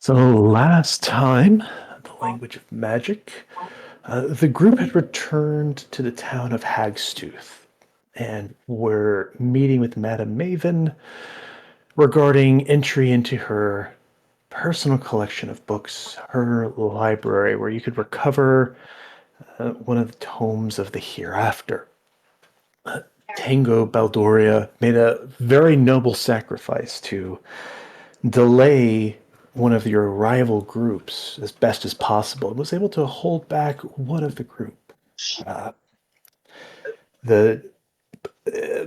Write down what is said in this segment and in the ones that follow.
So last time, the language of magic, the group had returned to the town of Hagstooth and were meeting with Madam Maven regarding entry into her personal collection of books, her library, where you could recover one of the tomes of the hereafter. Tango Baldoria made a very noble sacrifice to delay one of your rival groups as best as possible and was able to hold back one of the group. Uh, the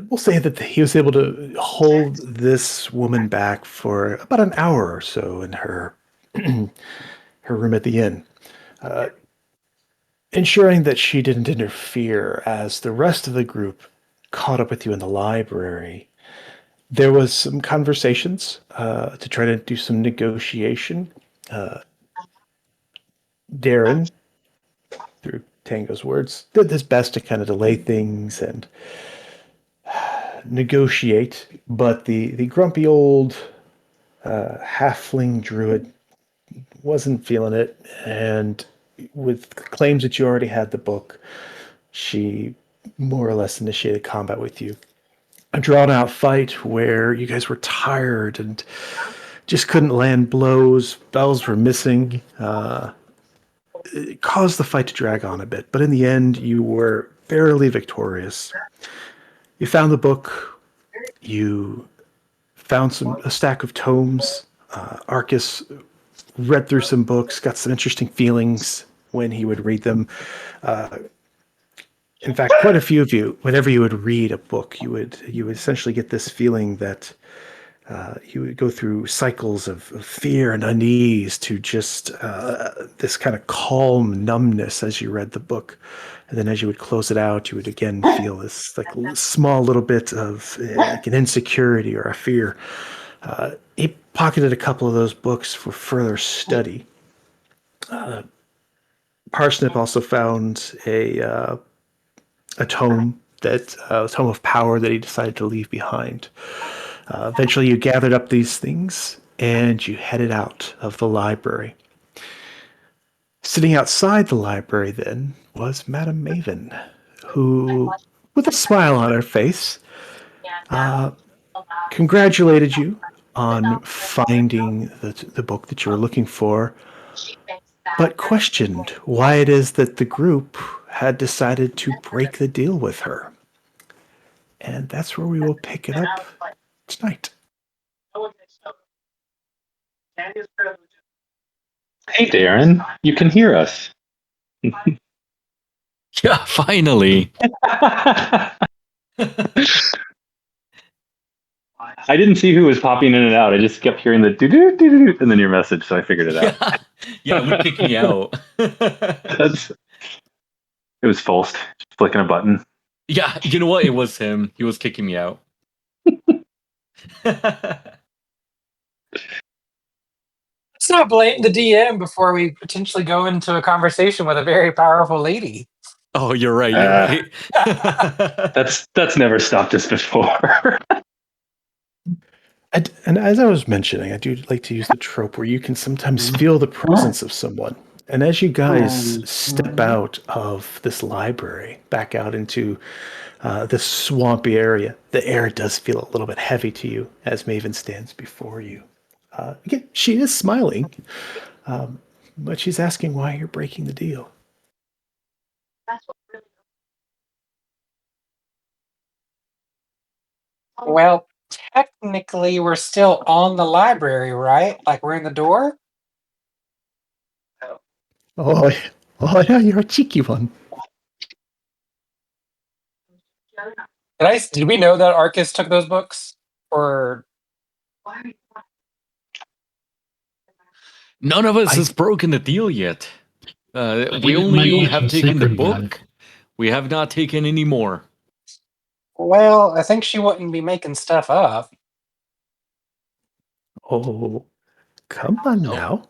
We'll say that he was able to hold this woman back for about an hour or so in her her room at the inn, uh, ensuring that she didn't interfere as the rest of the group caught up with you in the library. There was some conversations to try to do some negotiation. Uh, Darren, through Tango's words, did his best to kind of delay things and negotiate, but the grumpy old halfling druid wasn't feeling it, and with claims that you already had the book, she more or less initiated combat with you. A drawn out fight where you guys were tired and just couldn't land blows, bells were missing. It caused the fight to drag on a bit, but in the end, you were barely victorious. You found the book. You found a stack of tomes. Arcus read through some books, got some interesting feelings when he would read them. Uh, in fact, quite a few of you, whenever you would read a book, you would essentially get this feeling that you would go through cycles of fear and unease to just this kind of calm numbness as you read the book. And then as you would close it out, you would again feel this like small little bit of like an insecurity or a fear. He pocketed a couple of those books for further study. Parsnip also found a tome a tome of power that he decided to leave behind. Eventually, you gathered up these things and you headed out of the library. Sitting outside the library then was Madam Maven, who, with a smile on her face, congratulated you on finding the book that you were looking for, but questioned why it is that the group had decided to break the deal with her. And that's where we will pick it up tonight. Hey, Darren, you can hear us. Yeah, finally. I didn't see who was popping in and out. I just kept hearing the doo-doo, and then your message, so I figured it out. Yeah, it would kick me out. It was Fulst, just flicking a button. Yeah, you know what? It was him. He was kicking me out. Let's not blame the DM before we potentially go into a conversation with a very powerful lady. Oh, you're right. You're right. That's never stopped us before. And as I was mentioning, I do like to use the trope where you can sometimes feel the presence of someone. And as you guys step out of this library, back out into this swampy area, the air does feel a little bit heavy to you as Maven stands before you. Again, she is smiling, but she's asking why you're breaking the deal. Well, technically, we're still on the library, right? Like we're in the door? Oh yeah, you're a cheeky one. Did we know that Arcus took those books? Or none of us has broken the deal yet. We only have taken the book. We have not taken any more. well, I think she wouldn't be making stuff up. Oh, come on now.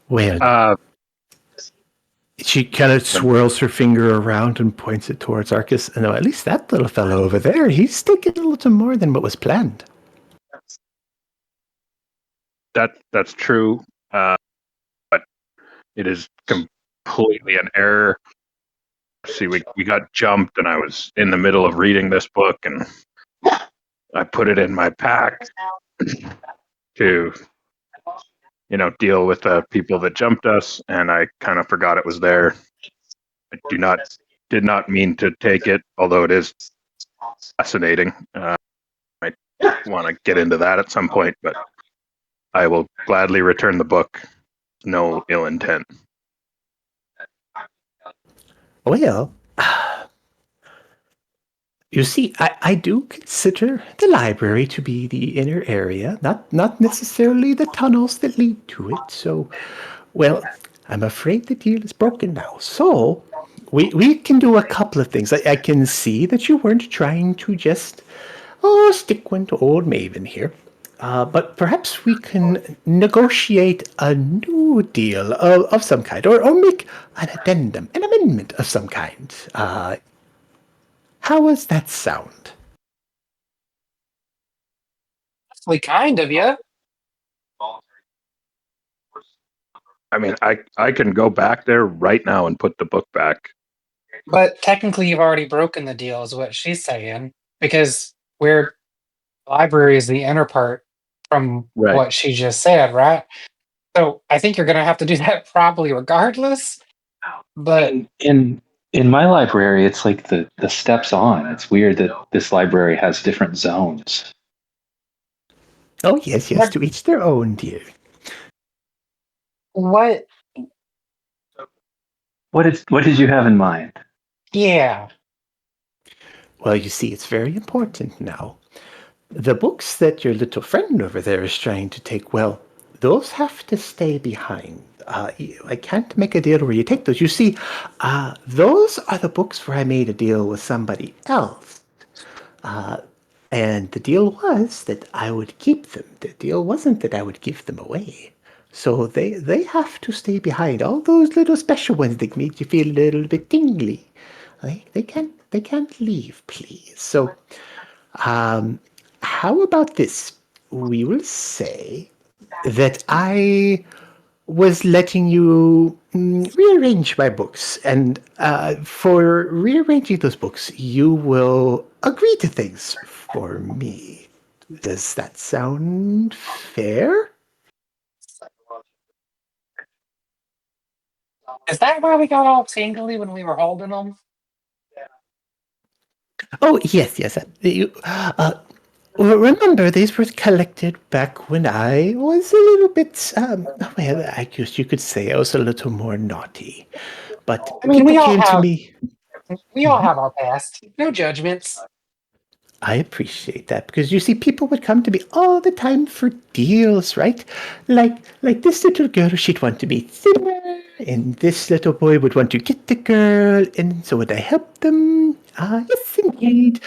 Well, she kind of swirls her finger around and points it towards Arcus. And at least that little fellow over there, he's taking a little more than what was planned. that's true, but it is completely an error. See, we got jumped, and I was in the middle of reading this book, and I put it in my pack to, deal with the people that jumped us, and I kind of forgot it was there. I did not mean to take it, although it is fascinating. I want to get into that at some point, but I will gladly return the book. No ill intent. Well, you see, I do consider the library to be the inner area, not necessarily the tunnels that lead to it. So, well, I'm afraid the deal is broken now. So, we can do a couple of things. I can see that you weren't trying to just stick one to old Maven here. But perhaps we can negotiate a new deal of some kind, or make an addendum, an amendment of some kind. How does that sound? Awfully kind of you. I mean, I can go back there right now and put the book back. But technically, you've already broken the deal, is what she's saying. Because the library is the inner part from Right. what she just said, right? So I think you're going to have to do that probably regardless. But In my library, it's like the steps on. It's weird that this library has different zones. Oh, yes, to each their own, dear. what? What did you have in mind? Yeah. Well, you see, it's very important now. The books that your little friend over there is trying to take, well, those have to stay behind. I can't make a deal where you take those. You see, those are the books where I made a deal with somebody else. And the deal was that I would keep them. The deal wasn't that I would give them away. So they have to stay behind. All those little special ones that make you feel a little bit tingly. They can't leave, please. So how about this? We will say that I was letting you rearrange my books, and for rearranging those books, you will agree to things for me. Does that sound fair? Is that why we got all tingly when we were holding them? Oh, yes. Well, remember, these were collected back when I was a little bit, well, I guess you could say I was a little more naughty. But I mean, people came to me. we all have our past. No judgments. I appreciate that, because you see, people would come to me all the time for deals, right? Like this little girl, she'd want to be thinner, and this little boy would want to get the girl, and so would I help them? Yes, indeed.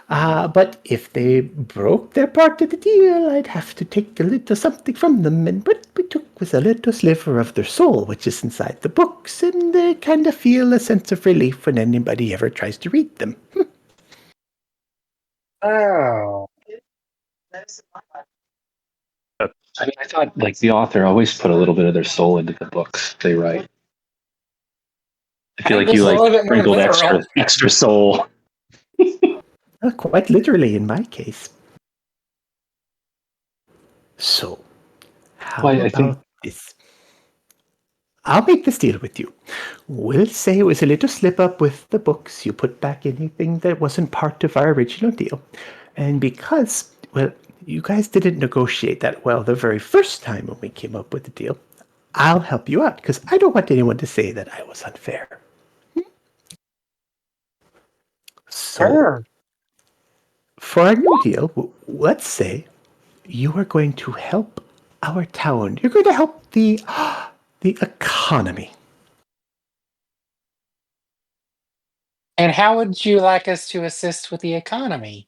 But if they broke their part of the deal, I'd have to take a little something from them, and what we took was a little sliver of their soul, which is inside the books, and they kind of feel a sense of relief when anybody ever tries to read them. Oh. I mean, I thought like the author always put a little bit of their soul into the books they write. I feel like It's you a like little bit more sprinkled literal. extra soul. Quite literally in my case. So, how Well, I think about this? I'll make this deal with you. We'll say it was a little slip up with the books. You put back anything that wasn't part of our original deal. And because, well, you guys didn't negotiate that well the very first time when we came up with the deal, I'll help you out, because I don't want anyone to say that I was unfair. So, Sure. for our new deal, let's say you are going to help our town. You're going to help the economy. And how would you like us to assist with the economy?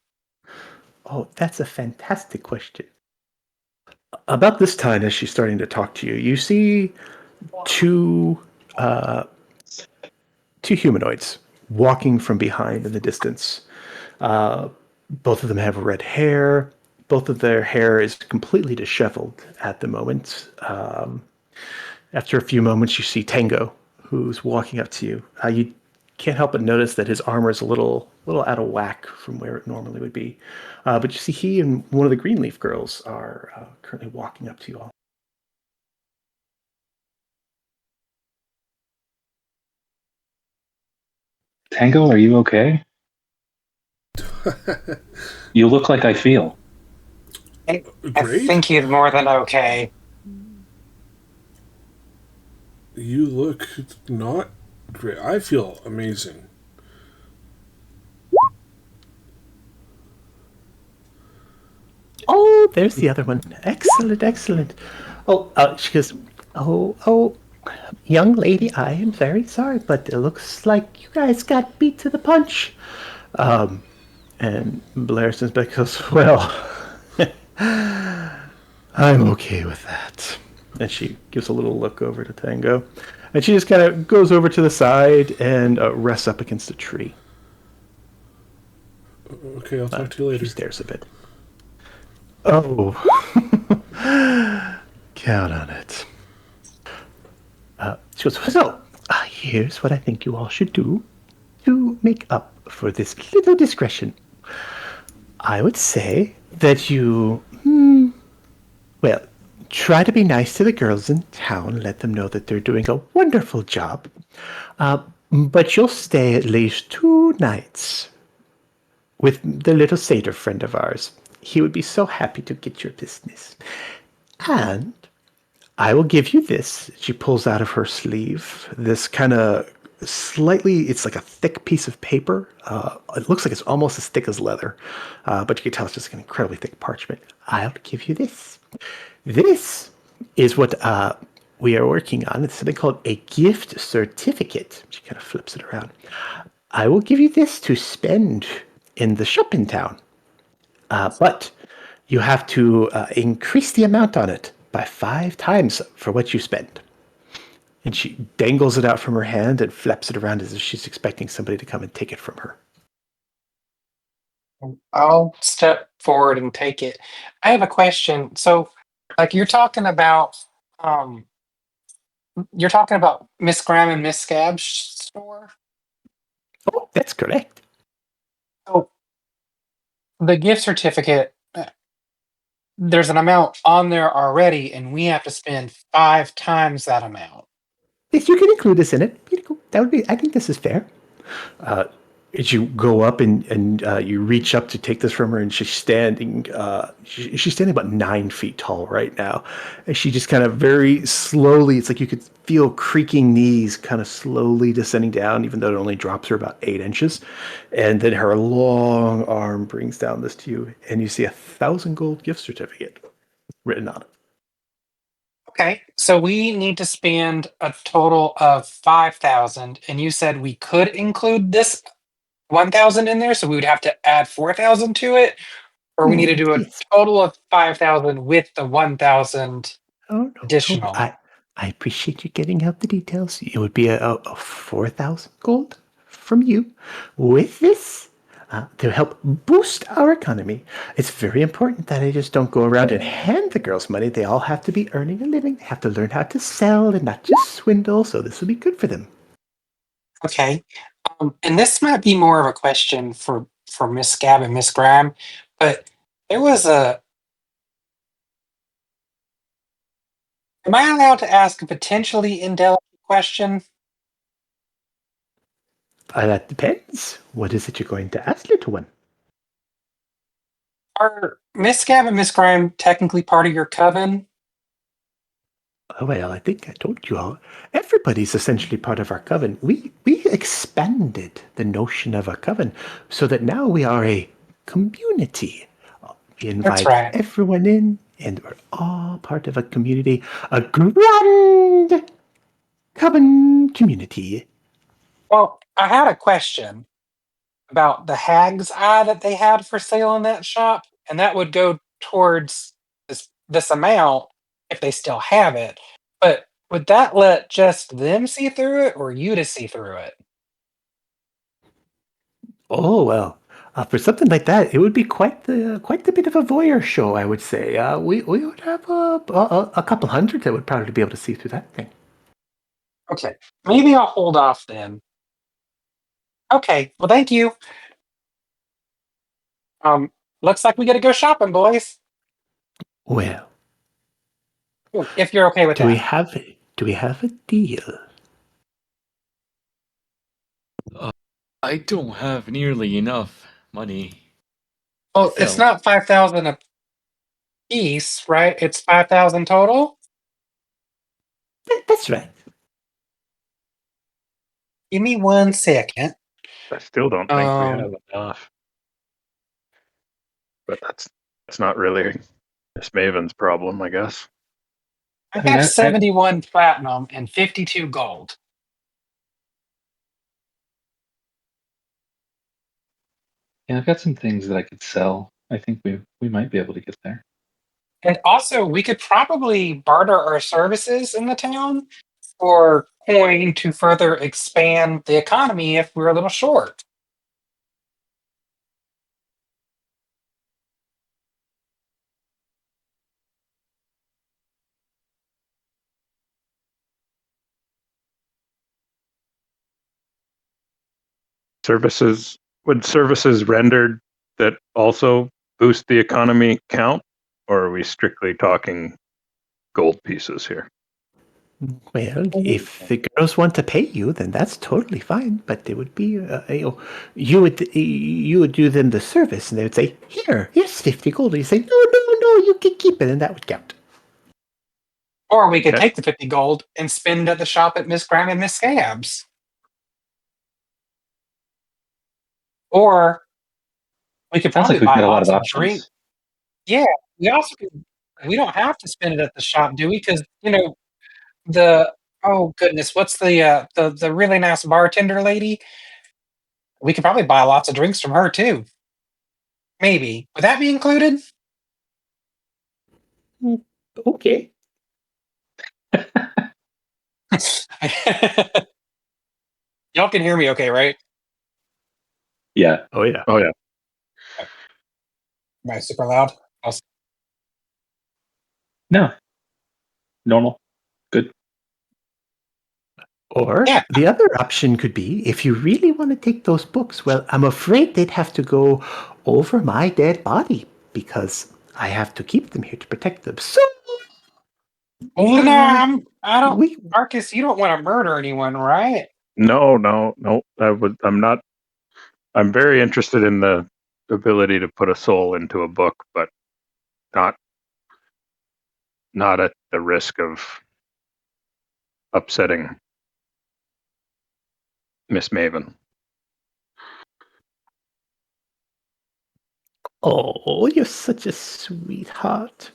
Oh, that's a fantastic question. About this time, as she's starting to talk to you, you see two humanoids walking from behind in the distance. Both of them have red hair. both of their hair is completely disheveled at the moment. After a few moments, you see Tango, who's walking up to you. You can't help but notice that his armor is a little out of whack from where it normally would be. But you see he and one of the Greenleaf girls are currently walking up to you all. Tango, are you okay? You look like I feel. I Great. think he's more than okay. You look not great. I feel amazing. Oh, there's the other one. Excellent, excellent. Oh, she goes, oh, young lady, I am very sorry, but it looks like you guys got beat to the punch. And Blair says back, goes, well, I'm okay with that. And she gives a little look over to Tango. And she just kind of goes over to the side and rests up against a tree. Okay, I'll talk to you later. She stares a bit. Oh, count on it. She goes, so, here's what I think you all should do to make up for this little discretion. I would say that you, well, try to be nice to the girls in town. Let them know that they're doing a wonderful job. But you'll stay at least 2 nights with the little satyr friend of ours. He would be so happy to get your business. And I will give you this. She pulls out of her sleeve this kind of slightly, it's like a thick piece of paper. It looks like it's almost as thick as leather, but you can tell it's just an incredibly thick parchment. I'll give you this. This is what we are working on. It's something called a gift certificate. She kind of flips it around. I will give you this to spend in the shop in town. But you have to increase the amount on it by 5 times for what you spend. And she dangles it out from her hand and flaps it around as if she's expecting somebody to come and take it from her. I'll step forward and take it. I have a question. So, like, you're talking about Miss Graham and Miss Scab's store. Oh, that's correct. So, the gift certificate, there's an amount on there already, and we have to spend 5 times that amount. Yes, you can include this in it. That would be. I think this is fair. As you go up and you reach up to take this from her, and she's standing. She's standing about 9 feet tall right now, and she just kind of very slowly. It's like you could feel creaking knees, kind of slowly descending down, even though it only drops her about 8 inches, and then her long arm brings down this to you, and you see 1,000 gold gift certificate written on it. Okay, so we need to spend a total of 5,000, and you said we could include this 1,000 in there, so we would have to add 4,000 to it, or we need to do a Yes. total of 5,000 with the 1,000 Oh, no. additional. I appreciate you getting out the details. It would be a 4,000 gold from you with this to help boost our economy. It's very important that I just don't go around and hand the girls money. They all have to be earning a living. They have to learn how to sell and not just swindle, so this will be good for them. Okay, and this might be more of a question for Miss Scab and Miss Graham, but there was a. Am I allowed to ask a potentially indelicate question? That depends. What is it you're going to ask, little one? Are Miss Scab and Miss Graham technically part of your coven? Oh, well, I think I told you all. Everybody's essentially part of our coven. We expanded the notion of a coven so that now we are a community. We That's invite right. everyone in, and we're all part of a community, a grand coven community. Well, I had a question about the hag's eye that they had for sale in that shop, and that would go towards this amount if they still have it. But would that let just them see through it, or you to see through it? Oh, well, For something like that, it would be quite the bit of a voyeur show, I would say. We would have a couple hundred that would probably be able to see through that thing. Okay, maybe I'll hold off then. Okay, well, thank you. Looks like we got to go shopping, boys. Well, If you're okay with do we that. have a deal? I don't have nearly enough money. Well, it's So, not 5,000 a piece, right? It's 5,000 total. That's right. Give me 1 second. I still don't think we Um, have enough. But that's not really Miss Maven's problem, I guess. I I mean, have I 71 platinum and 52 gold. yeah, I've got some things that I could sell. I think we might be able to get there. And also, we could probably barter our services in the town for coin to further expand the economy if we're a little short. Would services rendered that also boost the economy count, or are we strictly talking gold pieces here? Well, if the girls want to pay you, then that's totally fine. But it would be, you would do them the service, and they would say, here's 50 gold. And you say, no, you can keep it, and that would count. Or we could Okay. take the 50 gold and spend at the shop at Miss Graham and Miss Scabs. Or we could Sounds like probably we've buy got a lot of lots of drink. options. Yeah, we also could, we don't have to spend it at the shop, do we? Because the oh goodness, what's the really nice bartender lady? We could probably buy lots of drinks from her too. Maybe would that be included? Okay. Y'all can hear me, okay? Right? Yeah. Oh, yeah. Oh yeah. Am I super loud? No. Normal. Good. Or Yeah. the other option could be, if you really want to take those books, well, I'm afraid they'd have to go over my dead body because I have to keep them here to protect them. So, Well, no, I don't. we Marcus, you don't want to murder anyone, right? No. I'm not. I'm very interested in the ability to put a soul into a book, but not at the risk of upsetting Miss Maven. Oh, you're such a sweetheart.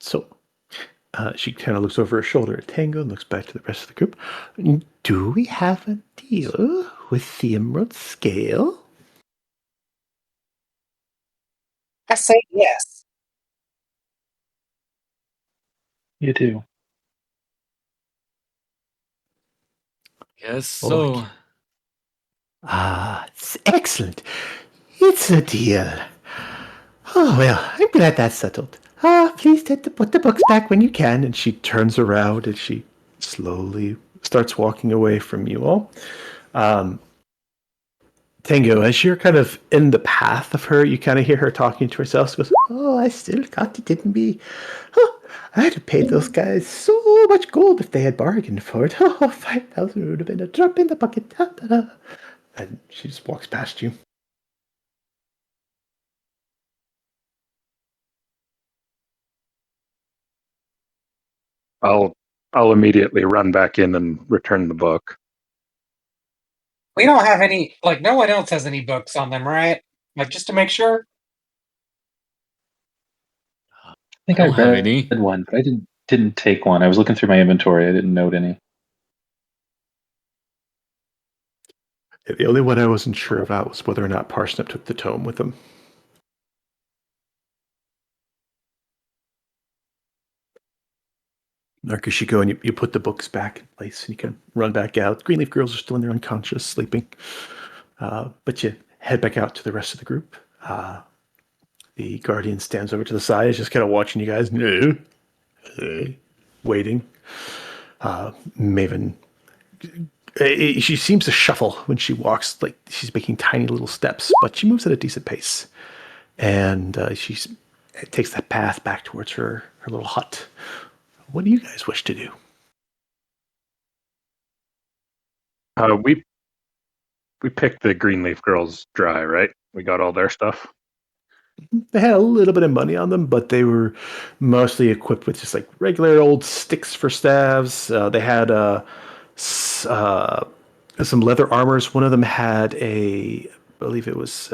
So, she kind of looks over her shoulder at Tango and looks back to the rest of the group. Do we have a deal with the Emerald Scale? I say yes. You do. yes, so. Okay. It's excellent. It's a deal. Oh, well, I'm glad that's settled. Please put the books back when you can. And she turns around and she slowly starts walking away from you all. Tango, as you're kind of in the path of her, you kind of hear her talking to herself. She goes, oh, I still got it, didn't we? Oh, I'd have paid those guys so much gold if they had bargained for it. Oh, 5,000 would have been a drop in the bucket. Da, da, da. And she just walks past you. I'll immediately run back in and return the book. We don't have any. Like, no one else has any books on them, right? Like, just to make sure. I think I I don't have read any. one, but I didn't take one. I was looking through my inventory. I didn't note any. The only one I wasn't sure about was whether or not Parsnip took the tome with him. Marcus, you go and you put the books back in place and you can run back out. Greenleaf girls are still in there unconscious, sleeping. But you head back out to the rest of the group. The guardian stands over to the side, is just kind of watching you guys, waiting. Maven, she seems to shuffle when she walks, like she's making tiny little steps, but she moves at a decent pace. And she takes that path back towards her little hut. What do you guys wish to do? We picked the Greenleaf Girls dry, right? We got all their stuff. They had a little bit of money on them, but they were mostly equipped with just like regular old sticks for staves. They had some leather armors. One of them had I believe it was,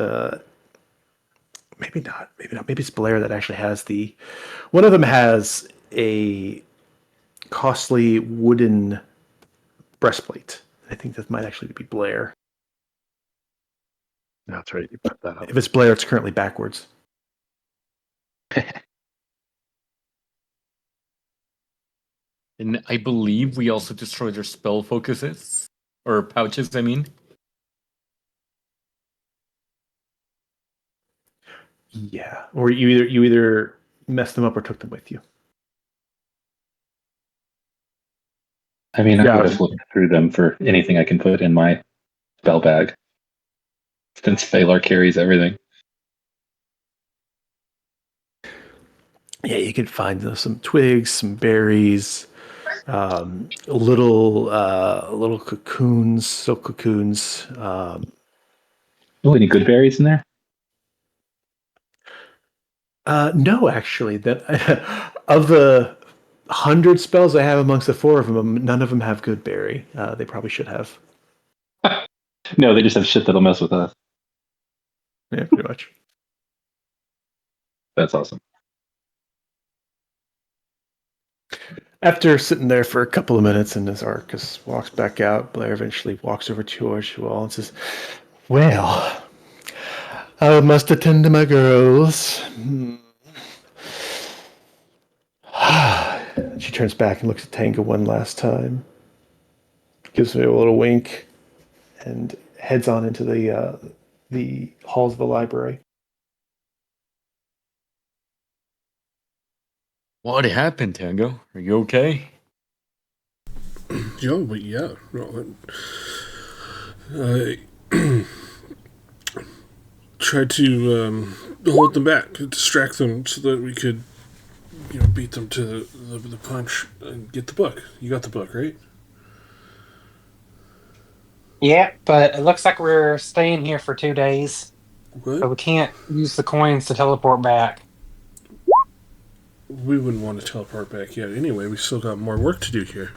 maybe not. Maybe it's Blair that actually has one of them has a costly wooden breastplate. I think that might actually be Blair. That's right. You put that up. If it's Blair, it's currently backwards. And I believe we also destroyed their spell focuses. Or pouches, I mean. Yeah. Or you either messed them up or took them with you. I mean, I Yeah. would have looked through them for anything I can put in my spell bag. Since Phalar carries everything. Yeah, you can find some twigs, some berries, little cocoons, silk cocoons. Oh, any good berries in there? No, actually, that of the 100 spells I have amongst the 4 of them, none of them have good berry. They probably should have. No, they just have shit that'll mess with us. Yeah, pretty much. That's awesome. After sitting there for a couple of minutes, and as Arcus walks back out, Blair eventually walks over to you all and says, "Well, I must attend to my girls." She turns back and looks at Tango one last time, gives me a little wink, and heads on into the halls of the library. What happened, Tango? Are you okay? But yeah. No, I tried to hold them back, distract them so that we could, beat them to the punch and get the book. You got the book, right? Yeah, but it looks like we're staying here for 2 days, What? so we can't use the coins to teleport back. We wouldn't want to teleport back yet. Anyway, we still got more work to do here.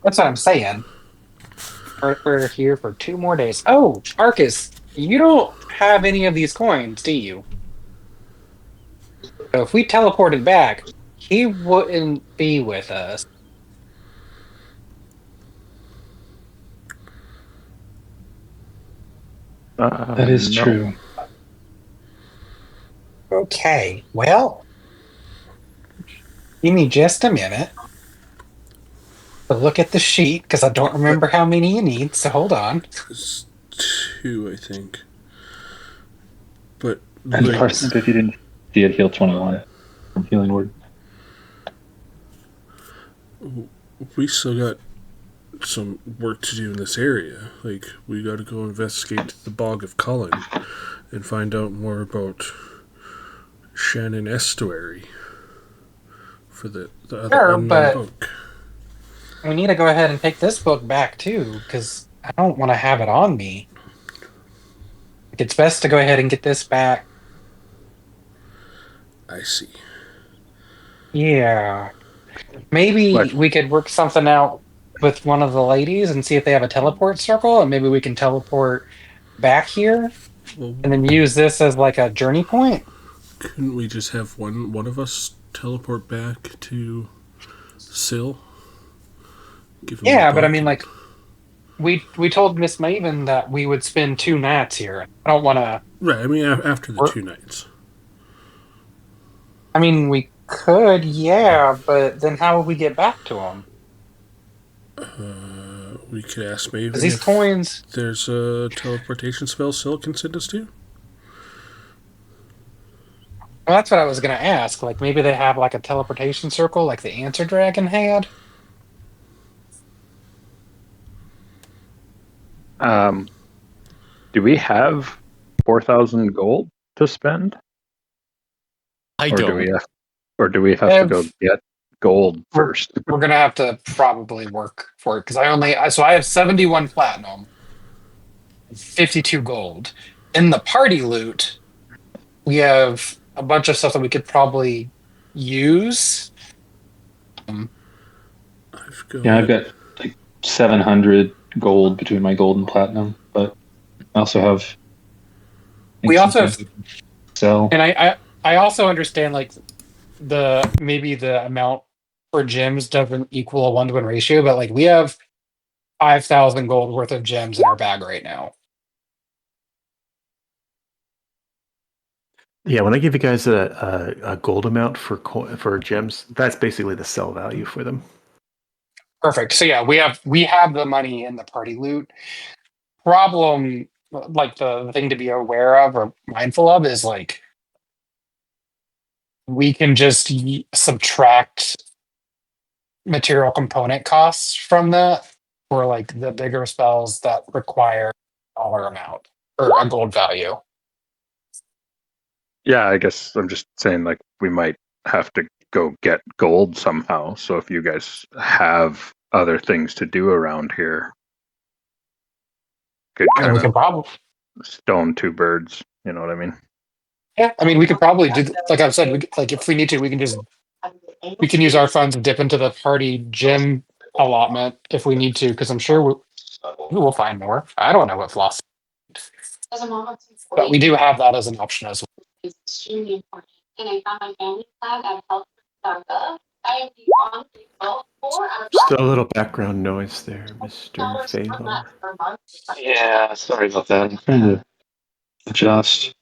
That's what I'm saying. We're here for 2 more days. Oh, Arcus, you don't have any of these coins, do you? So if we teleported back, he wouldn't be with us. That is No. true. Okay, well, give me just a minute to look at the sheet, because I don't remember how many you need, so hold on. It's 2, I think. But And like, Parsnip, if you didn't see it, heal 21 from Healing Word. we still got some work to do in this area. Like, we got to go investigate the Bog of Cullen and find out more about Shannon Estuary for the other Sure, unknown but book. we need to go ahead and take this book back, too, because I don't want to have it on me. It's best to go ahead and get this back. I see. Yeah. Maybe What? we could work something out with one of the ladies and see if they have a teleport circle, and maybe we can teleport back here Well, and then use this as like a journey point. couldn't we just have one of us teleport back to Syl? Give him the Yeah, but I book mean, like, we told Miss Maven that we would spend 2 nights here. I don't want to. Right, I mean, after the 2 nights. I mean, we could, yeah, but then how would we get back to them? We could ask Because Maven these if coins. there's a teleportation spell Syl can send us to. Well, that's what I was going to ask. Like, maybe they have like a teleportation circle, like the Answer Dragon had. Do we have 4,000 gold to spend, I or do don't. we have, to go get gold We're, first? we're going to have to probably work for it because I have 71 platinum, 52 gold. In the party loot, we have a bunch of stuff that we could probably use. Yeah, I've got like 700 gold between my gold and platinum, but I also have We some also have, things I can sell. and I also understand like maybe the amount for gems doesn't equal a 1-to-1 ratio, but like we have 5,000 gold worth of gems in our bag right now. Yeah, when I give you guys a gold amount for gems, that's basically the sell value for them. Perfect. So yeah, we have the money in the party loot. Problem, like the thing to be aware of or mindful of is like we can just subtract material component costs from that for like the bigger spells that require a dollar amount or a gold value. Yeah, I guess I'm just saying, like, we might have to go get gold somehow. So if you guys have other things to do around here, could I mean, kind we of could probably, stone two birds. You know what I mean? yeah. I mean, we could probably do like I've said. Like if we need to, we can use our funds to dip into the party gym allotment if we need to, because I'm sure we'll find more. I don't know what floss, but we do have that as an option as well. Still a little background noise there, Mr. Phalar. Yeah, sorry about that. I'm trying to adjust.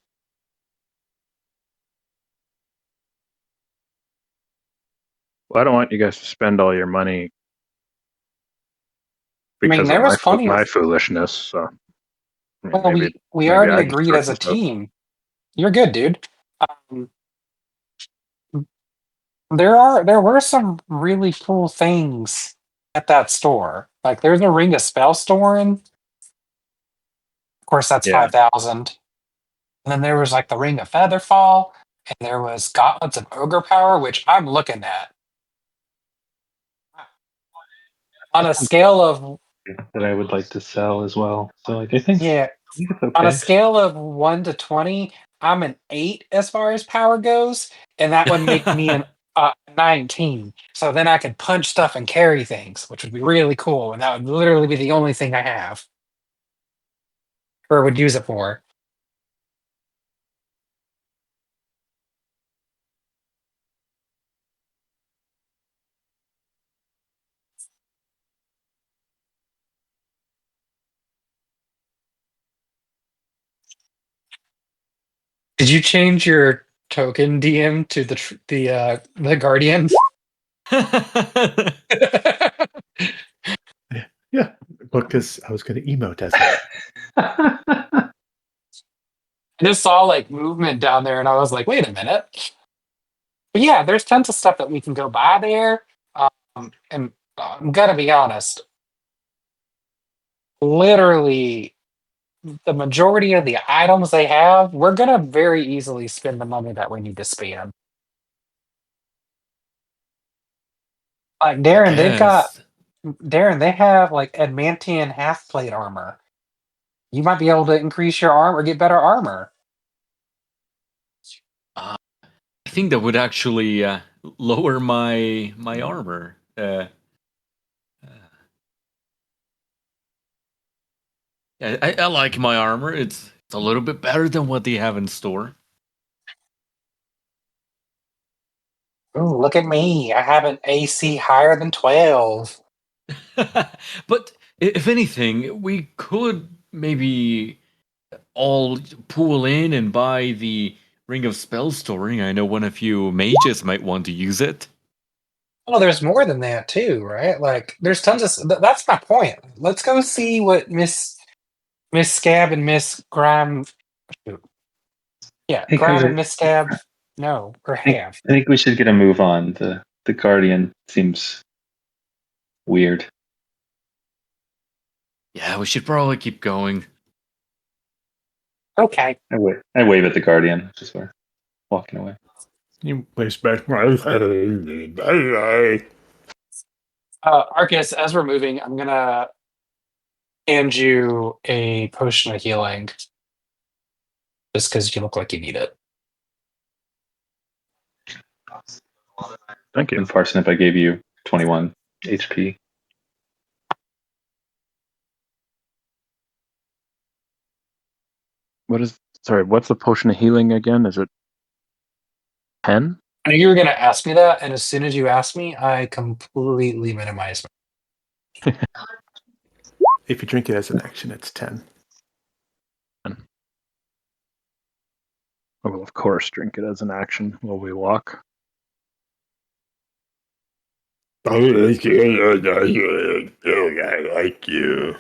Well, I don't want you guys to spend all your money I mean, because of there was plenty my of. foolishness. So I mean, Well, we maybe already I can agreed sort as a this out. team. You're good, dude. Um, there were some really cool things at that store. Like there's a Ring of Spell store, and of course that's Yeah. 5,000. And then there was like the Ring of Featherfall, and there was Gauntlets of Ogre Power, which I'm looking at on a scale of That I would like to sell as well. So like I think yeah, it's on a okay. scale of 1 to 20, I'm an 8 as far as power goes, and that would make me an 19. So then I could punch stuff and carry things, which would be really cool, and that would literally be the only thing I have or would use it for. Did you change your token DM to the Guardian? Yeah, because I was going to emote as it. I just saw like movement down there, and I was like, wait a minute. But yeah, there's tons of stuff that we can go buy there. And I'm gonna be honest, literally the majority of the items they have, we're gonna very easily spend the money that we need to spend. Like Yes. Darren, they have like adamantium half plate armor. You might be able to increase your arm or get better armor. I think that would actually lower my armor. I like my armor. It's a little bit better than what they have in store. Ooh, look at me. I have an AC higher than 12. But if anything, we could maybe all pool in and buy the Ring of Spell Storing. I know one of you mages might want to use it. Oh, there's more than that too, right? Like, there's tons of. That's my point. Let's go see what Miss Scab and Miss Grime. Yeah, Hey, Grime Carter, and Miss Scab. No, or I think, have. I think we should get a move on. The Guardian seems weird. Yeah, we should probably keep going. Okay. I wave at the Guardian as we're walking away. You place back. Arcus, as we're moving, I'm gonna hand you a potion of healing, just because you look like you need it. Thank you. And Parsnip, I gave you 21 HP. What's the potion of healing again? Is it 10? I knew you were gonna ask me that, and as soon as you asked me, I completely minimized. If you drink it as an action, it's 10. I will, of course, drink it as an action while we walk. I like you. I like you.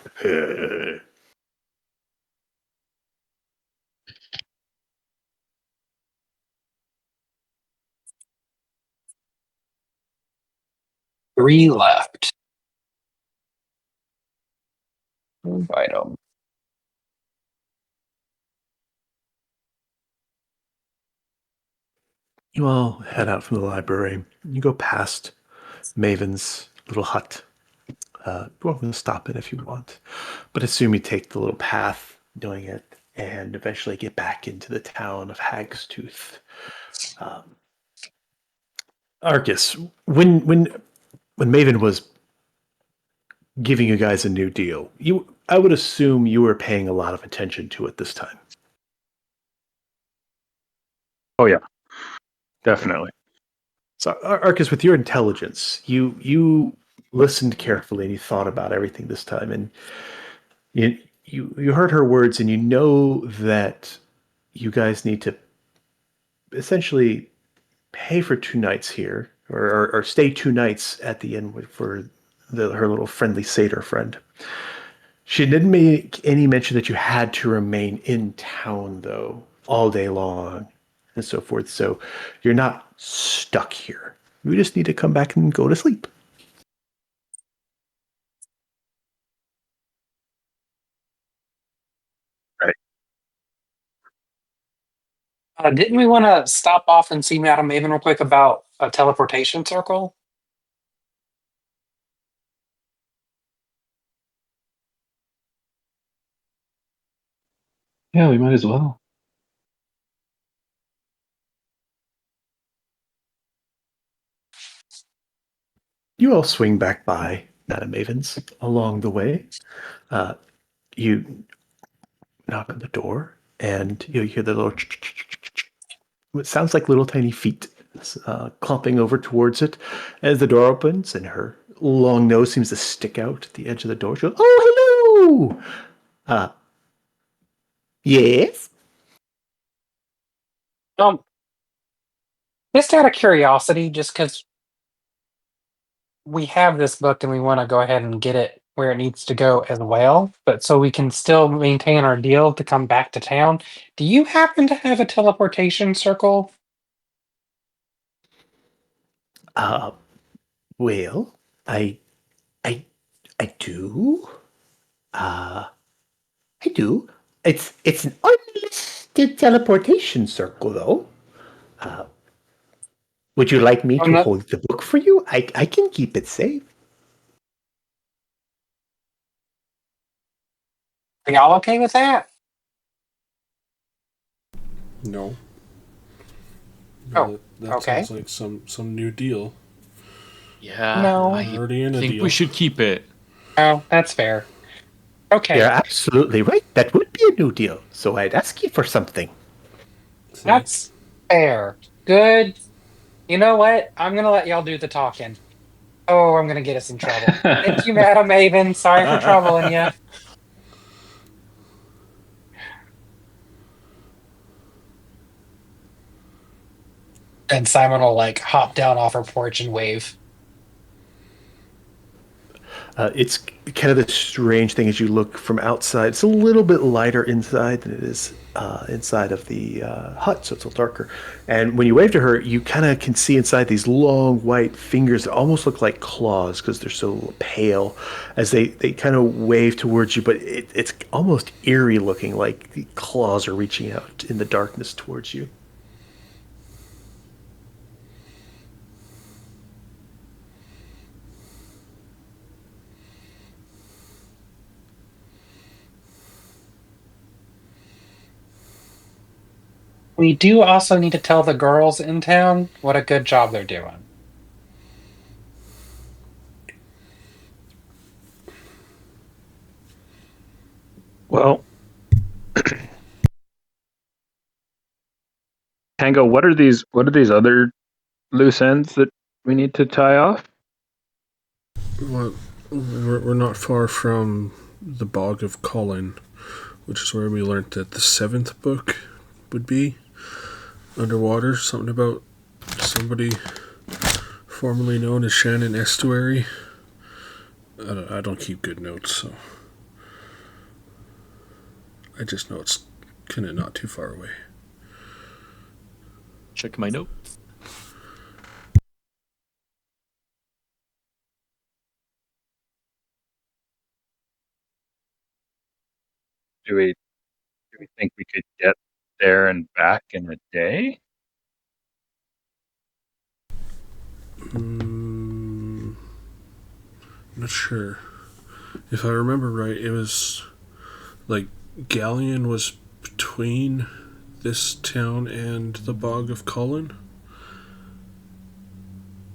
3 left. Move item. You all head out from the library. You go past Maven's little hut. You're welcome to stop in if you want, but assume you take the little path doing it and eventually get back into the town of Hagstooth. Arcus, when Maven was giving you guys a new deal, I would assume you were paying a lot of attention to it this time. Oh yeah, definitely. So, Arcus, with your intelligence, you listened carefully and you thought about everything this time, and you heard her words, and you know that you guys need to essentially pay for 2 nights here, or stay 2 nights at the inn for her little friendly satyr friend. She didn't make any mention that you had to remain in town, though, all day long and so forth. So you're not stuck here. You just need to come back and go to sleep. Right. Didn't we want to stop off and see Madam Maven real quick about a teleportation circle? Yeah, we might as well. You all swing back by Madam Maven's along the way. You knock on the door, and you hear the little what sounds like little tiny feet clumping over towards it. As the door opens, and her long nose seems to stick out at the edge of the door, she goes, "Oh, hello! Uh, yes? Um, just out of curiosity, just because we have this book and we want to go ahead and get it where it needs to go as well, but so we can still maintain our deal to come back to town. Do you happen to have a teleportation circle? Uh, well, I, I, I do. I do. It's an unlisted teleportation circle, though. Would you like me I'm to not. hold the book for you? I can keep it safe. Are y'all okay with that? No. Oh, That okay. sounds like some new deal. Yeah, No. I Already in a think deal. we should keep it. Oh, that's fair. Okay, You're absolutely right. That would be a new deal. So I'd ask you for something. See? that's fair. Good. You know what? I'm gonna let y'all do the talking. Oh, I'm gonna get us in trouble. Thank you, Madam Maven. Sorry for troubling you. And Simon will like hop down off her porch and wave. It's kind of the strange thing as you look from outside. It's a little bit lighter inside than it is inside of the hut, so it's a little darker. And when you wave to her, you kind of can see inside these long white fingers that almost look like claws because they're so pale as they kind of wave towards you. But it's almost eerie looking, like the claws are reaching out in the darkness towards you. We do also need to tell the girls in town what a good job they're doing. Well, Tango, what are these other loose ends that we need to tie off? Well, we're not far from the Bog of Colin, which is where we learnt that the 7th book would be underwater. Something about somebody formerly known as Shannon Estuary. I don't keep good notes, so I just know it's kind of not too far away. Check my notes. Do we think we could get there and back in a day? Not sure. If I remember right, it was like Galleon was between this town and the Bog of Colin.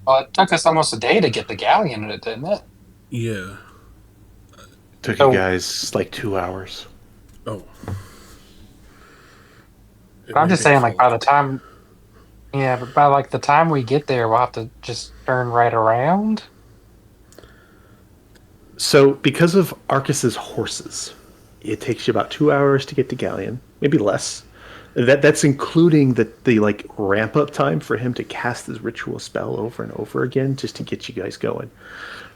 Well, it took us almost a day to get the galleon in it, didn't it? Yeah. Took So- you guys like 2 hours. Oh. It I'm might just be saying, like, by Colin. the time, yeah, but by like the time we get there, we'll have to just turn right around. So, because of Arcus's horses, it takes you about 2 hours to get to Galleon, maybe less. That's including the like ramp up time for him to cast his ritual spell over and over again just to get you guys going.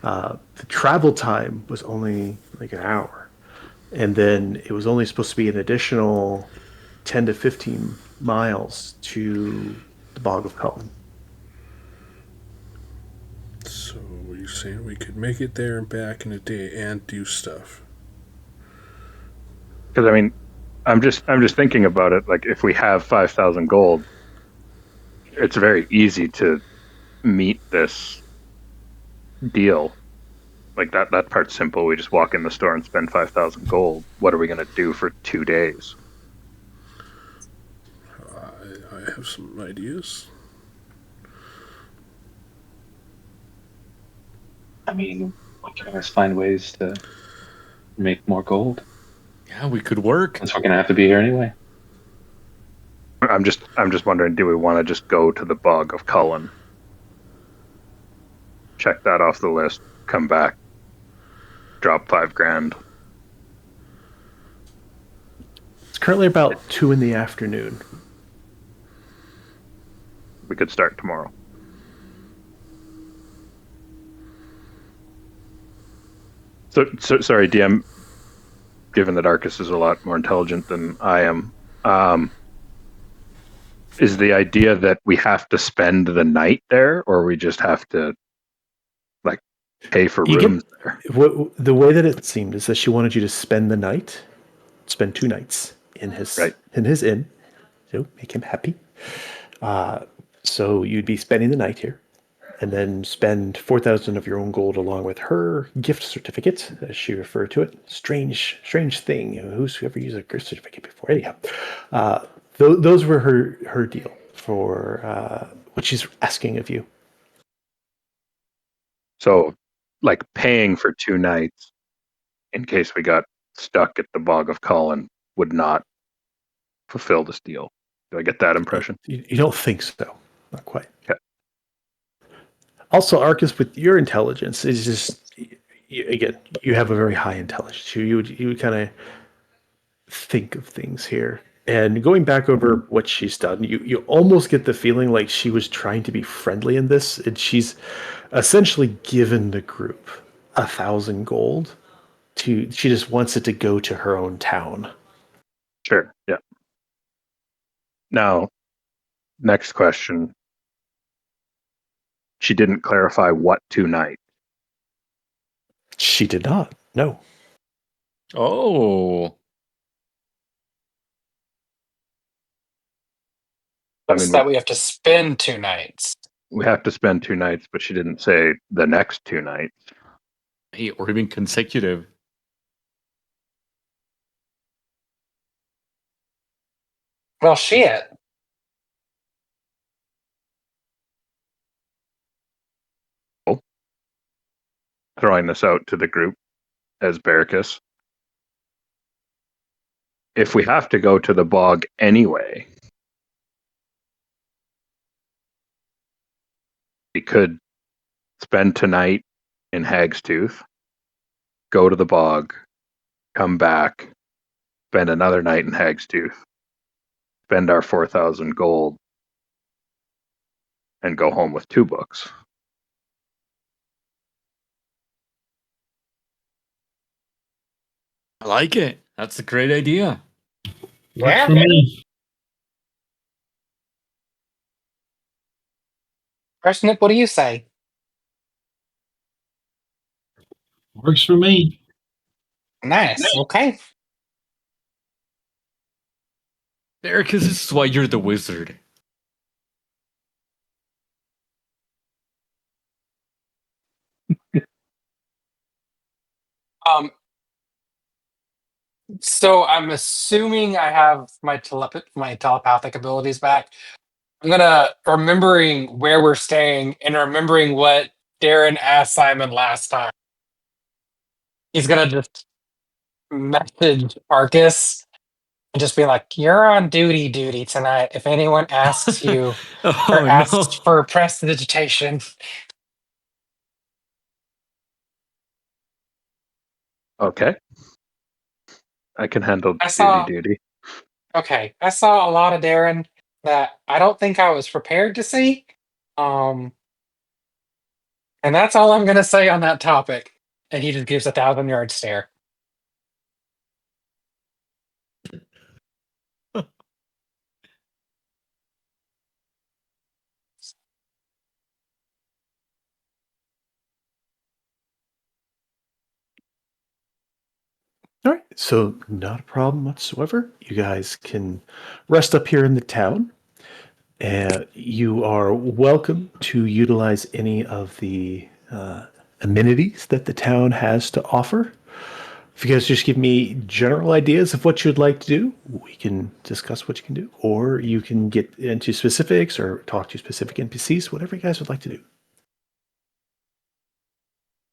The travel time was only like an hour, and then it was only supposed to be an additional 10 to 15 miles to the Bog of Cullen. So you're saying we could make it there and back in a day and do stuff? Because I mean, I'm just thinking about it. Like, if we have 5,000 gold, it's very easy to meet this deal. Like that part's simple. We just walk in the store and spend 5,000 gold. What are we gonna do for 2 days? I have some ideas. I mean, we can always find ways to make more gold. Yeah, we could work. Since we're gonna have to be here anyway. I'm just wondering, do we want to just go to the Bog of Cullen? Check that off the list. Come back. Drop 5 grand. It's currently about 2 in the afternoon. We could start tomorrow. So sorry, DM. Given that Arcus is a lot more intelligent than I am, is the idea that we have to spend the night there, or we just have to like pay for You rooms there? The way that it seemed is that she wanted you to spend the night, spend 2 nights in his inn, so make him happy. So you'd be spending the night here, and then spend 4,000 of your own gold along with her gift certificate, as she referred to it. Strange thing. Who's ever used a gift certificate before? Anyhow, those were her deal for what she's asking of you. So, like, paying for 2 nights in case we got stuck at the Bog of Cullen would not fulfill this deal. Do I get that impression? You don't think so? Not quite. Okay. Also, Arcus, with your intelligence, is just again, you have a very high intelligence. You would kind of think of things here. And going back over what she's done, you almost get the feeling like she was trying to be friendly in this, and she's essentially given the group 1,000 gold. She just wants it to go to her own town. Sure. Yeah. Now, next question. She didn't clarify what 2 nights. She did not. No. Oh. Just that we have to spend 2 nights. We have to spend 2 nights, but she didn't say the next 2 nights. Hey, or even consecutive. Well, shit. Throwing this out to the group as Barricus. If we have to go to the bog anyway, we could spend tonight in Hagstooth, go to the bog, come back, spend another night in Hagstooth, spend our 4,000 gold, and go home with 2 books. I like it. That's a great idea. Works for me. Parsnip, what do you say? Works for me. Nice. Okay. Eric, this is why you're the wizard. So I'm assuming I have my telepathic abilities back. I'm gonna remembering where we're staying and remembering what Darren asked Simon last time. He's gonna just message Arcus and just be like, "You're on duty tonight. If anyone asks you or Oh, asks no. for prestidigitation." Okay. I can handle I saw duty. Okay, I saw a lot of Darren that I don't think I was prepared to see. Um, and that's all I'm gonna say on that topic. And he just gives a 1,000-yard stare. All right. So not a problem whatsoever. You guys can rest up here in the town. You are welcome to utilize any of the amenities that the town has to offer. If you guys just give me general ideas of what you'd like to do, we can discuss what you can do, or you can get into specifics or talk to specific NPCs, whatever you guys would like to do.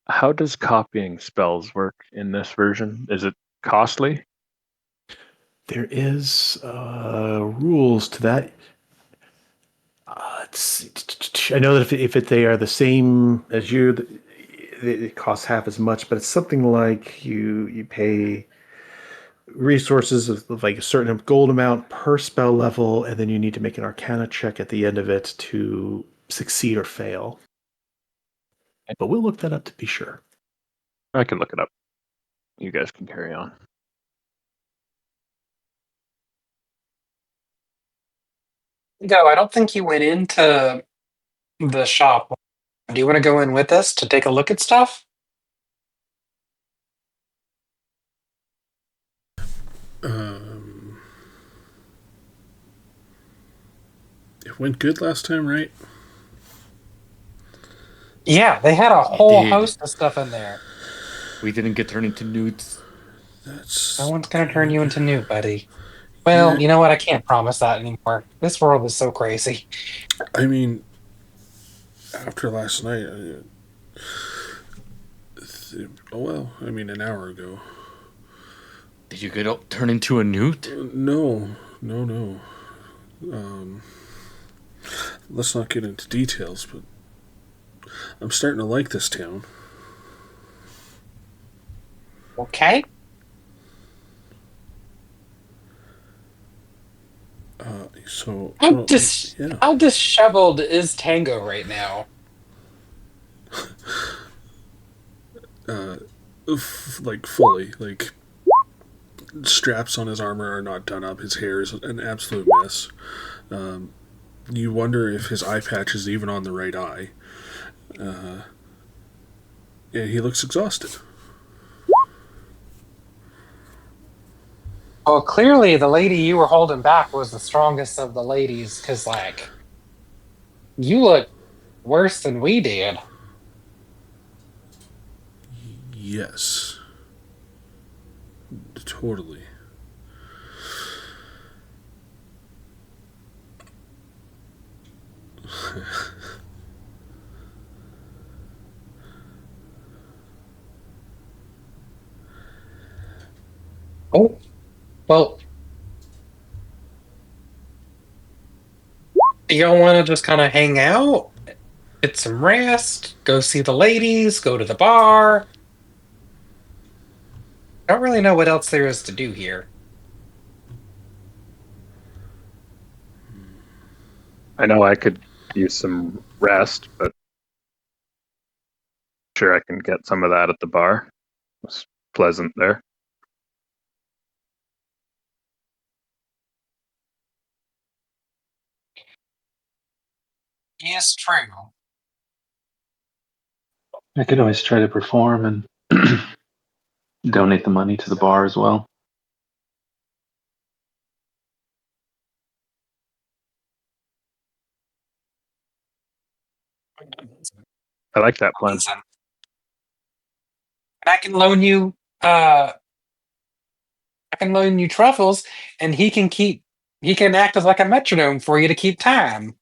How does copying spells work in this version? Is it costly? There is rules to that. I know that if they are the same as you, it costs half as much, but it's something like you pay resources of like a certain gold amount per spell level, and then you need to make an Arcana check at the end of it to succeed or fail. But we'll look that up to be sure. I can look it up. You guys can carry on. Go, I don't think you went into the shop. Do you want to go in with us to take a look at stuff? It went good last time, right? Yeah, they had a whole did. host of stuff in there. We didn't get turned into newts. That's No one's gonna turn you into new, buddy. Well, Yeah. you know what? I can't promise that anymore. This world is so crazy. I mean, after last night, an hour ago. Did you turn into a newt? No. Let's not get into details, but I'm starting to like this town. Okay. How disheveled is Tango right now? like fully. Like straps on his armor are not done up. His hair is an absolute mess. You wonder if his eye patch is even on the right eye. And he looks exhausted. Well, clearly the lady you were holding back was the strongest of the ladies, because, like, you look worse than we did. Yes. Totally. Oh, well, you don't want to just kind of hang out, get some rest, go see the ladies, go to the bar. I don't really know what else there is to do here. I know I could use some rest, but sure I can get some of that at the bar. It was pleasant there. Yes, true. I could always try to perform and donate the money to the bar as well. I like that plan. Listen, and uh I can loan you truffles, and he can act as like a metronome for you to keep time.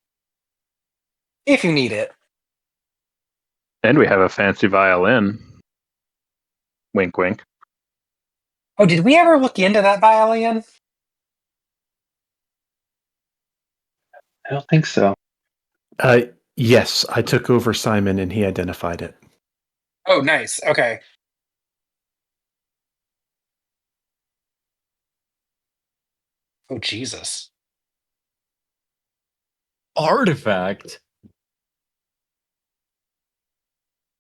If you need it. And we have a fancy violin. Wink, wink. Oh, did we ever look into that violin? I don't think so. Yes, I took over Simon and he identified it. Oh, nice. Okay. Oh, Jesus. Artifact.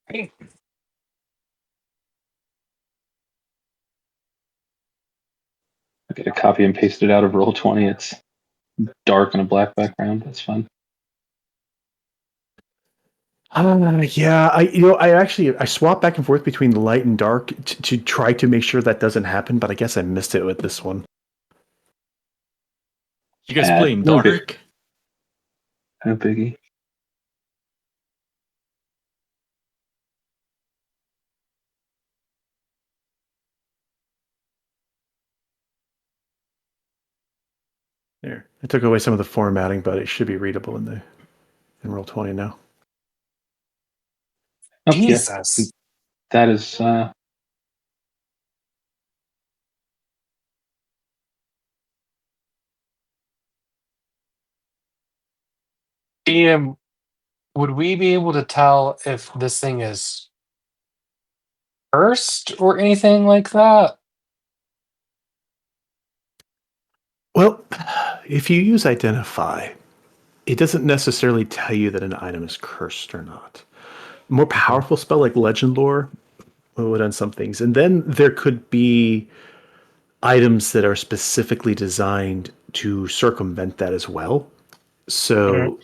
Hey, I could copy and paste it out of Roll20. It's dark on a black background. That's fun. Yeah, I swapped back and forth between the light and dark to try to make sure that doesn't happen, but I guess I missed it with this one. You guys playing No big, dark? no biggie. There, I took away some of the formatting, but it should be readable in Roll20 now. Oh, yeah. Jesus. That is DM, would we be able to tell if this thing is cursed or anything like that? Well, if you use identify, it doesn't necessarily tell you that an item is cursed or not. A more powerful spell like legend lore would on some things, and then there could be items that are specifically designed to circumvent that as well. Mhm. So,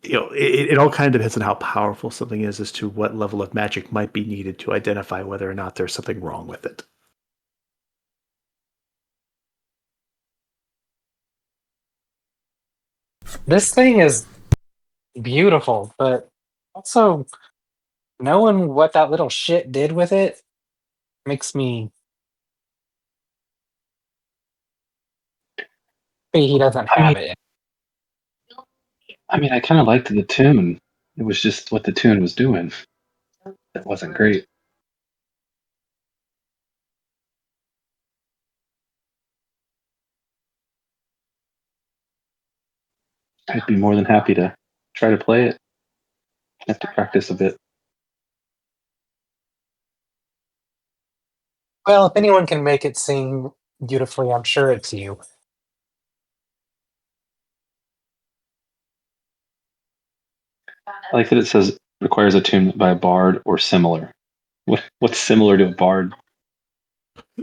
it all kind of depends on how powerful something is as to what level of magic might be needed to identify whether or not there's something wrong with it. This thing is beautiful, but also knowing what that little shit did with it makes me think he doesn't I mean, have it. I kind of liked the tune. It was just what the tune was doing. That wasn't great. I'd be more than happy to try to play it. I have to practice a bit. Well, if anyone can make it sing beautifully, I'm sure it's you. I like that it says requires a tune by a bard or similar. What's similar to a bard?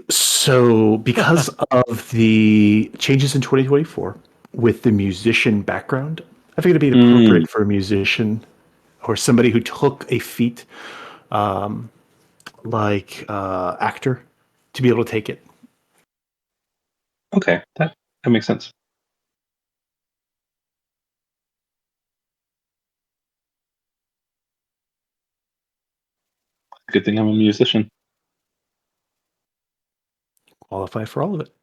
So, because of the changes in 2024 with the musician background, I figured it'd be appropriate for a musician or somebody who took a feat like actor to be able to take it. Okay, that makes sense. Good thing I'm a musician. Qualify for all of it.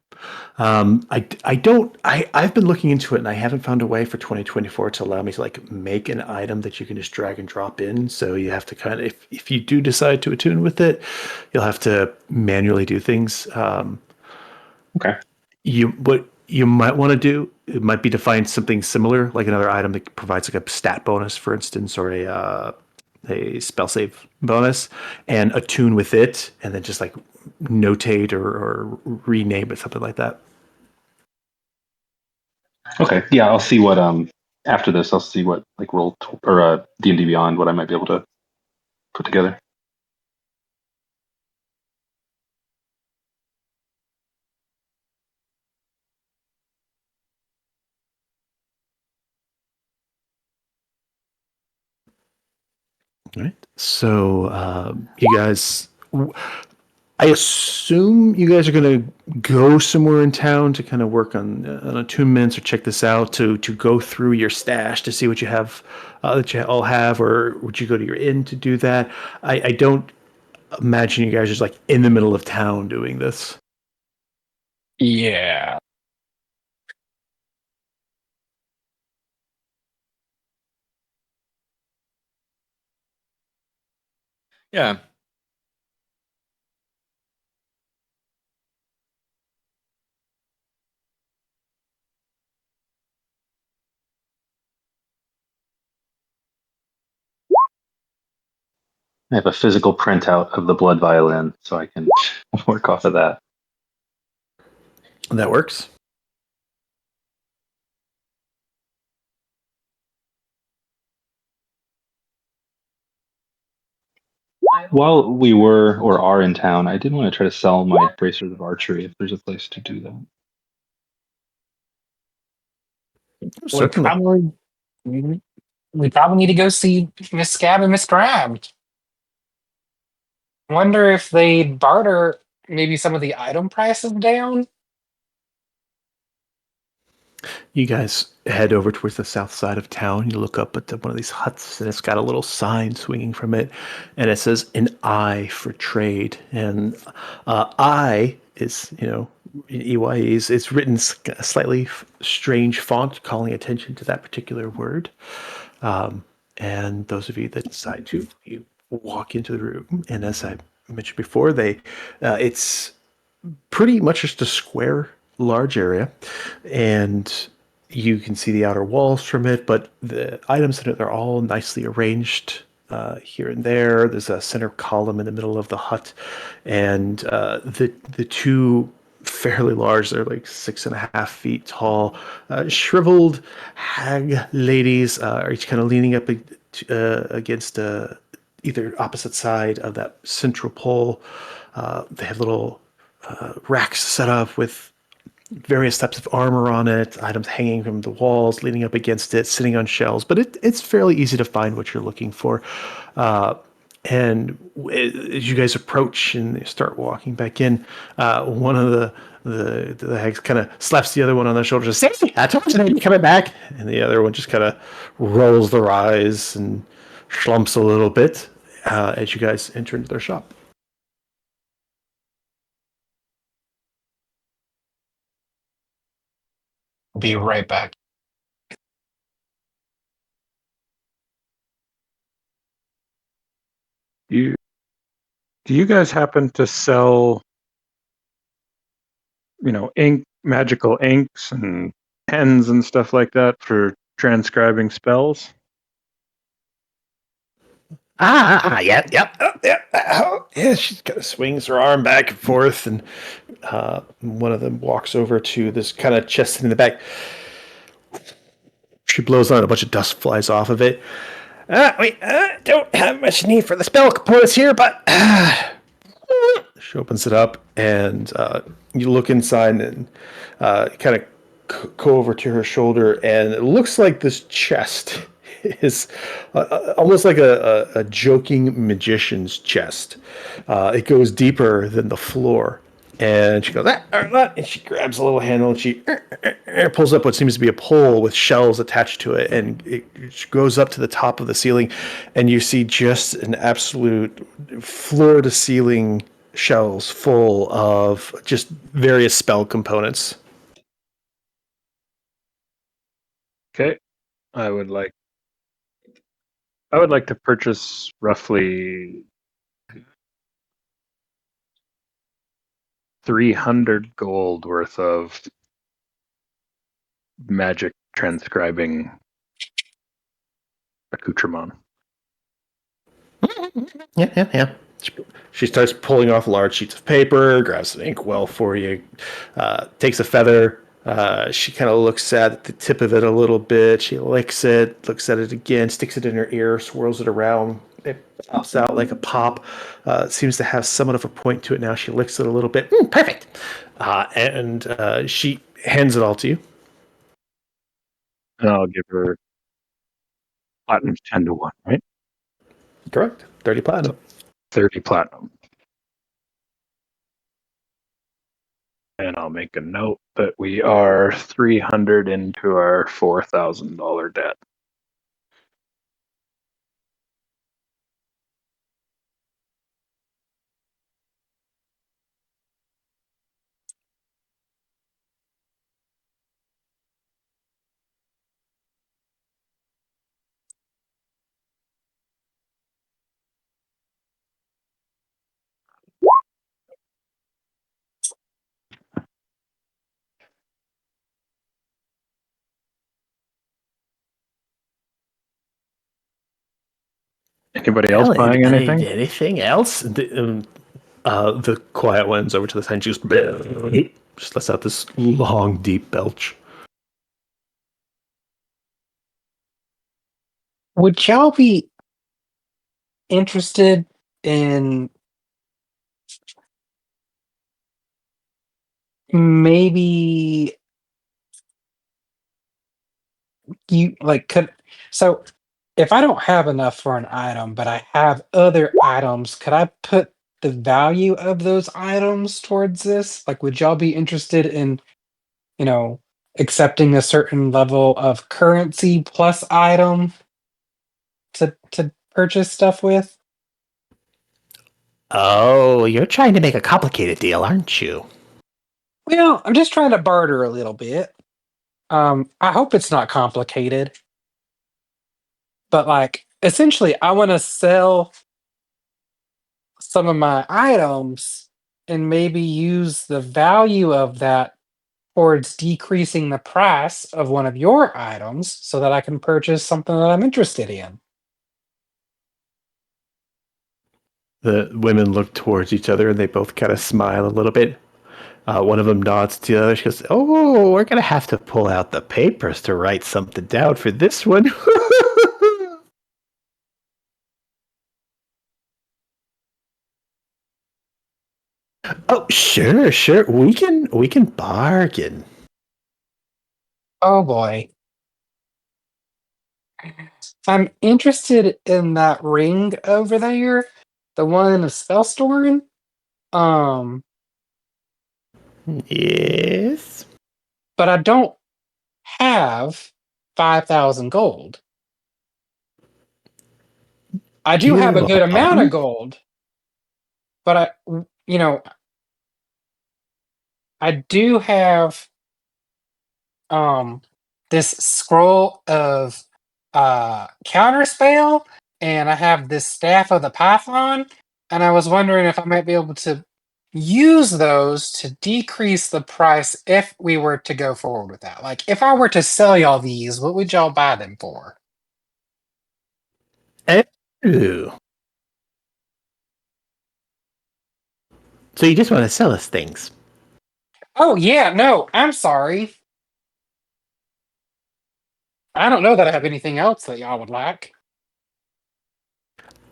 I've been looking into it and I haven't found a way for 2024 to allow me to like make an item that you can just drag and drop in. So you have to kind of, if you do decide to attune with it, you'll have to manually do things. Okay. What you might want to do, it might be to find something similar, like another item that provides like a stat bonus, for instance, or a spell save bonus, and attune with it, and then just like notate or rename it, something like that. Okay. Yeah, I'll see what after this. I'll see what like or D&D Beyond what I might be able to put together. All right. So you guys, I assume you guys are going to go somewhere in town to kind of work on attunements or check this out to go through your stash to see what you have that you all have, or would you go to your inn to do that? I don't imagine you guys are just like in the middle of town doing this. Yeah. Yeah. I have a physical printout of the blood violin, so I can work off of that. That works. While we were or are in town, I did want to try to sell my bracers of archery if there's a place to do that. We Certainly. probably we probably need to go see Miss Scab and Miss Crab. Wonder if they'd barter maybe some of the item prices down. You guys head over towards the south side of town. You look up at one of these huts, and it's got a little sign swinging from it, and it says "An eye for trade." And "I" is, EYE's. It's written a slightly strange font, calling attention to that particular word. And those of you that decide to, you walk into the room, and as I mentioned before, it's pretty much just a square, large area, and you can see the outer walls from it, but the items in it are all nicely arranged here and there. There's a center column in the middle of the hut, and the two fairly large, they're like 6.5 feet tall, shriveled hag ladies are each kind of leaning up against either opposite side of that central pole. They have little racks set up with various types of armor on it, items hanging from the walls, leaning up against it, sitting on shelves. But it's fairly easy to find what you're looking for. And as you guys approach and start walking back in, one of the hags kind of slaps the other one on the shoulder, says, "Hey, I told you they'd be coming back." And the other one just kind of rolls their eyes and slumps a little bit as you guys enter into their shop. Be right back. Do you guys happen to sell, magical inks and pens and stuff like that for transcribing spells? Yep, yeah. She kind of swings her arm back and forth, and one of them walks over to this kind of chest in the back. She blows on it, a bunch of dust flies off of it. We don't have much need for the spell components here, but she opens it up, and you look inside and kind of go over to her shoulder, and it looks like this chest is almost like a joking magician's chest. It goes deeper than the floor. And she goes, and she grabs a little handle and she pulls up what seems to be a pole with shells attached to it. And it goes up to the top of the ceiling. And you see just an absolute floor to ceiling shells full of just various spell components. Okay. I would like to purchase roughly 300 gold worth of magic transcribing accoutrement. Yeah. She starts pulling off large sheets of paper, grabs an inkwell for you, takes a feather. She kind of looks at the tip of it a little bit. She licks it, looks at it again, sticks it in her ear, swirls it around. It pops out like a pop. Seems to have somewhat of a point to it now. She licks it a little bit. Perfect. And she hands it all to you. And I'll give her platinum's 10 to 1, right? Correct. 30 platinum. 30 platinum. And I'll make a note that we are 300 into our $4,000 debt. Anybody else buying anything? Anything else? The quiet one's over to the side. She just lets out this long, deep belch. Would y'all be interested in maybe you like could so if I don't have enough for an item, but I have other items, could I put the value of those items towards this? Like, would y'all be interested in, you know, accepting a certain level of currency plus item to purchase stuff with? Oh, you're trying to make a complicated deal, aren't you? Well, I'm just trying to barter a little bit. I hope it's not complicated, but like essentially, I want to sell some of my items and maybe use the value of that towards decreasing the price of one of your items so that I can purchase something that I'm interested in. The women look towards each other and they both kind of smile a little bit. One of them nods to the other. She goes, "Oh, we're gonna have to pull out the papers to write something down for this one." Oh, sure. We can bargain. Oh boy. I'm interested in that ring over there, the one in the Spellstorm. Um, Yes. but I don't have 5,000 gold. I do have a good amount of gold, but I do have this scroll of counterspell, and I have this staff of the Python, and I was wondering if I might be able to use those to decrease the price if we were to go forward with that. Like, if I were to sell y'all these, what would y'all buy them for? Ooh. So you just want to sell us things? Oh yeah, no, I'm sorry. I don't know that I have anything else that y'all would like.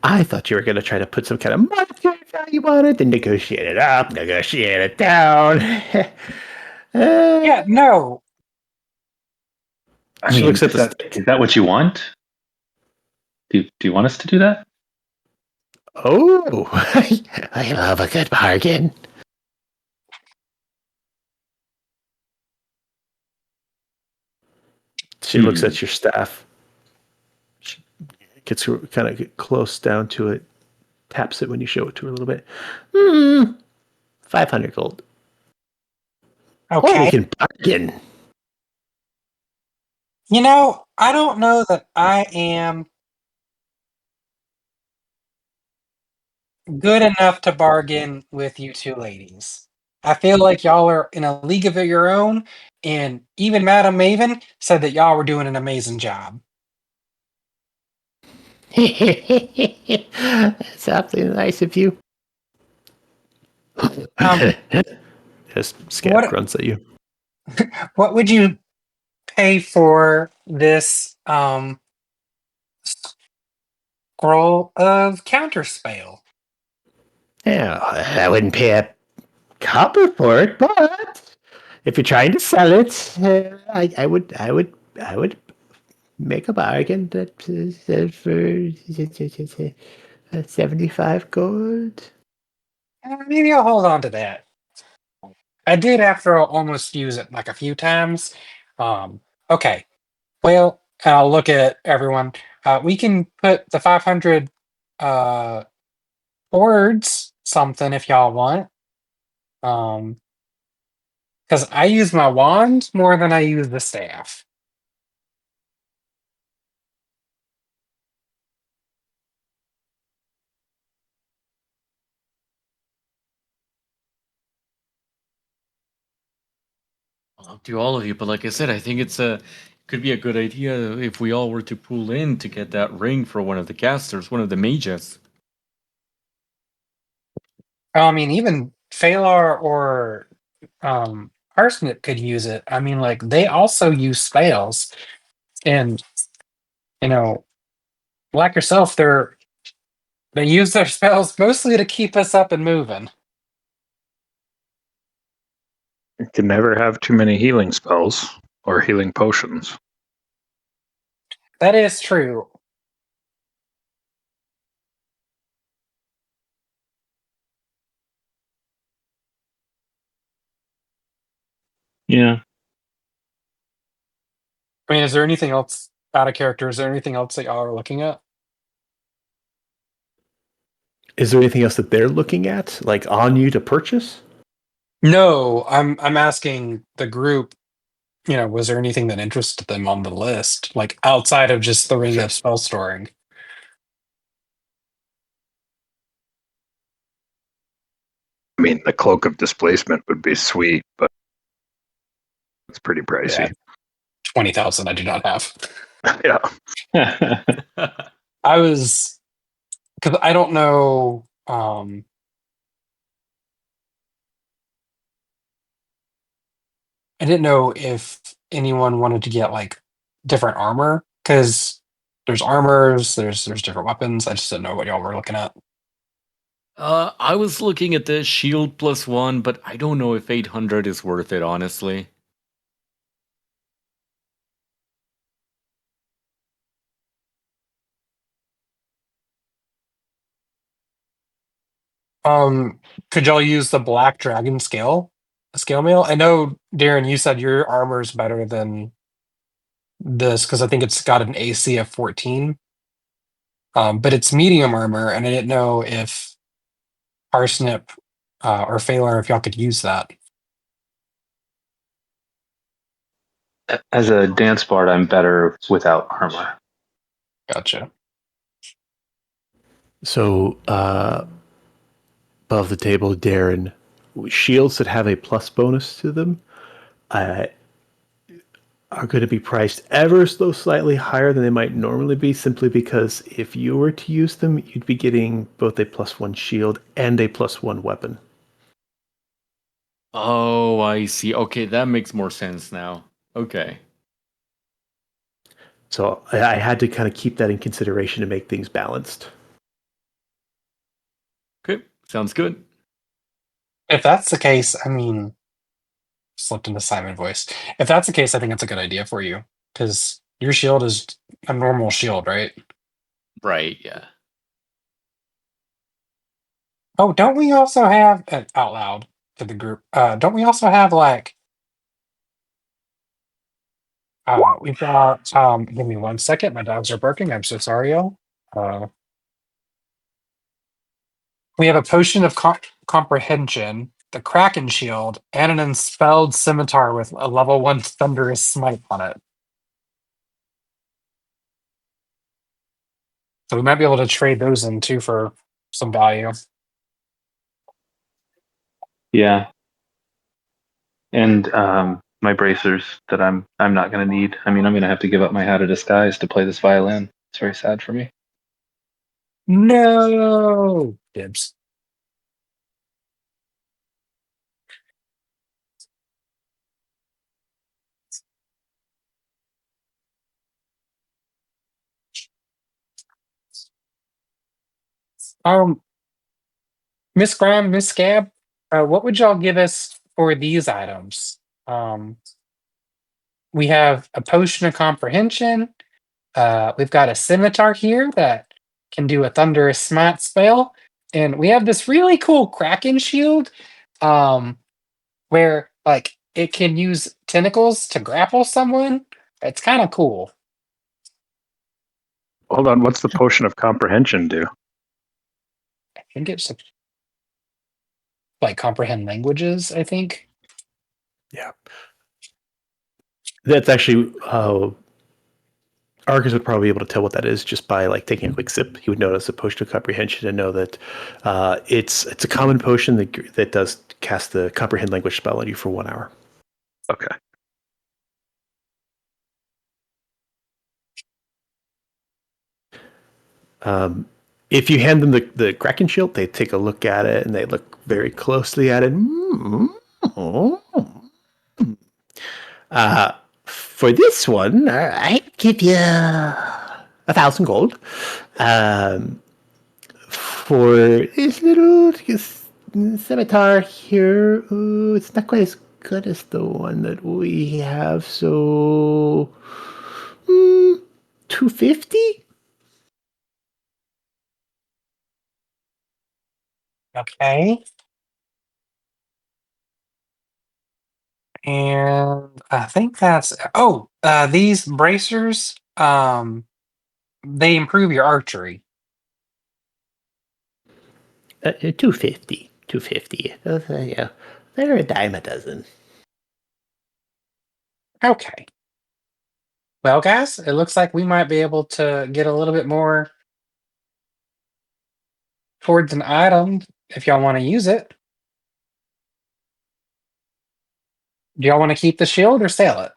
I thought you were going to try to put some kind of monetary value on it, then negotiate it up, negotiate it down. Yeah, no. I She mean, looks at is that what you want? Do you want us to do that? Oh, I love a good bargain. She looks at your staff. She gets kind of close down to it, taps it when you show it to her a little bit. 500 gold. Oh, we Okay. can bargain. You know, I don't know that I am good enough to bargain with you two ladies. I feel like y'all are in a league of your own, and even Madam Maven said that y'all were doing an amazing job. That's awfully nice of you. Um, Just Scamp what grunts at you. what would you pay for this scroll of counterspell? Yeah, I wouldn't pay a copper for it, but if you're trying to sell it, I would make a bargain that for 75 gold. Maybe I'll hold on to that. I did after I'll almost use it like a few times. Okay. Well, I'll look at everyone. We can put the 500 uh towards something if y'all want. Because I use my wand more than I use the staff. Up to all of you, but like I said, I think could be a good idea if we all were to pool in to get that ring for one of the casters, one of the mages. I mean, even Phalar or Parsnip could use it. I mean, like they also use spells, and you know, like yourself, they use their spells mostly to keep us up and moving. You can never have too many healing spells or healing potions. That is true. Yeah. I mean, is there anything else out of character? Is there anything else that y'all are looking at? Is there anything else that they're looking at, like on you to purchase? No, I'm asking the group. You know, was there anything that interested them on the list, like outside of just the ring of spell storing? I mean, the cloak of displacement would be sweet, but it's pretty Yeah, pricey. 20,000. I do not have. Yeah. I was because I don't know. I didn't know if anyone wanted to get like different armor because there's armors, there's different weapons. I just didn't know what y'all were looking at. I was looking at the shield +1, but I don't know if 800 is worth it, honestly. Could y'all use the black dragon scale mail? I know, Darren, you said your armor is better than this because I think it's got an AC of 14. But it's medium armor, and I didn't know if Parsnip or Phalar, if y'all could use that. As a dance bard, I'm better without armor. Gotcha. So, above the table, Darren, shields that have a plus bonus to them are going to be priced ever so slightly higher than they might normally be, simply because if you were to use them, you'd be getting both a +1 shield and a +1 weapon. Oh, I see. Okay, that makes more sense now. Okay. So I had to kind of keep that in consideration to make things balanced. Sounds good. If that's the case, I mean, slipped into Simon voice. If that's the case, I think it's a good idea for you because your shield is a normal shield, right? Right, yeah. Oh, don't we also have out loud to the group? Don't we also have like we've got give me 1 second. My dogs are barking. I'm so sorry, y'all. We have a potion of comprehension, the Kraken shield, and an unspelled scimitar with a level 1 thunderous smite on it. So we might be able to trade those in too for some value. Yeah. And my bracers that I'm not gonna need. I mean, I'm gonna have to give up my hat of disguise to play this violin. It's very sad for me. No dibs. Miss Graham, Miss Scab, what would y'all give us for these items? We have a potion of comprehension. We've got a scimitar here that can do a thunderous smite spell, and we have this really cool Kraken shield, where like it can use tentacles to grapple someone. It's kind of cool. Hold on, what's the potion of comprehension do? I think it's like comprehend languages. I think. Yeah. That's actually Argus would probably be able to tell what that is just by like taking a quick sip. He would notice a potion of comprehension and know that it's a common potion that does cast the comprehend language spell on you for 1 hour. Okay. If you hand them the Kraken shield, they take a look at it and they look very closely at it. For this one, I'd give you 1,000 gold. For this little scimitar here, it's not quite as good as the one that we have, so 250. Okay. And I think that's these bracers they improve your archery. 250. 250. Yeah, they're a dime a dozen. Okay. Well, guys, it looks like we might be able to get a little bit more towards an item if y'all want to use it. Do y'all want to keep the shield or sell it?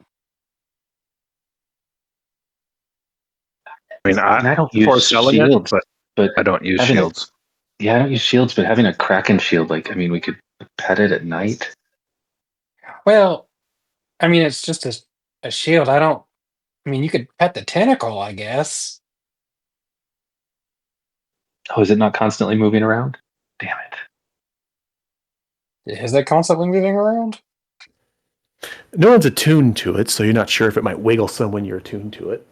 I mean, And I don't before use selling shields, it, but but I don't use having shields. I don't use shields, but having a Kraken shield, like, I mean, we could pet it at night. Well, I mean, it's just a shield. I mean, you could pet the tentacle, I guess. Oh, is it not constantly moving around? Damn it. Is it constantly moving around? No one's attuned to it, so you're not sure if it might wiggle some when you're attuned to it.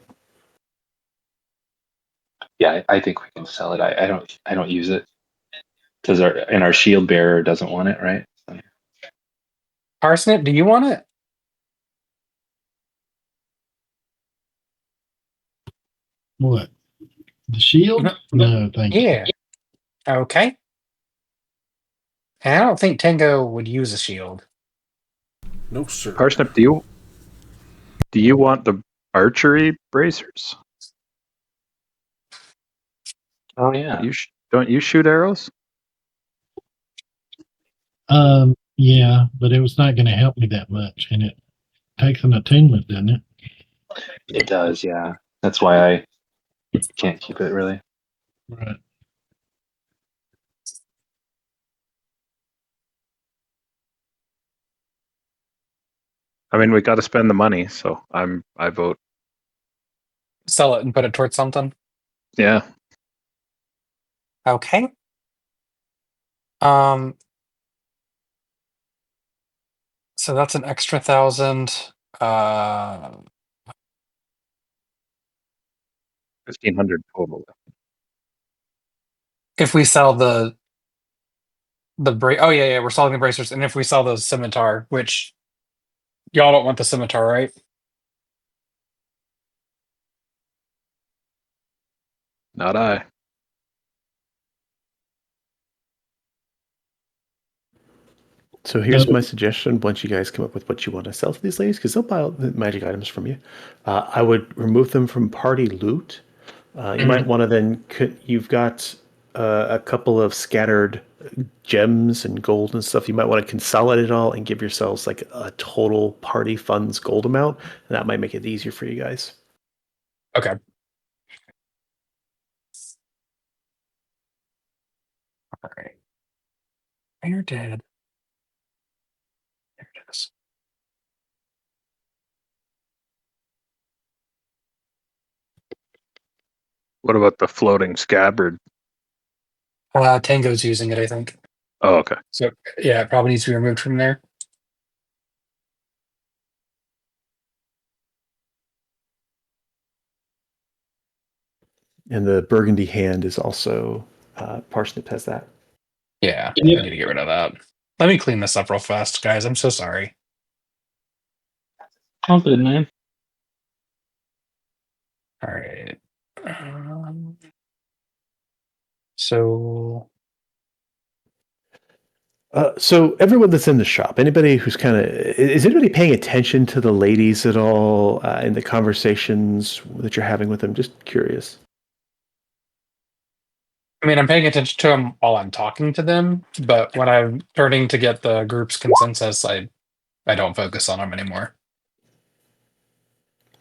Yeah, I think we can sell it. I don't use it because our shield bearer doesn't want it, right? So, Parsnip, do you want it? What? The shield? No, thank you. Yeah. Okay. And I don't think Tango would use a shield. No, sir. Parsnip, do you want the archery bracers? oh yeah. Don't you shoot arrows? Yeah, but it was not going to help me that much, and it takes an attunement, doesn't it? It does, yeah. That's why I can't keep it really. Right. I mean, we got to spend the money, so I vote. Sell it and put it towards something. Yeah. Okay. So that's an extra 1,000. 1,500 total. If we sell the oh yeah, we're selling the bracers, and if we sell the scimitar, which y'all don't want the scimitar, right? Not I. So here's No. my suggestion. Once you guys come up with what you want to sell to these ladies, because they'll buy all the magic items from you, I would remove them from party loot. You might want to then, you've got a couple of scattered gems and gold and stuff. You might want to consolidate it all and give yourselves like a total party funds gold amount. And that might make it easier for you guys. Okay. All right. You're dead. There it is. What about the floating scabbard? Tango's using it, I think. Oh, okay. So yeah, it probably needs to be removed from there. And the burgundy hand is also, Parsnip has that. Yeah, Yeah. I need to get rid of that. Let me clean this up real fast, guys. I'm so sorry. All good, man. All right. So So everyone that's in the shop, anybody who's is anybody paying attention to the ladies at all in the conversations that you're having with them? Just curious. I mean, I'm paying attention to them while I'm talking to them, but when I'm starting to get the group's consensus, I don't focus on them anymore.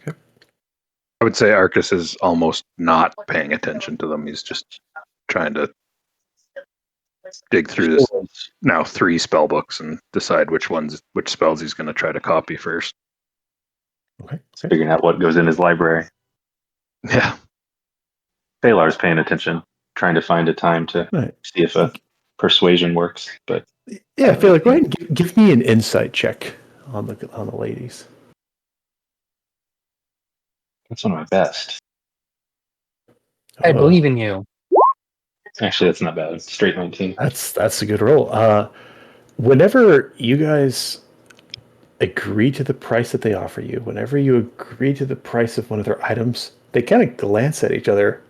I would say Arcus is almost not paying attention to them. He's just trying to dig through this now 3 spell books and decide which spells he's going to try to copy first. Okay. Figuring out what goes in his library. Yeah. Balar's paying attention, trying to find a time to Right. see if a persuasion works. But Yeah, I feel like, go ahead and give me an insight check on the ladies. that's one of my best. I Oh, believe in you. Actually, that's not bad. Straight 19. that's a good roll. Whenever you guys agree to the price that they offer you, whenever you agree to the price of one of their items, they kind of glance at each other,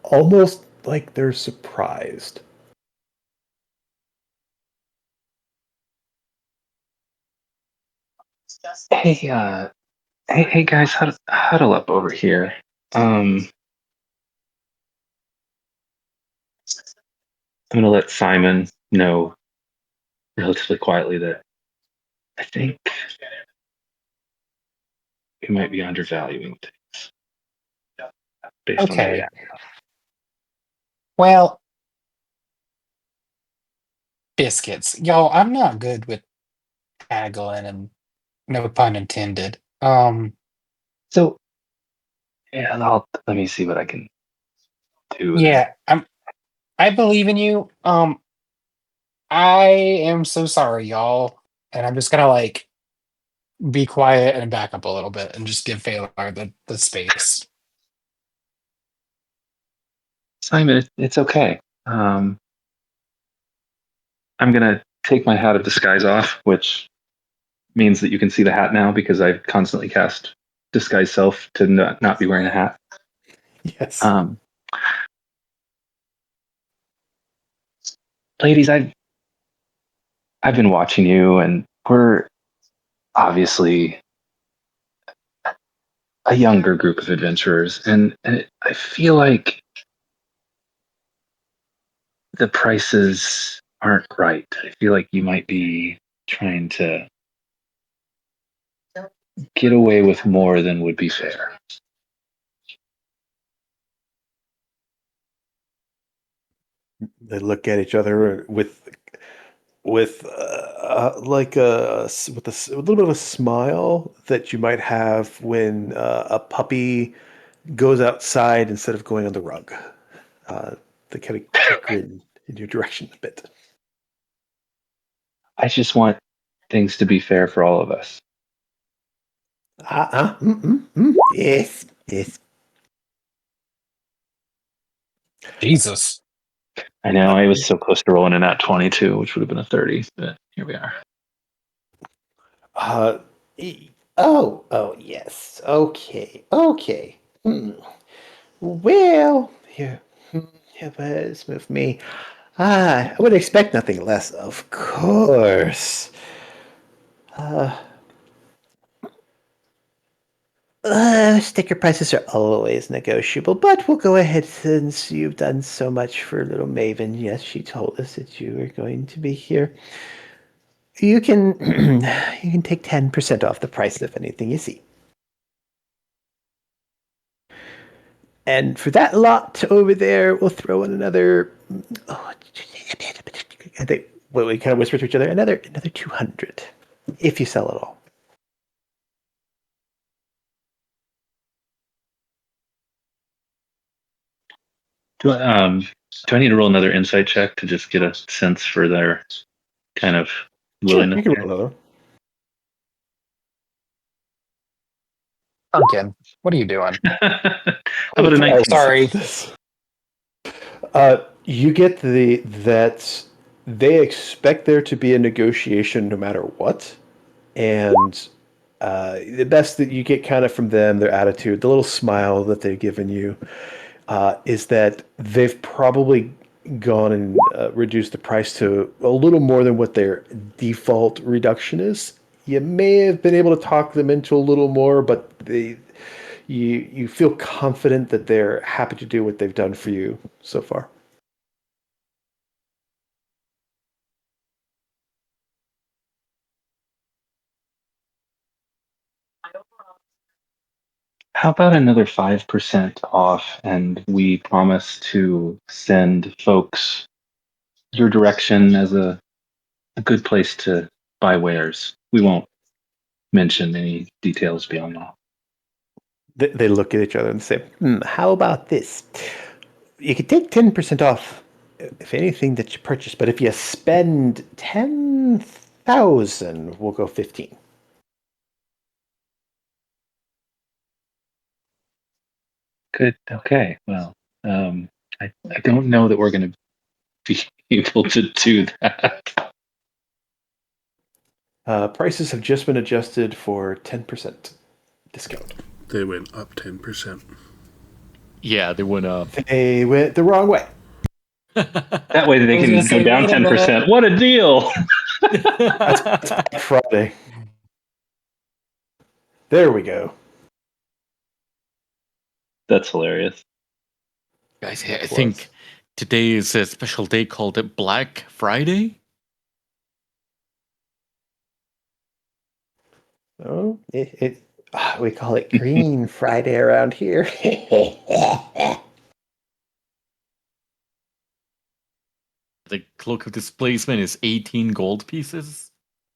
almost like they're surprised. Hey guys, huddle up over here. I'm gonna let Simon know relatively quietly that I think we might be undervaluing things based on the Okay. reaction. Well, biscuits. Y'all, I'm not good with haggling, and no pun intended. So yeah, let me see what I can do. Yeah, I believe in you. I am so sorry, y'all. And I'm just gonna like be quiet and back up a little bit and just give Phalar the space. Simon, it's okay. I'm gonna take my hat of disguise off, which means that you can see the hat now because I constantly cast disguise self to not be wearing a hat. Yes. Ladies, I've been watching you, and we're obviously a younger group of adventurers, and I feel like the prices aren't right. I feel like you might be trying to get away with more than would be fair. They look at each other with like with a little bit of a smile that you might have when a puppy goes outside instead of going on the rug. They kind of grin in your direction a bit. I just want things to be fair for all of us. Yes, yes. Jesus. I know I was so close to rolling in at 22, which would have been a 30, but here we are. Oh, yes. Okay, okay. Well, here, let's move me. I would expect nothing less, of course. Sticker prices are always negotiable, but we'll go ahead since you've done so much for little Maven. Yes, she told us that you were going to be here. You can you can take 10% off the price of anything you see. And for that lot over there, we'll throw in another. Oh, I think we kind of whisper to each other. Another 200, if you sell it all. Do I need to roll another insight check to just get a sense for their kind of willingness? You can roll another. Pumpkin, what are you doing? How about a 19? Sorry. You get that they expect there to be a negotiation no matter what, and the best that you get kind of from them, their attitude, the little smile that they've given you, is that they've probably gone and reduced the price to a little more than what their default reduction is. You may have been able to talk them into a little more, but you feel confident that they're happy to do what they've done for you so far. How about another 5% off, and we promise to send folks your direction as a good place to buy wares. We won't mention any details beyond that. They look at each other and say, how about this? You could take 10% off if anything that you purchase, but if you spend 10,000, we'll go 15. Good. Okay. Well, I don't know that we're going to be able to do that. Prices have just been adjusted for 10% discount. They went up 10%. Yeah, they went up. They went the wrong way. That way they I was can gonna go say, down wait a 10%. What a deal! That's Black Friday. There we go. That's hilarious. Guys, That I was. think today is a special day called Black Friday. Oh, we call it Green Friday around here. The cloak of displacement is 18 gold pieces.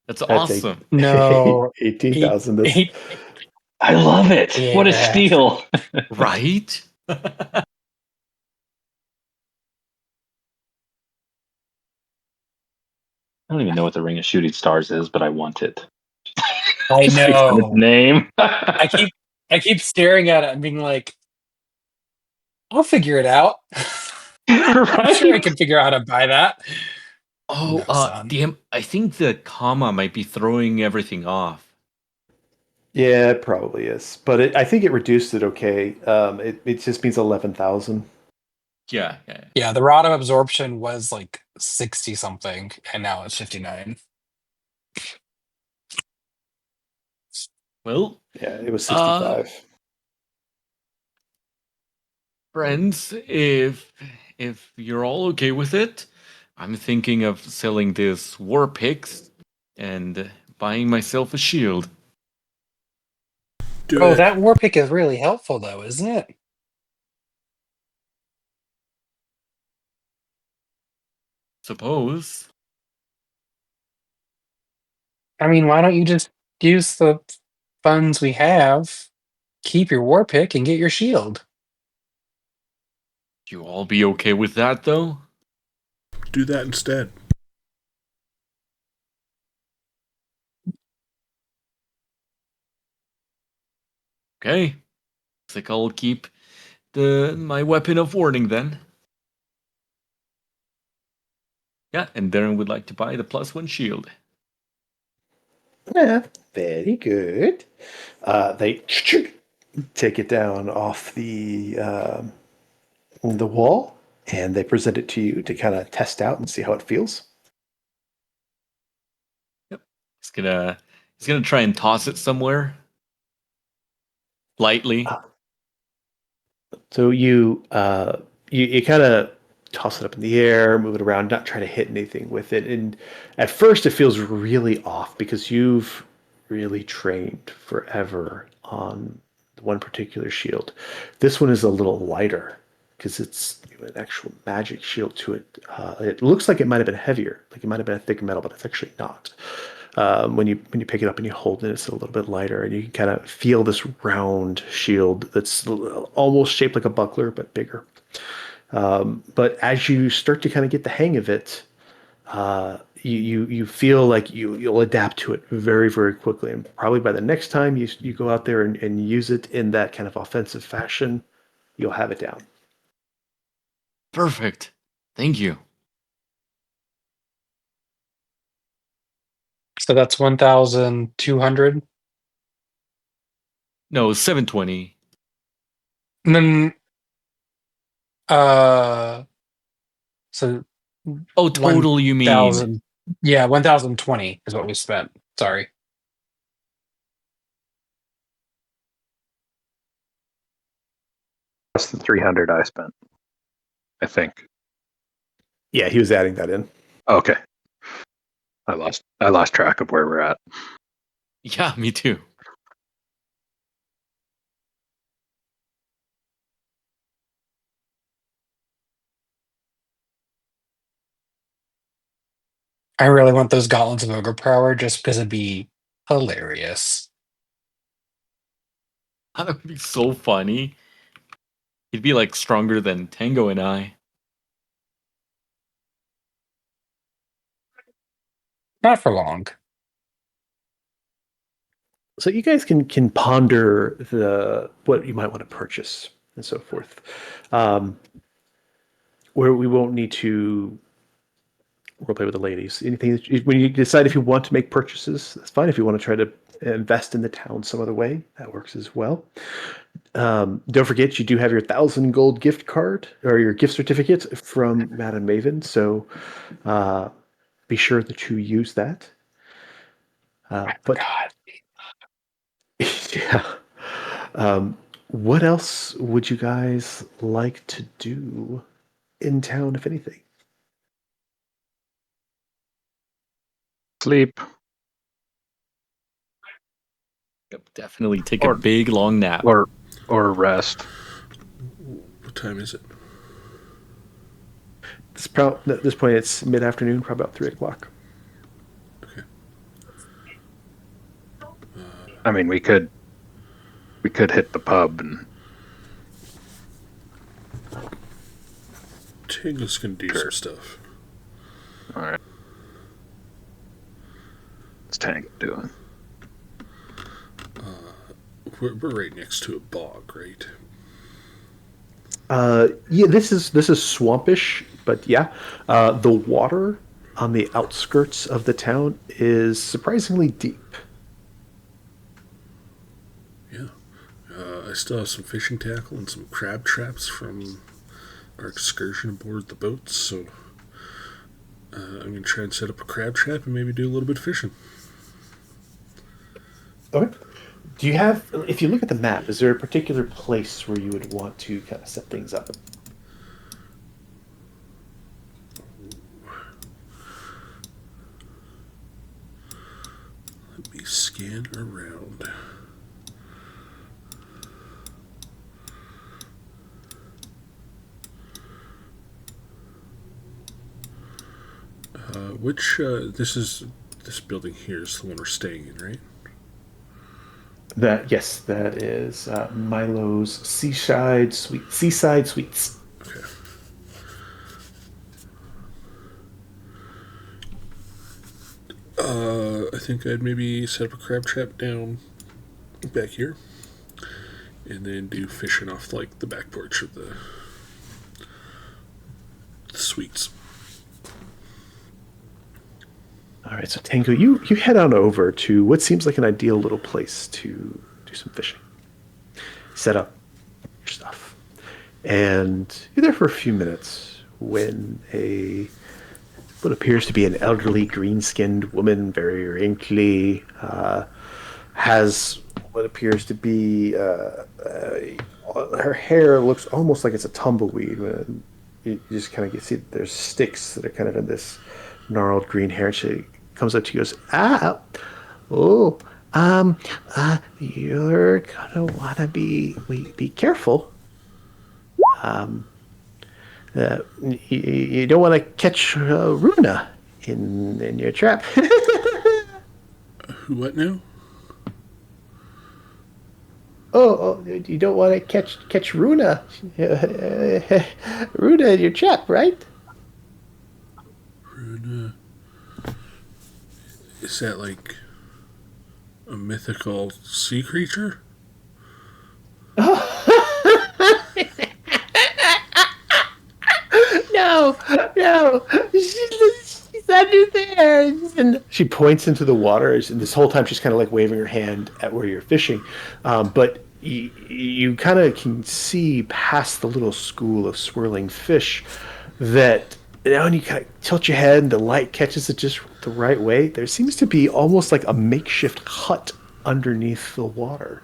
That's That's awesome. No. 18,000. This I love it. Yeah. What a steal. Right? I don't even know what the Ring of Shooting Stars is, but I want it. I Just based on its know. name. I keep staring at it and being like, I'll figure it out. I'm sure I can figure out how to buy that. Oh, No, son. damn. I think the comma might be throwing everything off. Yeah, it probably is, but I think it reduced it. Okay, it just means 11,000. Yeah. Yeah, the rod of absorption was like 60 something, and now it's 59. Well, Yeah, it was 65. friends, if you're all okay with it, I'm thinking of selling this war picks and buying myself a shield. Do Oh, it. that war pick is really helpful, though, isn't it? Suppose. I mean, why don't you just use the funds we have, keep your war pick, and get your shield? You all be okay with that, though? Do that instead. Okay. Looks like I'll keep my weapon of warning then. Yeah, and Darren would like to buy the +1 shield. Yeah, very good. They take it down off the wall, and they present it to you to kind of test out and see how it feels. Yep. He's gonna try and toss it somewhere. Lightly. So you kind of toss it up in the air, move it around, not try to hit anything with it. And at first, it feels really off because you've really trained forever on one particular shield. This one is a little lighter because it's an actual magic shield to it. It looks like it might have been heavier, like it might have been a thick metal, but it's actually not. When you pick it up and you hold it, it's a little bit lighter, and you can kind of feel this round shield that's almost shaped like a buckler but bigger. But as you start to kind of get the hang of it, you feel like you'll adapt to it very, very quickly, and probably by the next time you go out there and use it in that kind of offensive fashion, you'll have it down. Perfect. Thank you. So that's 1,200. No, 720. And then, so Oh, total you mean? 1,000. Yeah, 1,020 is what we spent. Sorry. That's the 300 I spent, I think. Yeah, he was adding that in. Okay. I lost track of where we're at. Yeah, me too. I really want those gauntlets of ogre power just because it'd be hilarious. That would be so funny. He'd be like stronger than Tango and I. Not for long. So you guys can ponder what you might want to purchase and so forth. Where we won't need to roleplay with the ladies. Anything when you decide if you want to make purchases, that's fine. If you want to try to invest in the town some other way, that works as well. Don't forget, you do have your 1,000 gold gift card or your gift certificate from Madam Maven. So be sure that you use that. But God. yeah. What else would you guys like to do in town, if anything? Sleep. Yep, definitely take Or- a big long nap. Or rest. What time is it? At this point, it's mid-afternoon, probably about 3 o'clock. Okay. I mean, we could hit the pub and Tango's gonna do some stuff. all right. What's Tango doing? We're right next to a bog, right? Yeah, this is swampish, but yeah, the water on the outskirts of the town is surprisingly deep. Yeah. I still have some fishing tackle and some crab traps from our excursion aboard the boats, so I'm going to try and set up a crab trap and maybe do a little bit of fishing. Okay. Do you have, if you look at the map, is there a particular place where you would want to kind of set things up? Let me scan around. This building here is the one we're staying in, right? That is Milo's Seaside Suites. Okay. I think I'd maybe set up a crab trap down back here. and then do fishing off like the back porch of the suites. All right, so Tango, you head on over to what seems like an ideal little place to do some fishing. Set up your stuff, and you're there for a few minutes when what appears to be an elderly, green-skinned woman, very wrinkly, has what appears to be her hair looks almost like it's a tumbleweed. When you just kind of see there's sticks that are kind of in this gnarled green hair. She comes up to you and goes, you're gonna wanna be careful. You don't want to catch Runa in your trap. What now? You don't want to catch Runa. Runa in your trap, right? Runa. Is that like a mythical sea creature? No. She's under there. And she points into the water, and this whole time she's kind of like waving her hand at where you're fishing. But you kind of can see past the little school of swirling fish that when you kind of tilt your head and the light catches it just the right way, there seems to be almost like a makeshift hut underneath the water.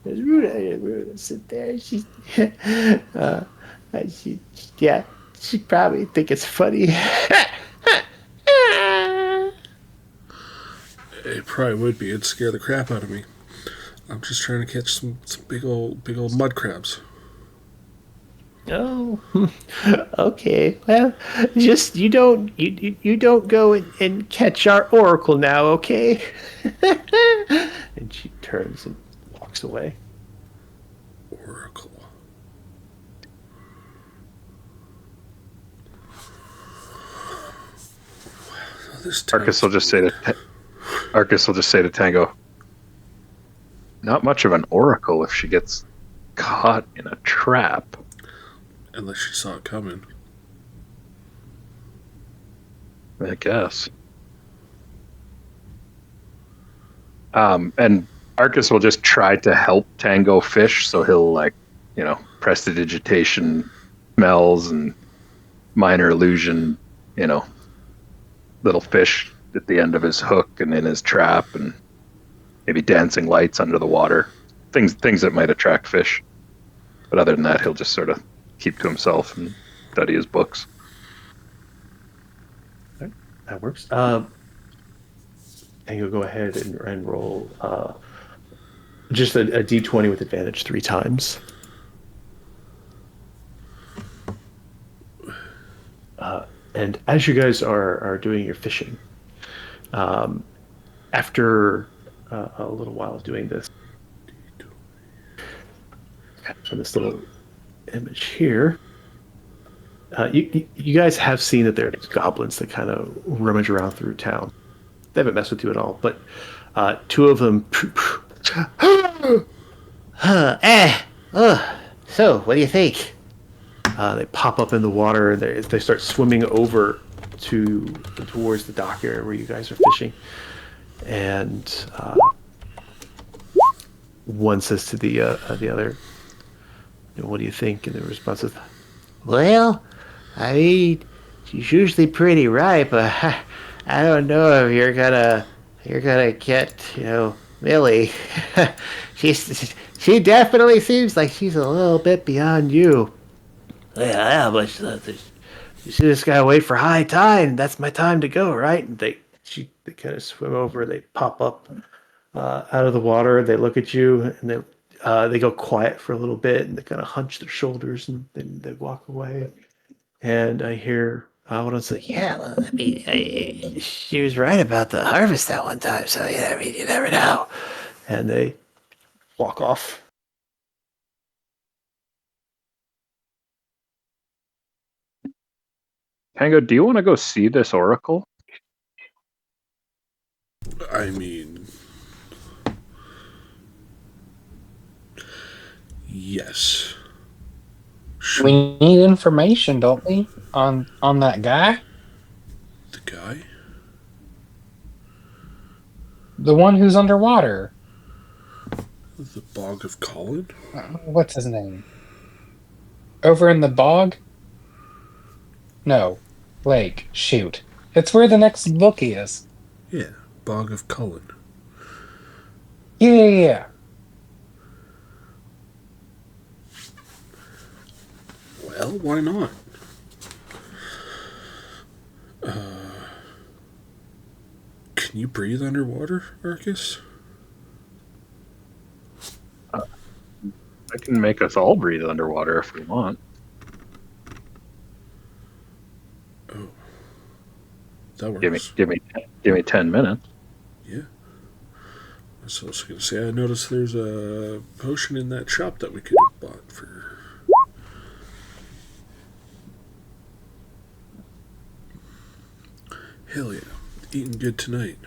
There's Runa sit there. She's she probably think it's funny. It probably would be. It'd scare the crap out of me. I'm just trying to catch some big old mud crabs. Oh, okay. Well, just you don't go and catch our oracle now, okay? And she turns and walks away. Oracle. Arcus will just say to Tango, not much of an oracle if she gets caught in a trap. Unless she saw it coming. I guess. And Arcus will just try to help Tango fish, so he'll prestidigitation smells and minor illusion, little fish at the end of his hook and in his trap, and maybe dancing lights under the water, things that might attract fish. But other than that, he'll just sort of keep to himself and study his books. Right, that works. And you'll go ahead and roll just a d20 with advantage 3 times. And as you guys are doing your fishing, after a little while of doing this, from this little image here, you guys have seen that there are these goblins that kind of rummage around through town. They haven't messed with you at all, but 2 of them. So, what do you think? They pop up in the water. They start swimming over towards the dock area where you guys are fishing, and one says to the other, "What do you think?" And the response is, "Well, I mean, she's usually pretty ripe. I don't know if you're gonna get Millie. She definitely seems like she's a little bit beyond you." Yeah, but you just gotta wait for high tide. That's my time to go, right? And they kind of swim over. They pop up out of the water. They look at you, and they go quiet for a little bit, and they kind of hunch their shoulders, and then they walk away. And I hear one of them say, "Yeah, well, I mean, she was right about the harvest that one time. So yeah, I mean, you never know." And they walk off. Tango, do you want to go see this oracle? I mean, Yes. We need information, don't we, on that guy, The guy? the one who's underwater. The Bog of Colin? What's his name? Over in the bog? No, lake. Shoot, it's where the next book is. Yeah, Bog of Cullen. Yeah. Well, why not? Can you breathe underwater, Arcus? I can make us all breathe underwater if we want. Oh, that works. Give me 10 minutes. Yeah. I was also going to say, I noticed there's a potion in that shop that we could have bought for. Hell yeah. Eating good tonight.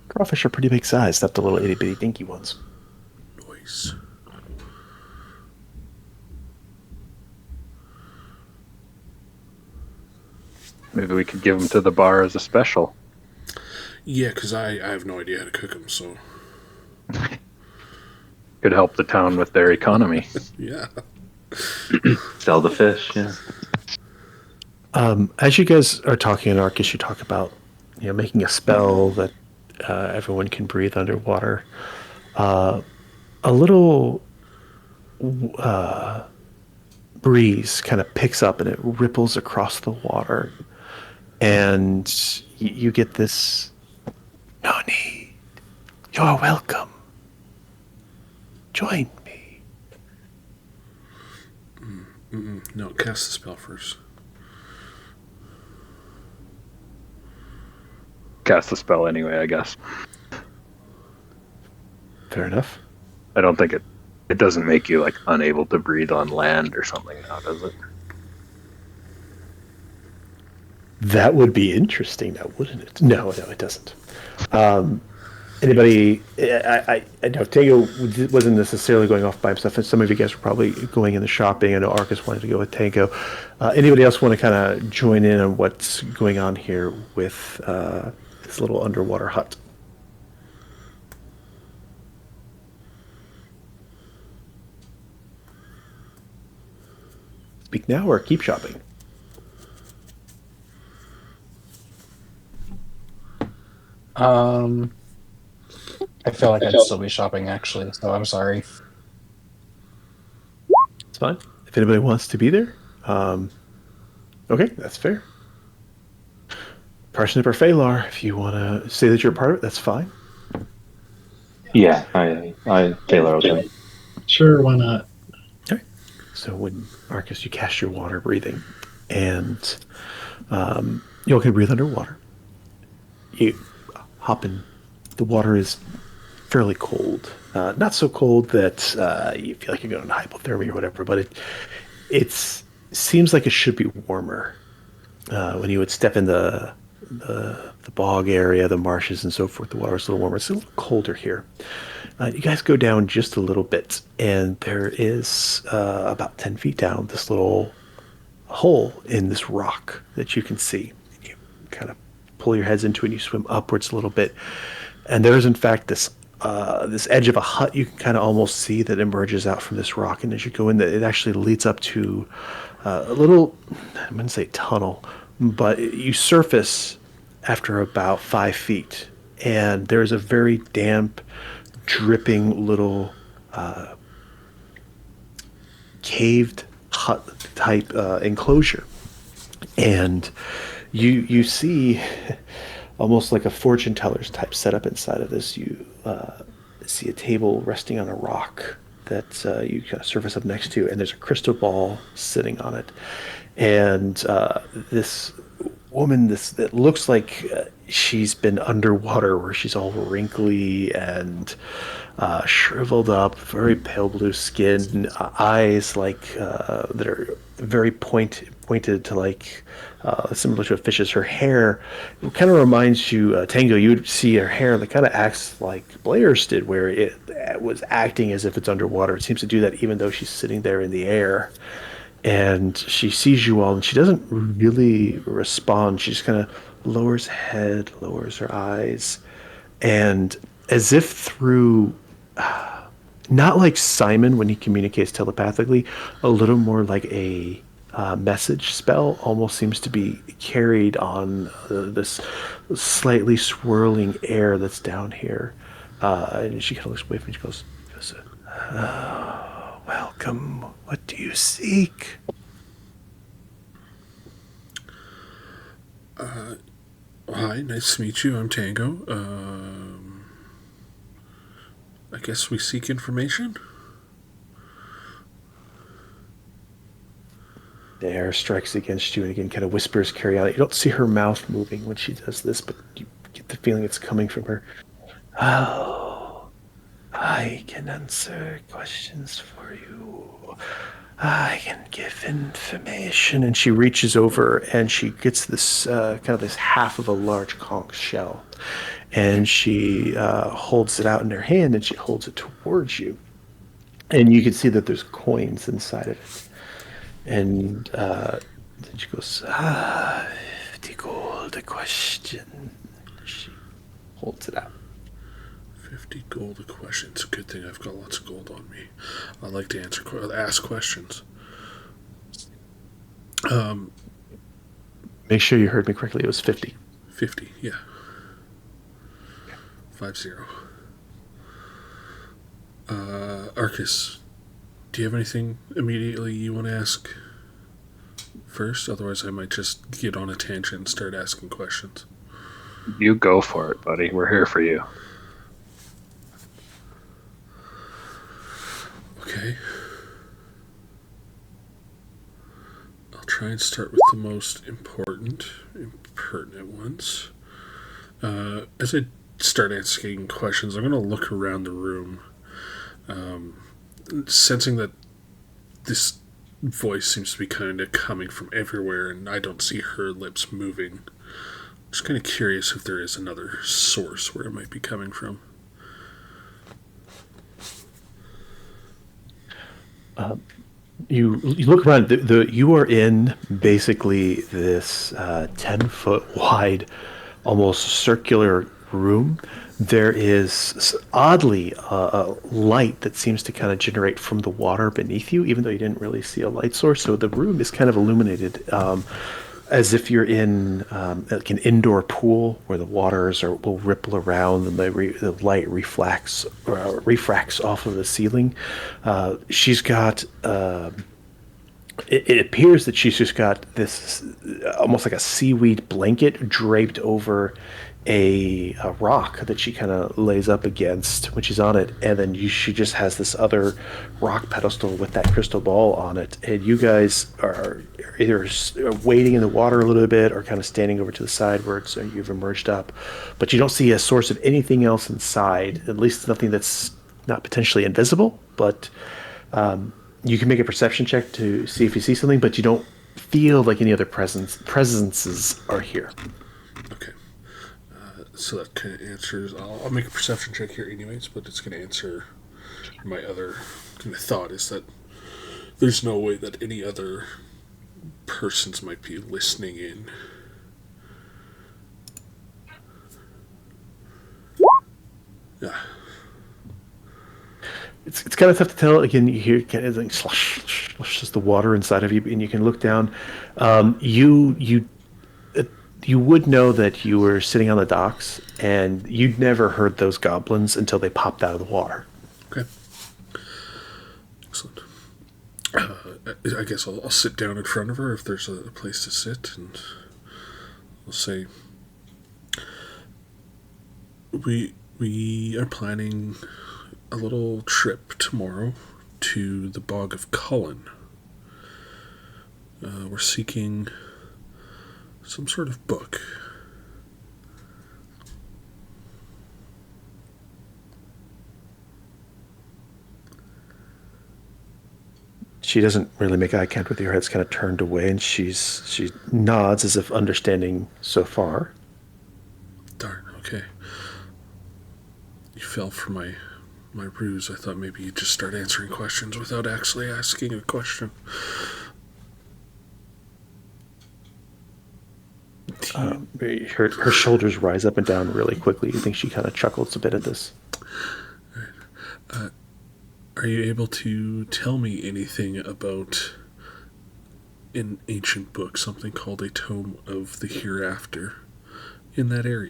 Crawfish are pretty big size, not the little itty bitty dinky ones. Nice. Maybe we could give them to the bar as a special. Yeah, because I have no idea how to cook them, so. Could help the town with their economy. Yeah. Sell the fish, yeah. As you guys are talking in Arcus, you talk about making a spell that everyone can breathe underwater. A little breeze kind of picks up and it ripples across the water, and you get this. No need. You're welcome. Join me. No, cast the spell first. Cast the spell anyway, I guess. Fair enough. I don't think it doesn't make you like unable to breathe on land or something now, does it? That would be interesting now, wouldn't it? No, it doesn't. Anybody? I know Tango wasn't necessarily going off by himself, and some of you guys were probably going in the shopping. I know Arcus wanted to go with Tango. Anybody else want to kind of join in on what's going on here with this little underwater hut? Speak now or keep shopping? I feel like I'd still be shopping, actually, so I'm sorry. It's fine. If anybody wants to be there, okay, that's fair. Parsnip or Phalar, if you want to say that you're a part of it, that's fine. Yeah, I Taylor okay. Sure, why not? Okay. So when Arcus, you cast your water breathing, and you all can breathe underwater. You hop in. The water is fairly cold. Not so cold that you feel like you're going to hypothermia or whatever, but it seems like it should be warmer. When you would step in the bog area, the marshes and so forth, the water's a little warmer. It's a little colder here. You guys go down just a little bit, and there is about 10 feet down this little hole in this rock that you can see. You kind of pull your heads into it and you swim upwards a little bit. And there is, in fact, this edge of a hut you can kind of almost see that emerges out from this rock. And as you go in, it actually leads up to a little, I'm going to say tunnel, but you surface after about 5 feet. And there's a very damp, dripping little caved hut type enclosure. And you see almost like a fortune teller's type setup inside of this. You see a table resting on a rock that you kind of surface up next to, and there's a crystal ball sitting on it. And this woman, that looks like she's been underwater, where she's all wrinkly and shriveled up, very pale blue skin, eyes like that are very pointed to like similar to a fish's. Her hair kind of reminds you, Tango. You would see her hair that kind of acts like Blair's did, where it was acting as if it's underwater. It seems to do that even though she's sitting there in the air. And she sees you all, and she doesn't really respond. She just kind of lowers her head, lowers her eyes, and as if through, not like Simon when he communicates telepathically, a little more like a message spell almost seems to be carried on this slightly swirling air that's down here. And she kind of looks away from me. She goes, welcome. What do you seek? Hi, nice to meet you. I'm Tango. I guess we seek information? The air strikes against you and again kind of whispers carry on. You don't see her mouth moving when she does this, but you get the feeling it's coming from her. Oh, I can answer questions for you. I can give information. And she reaches over and she gets this kind of this half of a large conch shell. And she holds it out in her hand and she holds it towards you. And you can see that there's coins inside of it. And then she goes, 50 gold a question. She holds it out. 50 gold a question. It's a good thing I've got lots of gold on me. I like to ask questions. Make sure you heard me correctly. It was 50. 50, yeah. 50. Arcus, do you have anything immediately you want to ask first? Otherwise, I might just get on a tangent and start asking questions. You go for it, buddy. We're here for you. Okay. I'll try and start with the most important and pertinent ones. As I start asking questions, I'm going to look around the room, sensing that this voice seems to be kind of coming from everywhere, and I don't see her lips moving. Just kind of curious if there is another source where it might be coming from. You look around. You are in basically this 10-foot wide, almost circular room. There is oddly a light that seems to kind of generate from the water beneath you, even though you didn't really see a light source. So the room is kind of illuminated, as if you're in like an indoor pool where the waters will ripple around and the light refracts off of the ceiling. She's got. It appears that she's just got this almost like a seaweed blanket draped over a rock that she kind of lays up against when she's on it, and then she just has this other rock pedestal with that crystal ball on it, and you guys are either wading in the water a little bit or kind of standing over to the side where you've emerged up, but you don't see a source of anything else inside, at least nothing that's not potentially invisible, but you can make a perception check to see if you see something, but you don't feel like any other presences are here. Okay. So that kind of answers. I'll make a perception check here anyways, but it's going to answer my other kind of thought is that there's no way that any other persons might be listening in. Yeah. It's kind of tough to tell. Again, you hear kind of like slush, slush, just the water inside of you, and you can look down. You would know that you were sitting on the docks, and you'd never heard those goblins until they popped out of the water. Okay. Excellent. I guess I'll sit down in front of her if there's a place to sit, and I'll say, we are planning a little trip tomorrow to the Bog of Cullen. We're seeking some sort of book. She doesn't really make eye contact with you. Her head's kind of turned away, and she nods as if understanding so far. Darn, okay. You fell for my ruse. I thought maybe you'd just start answering questions without actually asking a question. Her shoulders rise up and down really quickly. You think she kind of chuckles a bit at this. Are you able to tell me anything about an ancient book, something called a Tome of the Hereafter, in that area?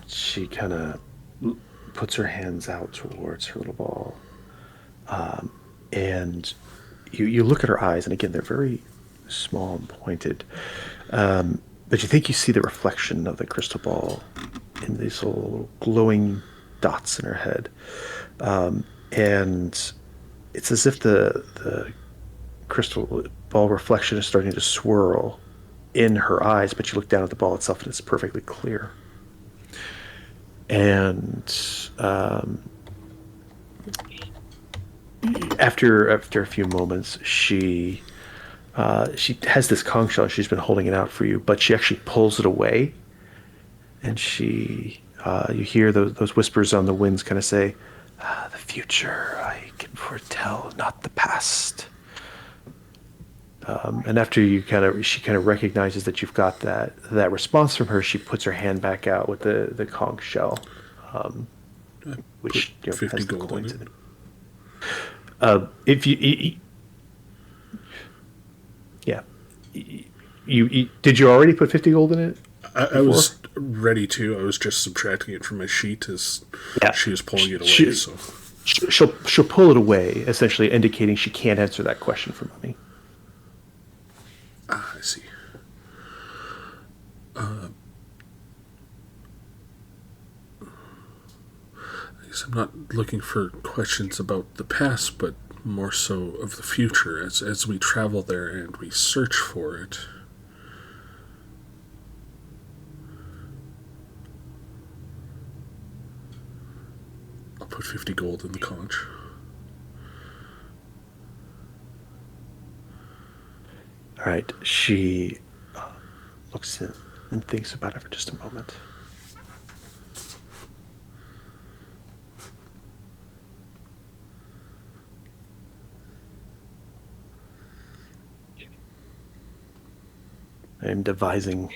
She kind of puts her hands out towards her little ball. And you look at her eyes, and again, they're very small and pointed. But you think you see the reflection of the crystal ball in these little glowing dots in her head. And it's as if the crystal ball reflection is starting to swirl in her eyes, but you look down at the ball itself, and it's perfectly clear. And after a few moments, she has this conch shell. She's been holding it out for you, but she actually pulls it away, and you hear those whispers on the winds kind of say, "The future I can foretell, not the past." And after she kind of recognizes that you've got that response from her, she puts her hand back out with the conch shell, which Put 50 has the gold coins in in it. it. If you, yeah, you did you already put 50 gold in it? I was ready to. I was just subtracting it from my sheet as she was pulling it away. So she'll pull it away, essentially indicating she can't answer that question for money. I see. I guess I'm not looking for questions about the past, but more so of the future as we travel there and we search for it. I'll put 50 gold in the conch. All right, she looks in and thinks about it for just a moment. I'm devising.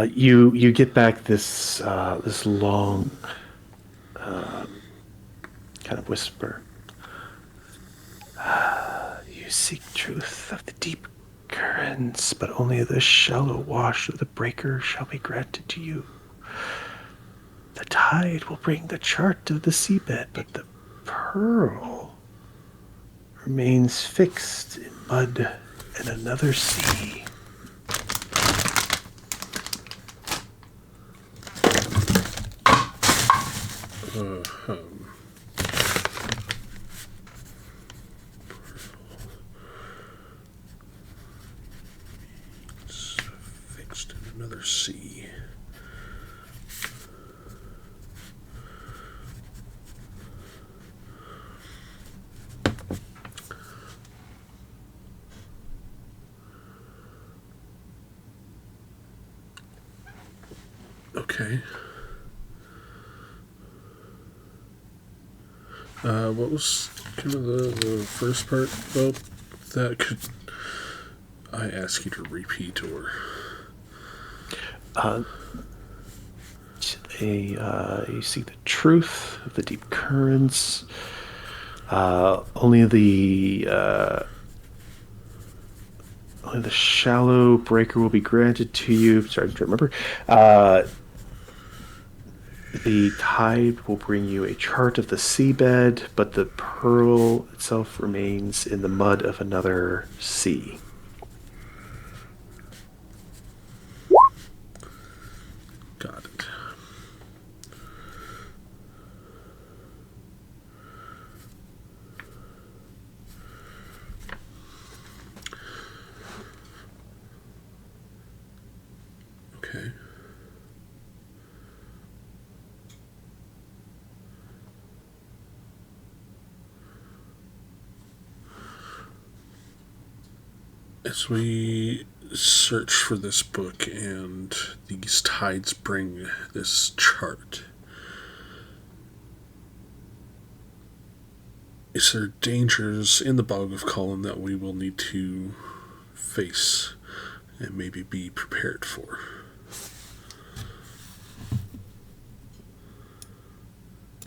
You get back this long kind of whisper. You seek truth of the deep currents, but only the shallow wash of the breaker shall be granted to you. The tide will bring the chart of the seabed, but the pearl remains fixed in mud in another sea. It's fixed in another sea. Okay. What was kind of the first part about that? Could I ask you to repeat, or? You see the truth of the deep currents. Only the shallow breaker will be granted to you. Sorry, I'm trying to remember. The tide will bring you a chart of the seabed, but the pearl itself remains in the mud of another sea. Got it. Okay. As we search for this book and these tides bring this chart, is there dangers in the Bog of Colin that we will need to face and maybe be prepared for?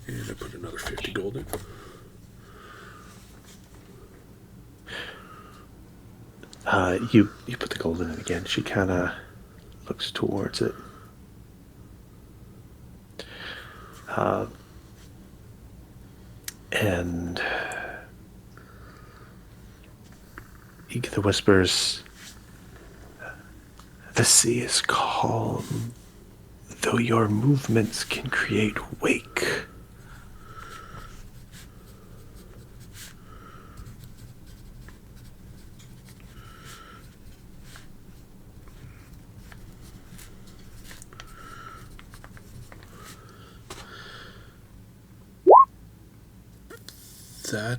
And I put another 50 gold in. You put the gold in it again. She kind of looks towards it. And you get the whispers. The sea is calm, though your movements can create wake. That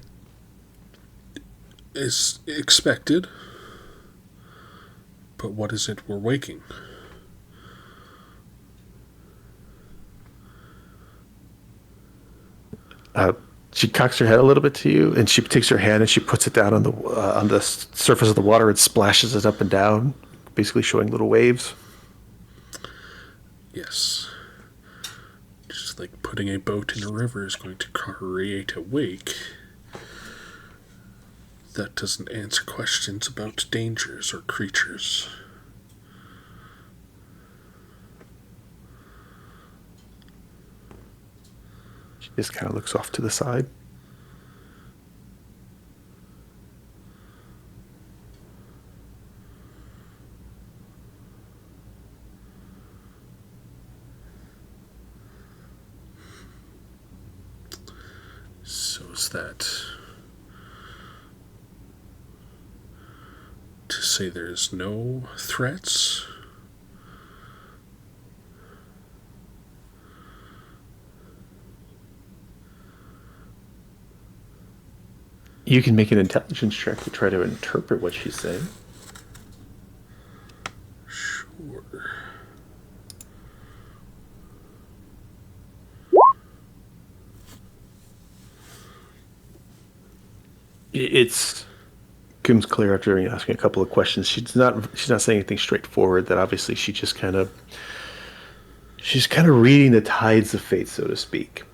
is expected. But what is it we're waking? She cocks her head a little bit to you, and she takes her hand and she puts it down on the surface of the water and splashes it up and down, basically showing little waves. Yes. Just like putting a boat in a river is going to create a wake. That doesn't answer questions about dangers or creatures. She just kind of looks off to the side. So is that to say there's no threats? You can make an intelligence check to try to interpret what she's saying. Sure. It's comes clear after asking a couple of questions. She's not saying anything straightforward. That obviously she's kind of reading the tides of fate, so to speak.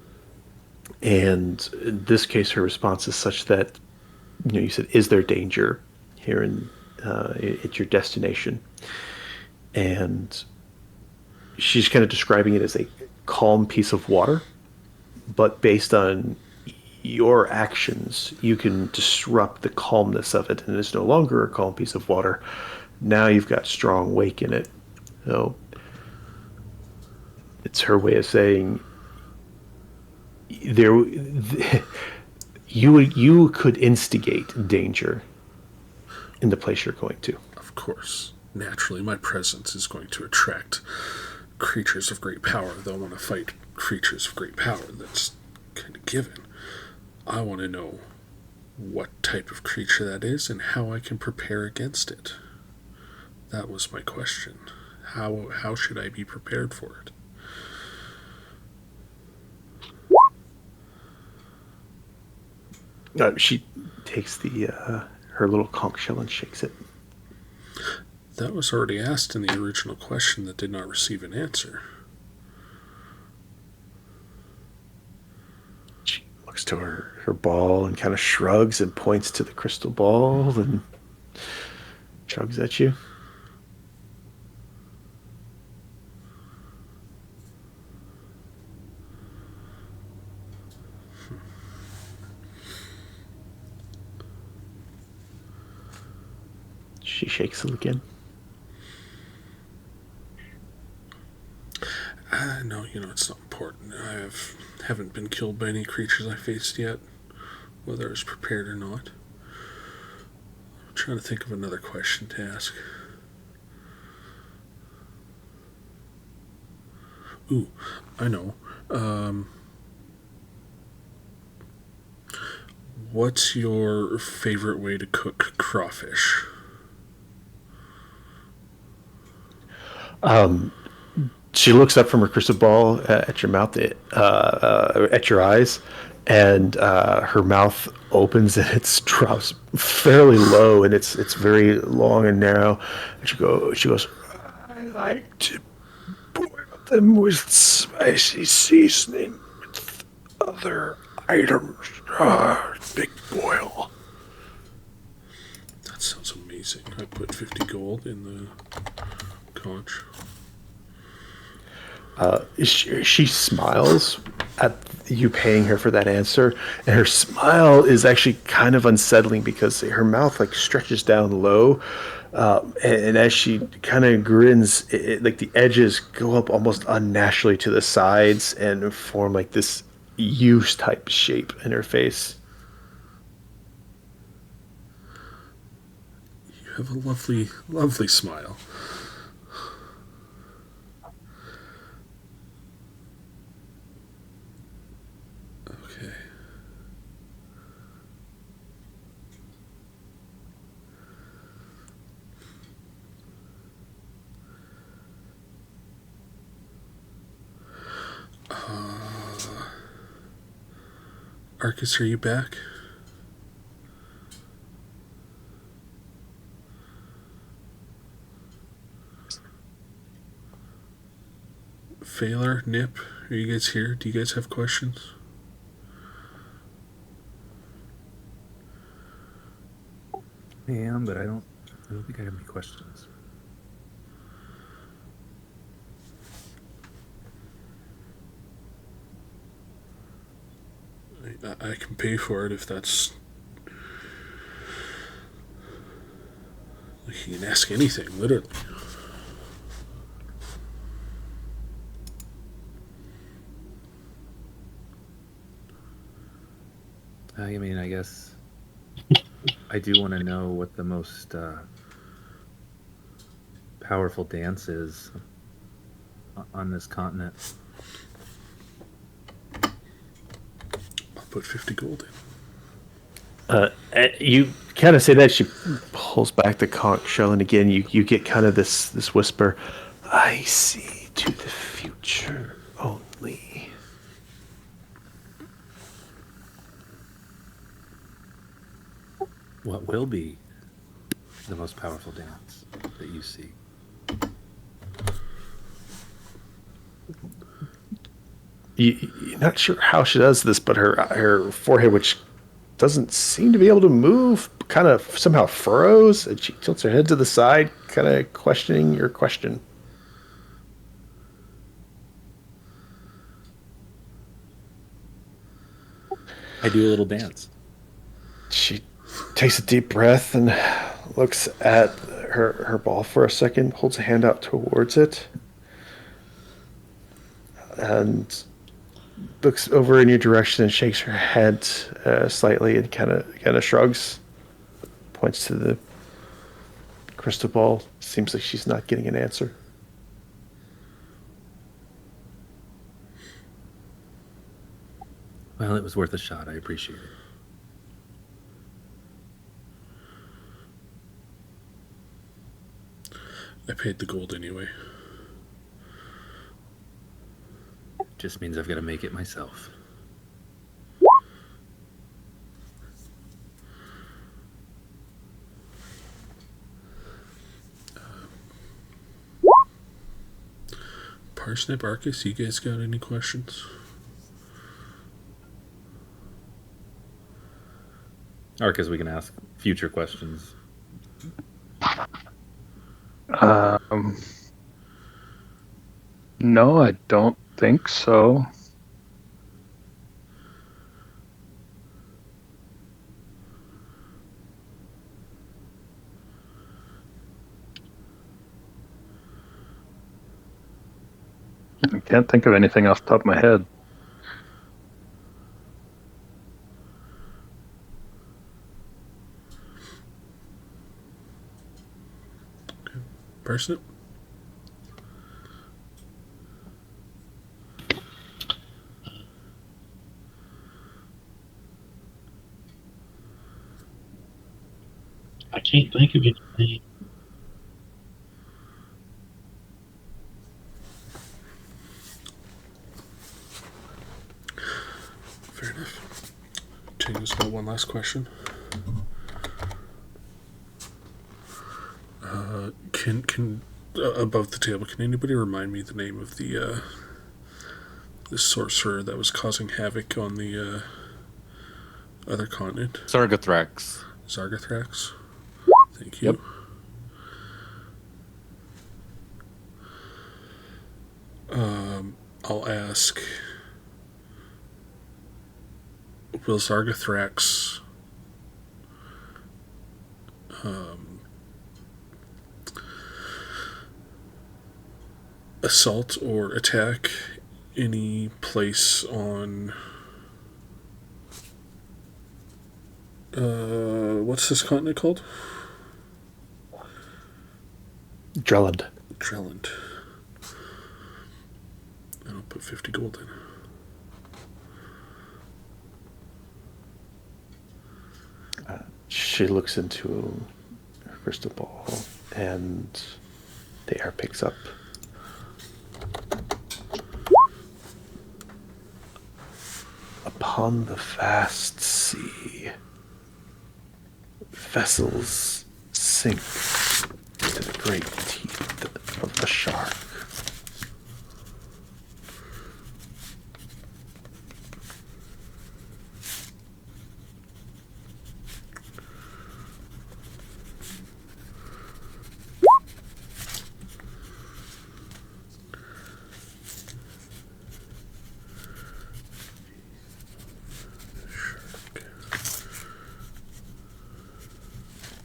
And in this case, her response is such that you said, "Is there danger here at your destination?" And she's kind of describing it as a calm piece of water, but based on your actions, you can disrupt the calmness of it, and it's no longer a calm piece of water. Now you've got strong wake in it. So it's her way of saying you could instigate danger in the place you're going to. Of course. Naturally, my presence is going to attract creatures of great power. They'll want to fight creatures of great power. That's kind of given. I want to know what type of creature that is and how I can prepare against it. That was my question. How should I be prepared for it? She takes her little conch shell and shakes it. That was already asked in the original question that did not receive an answer. She looks to her ball and kind of shrugs and points to the crystal ball and shrugs at you. She shakes it again. No, it's not important. I haven't been killed by any creatures I faced yet, whether I was prepared or not. I'm trying to think of another question to ask. Ooh, I know. What's your favorite way to cook crawfish? She looks up from her crystal ball at your mouth, at your eyes, and her mouth opens and it drops fairly low, and it's very long and narrow. And she goes, I like to boil them with spicy seasoning with other items. Big boil. That sounds amazing. I put 50 gold in the conch. She smiles at you paying her for that answer, and her smile is actually kind of unsettling because her mouth like stretches down low, and as she kind of grins, like the edges go up almost unnaturally to the sides and form like this U type shape in her face. You have a lovely, lovely smile. Okay. Arcus, are you back? Phalar, Nip, are you guys here? Do you guys have questions? I am, but I don't think I have any questions. I can pay for it if that's. You can ask anything, literally. I mean, I guess I do want to know what the most powerful dance is on this continent. I'll put 50 gold You kind of say that, she pulls back the conch shell, and again you get kind of this whisper, I see to the future only. What will be the most powerful dance that you see? You're not sure how she does this, but her forehead, which doesn't seem to be able to move, kind of somehow furrows, and she tilts her head to the side, kind of questioning your question. I do a little dance. She takes a deep breath and looks at her ball for a second, holds a hand out towards it, and looks over in your direction and shakes her head slightly and kind of shrugs, points to the crystal ball. Seems like she's not getting an answer. Well, it was worth a shot. I appreciate it. I paid the gold anyway. Just means I've got to make it myself. Parsnip, Arcus, you guys got any questions? Arcus, we can ask future questions. No, I don't think so. I can't think of anything off the top of my head. Parsnip? can't think of anything. Fair enough. Tango's got one last question. Can above the table, can anybody remind me the name of the sorcerer that was causing havoc on the other continent? Sargathrax. Zargathrax. Thank you. Yep. I'll ask, will Zargathrax assault or attack any place on what's this continent called? Drelland. Drelland. And I'll put 50 gold in. She looks into her crystal ball, and the air picks up. Upon the vast sea, vessels sink into the great teeth of the shark.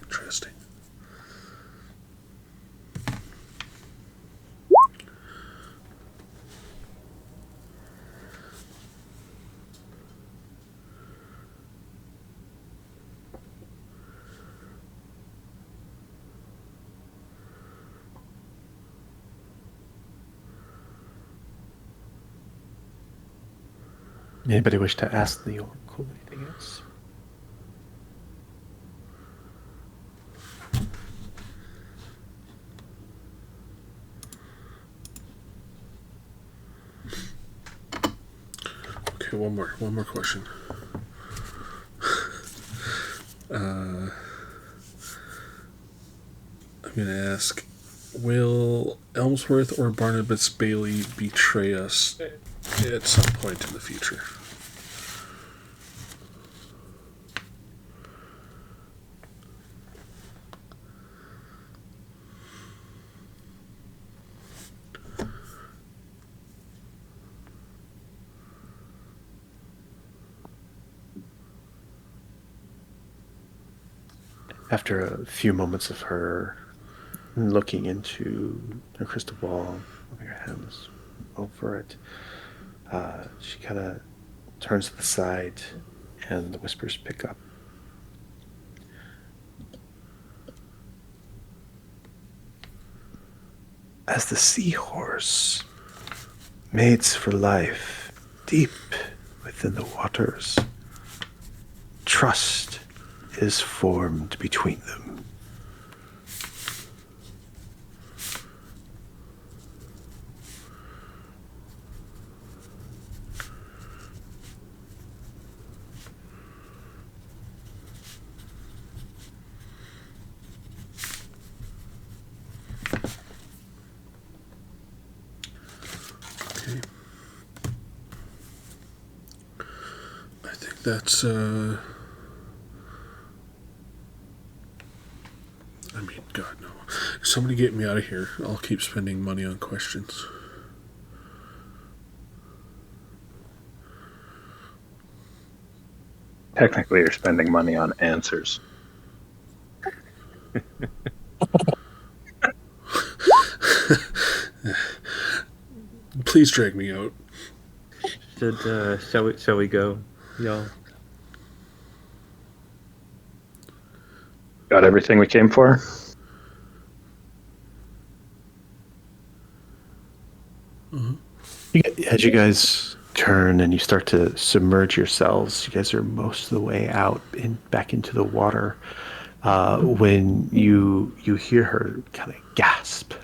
Interesting. Anybody wish to ask the oracle anything else? Okay, one more question. I'm going to ask, will Elmsworth or Barnabas Bailey betray us at some point in the future? After a few moments of her looking into her crystal ball, moving her hands over it, she kind of turns to the side, and the whispers pick up. As the seahorse mates for life deep within the waters, trust is formed between them. Okay. I think that's I mean, God, no. Somebody get me out of here. I'll keep spending money on questions. Technically, you're spending money on answers. Please drag me out. Shall we go, y'all? Got everything we came for? As you guys turn and you start to submerge yourselves, you guys are most of the way out back into the water. when you hear her kind of gasp,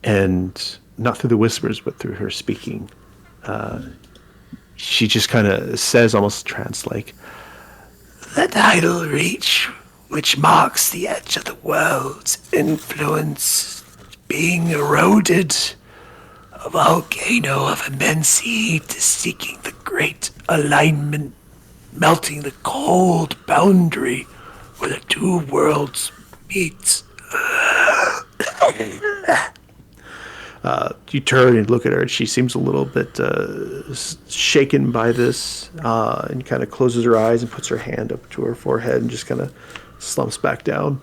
and not through the whispers, but through her speaking. She just kind of says, almost trance-like, "The tidal reach, which marks the edge of the world's influence, being eroded. A volcano of immense heat is seeking the great alignment, melting the cold boundary where the two worlds meet." You turn and look at her, and she seems a little bit shaken by this, and kind of closes her eyes and puts her hand up to her forehead and just kind of slumps back down.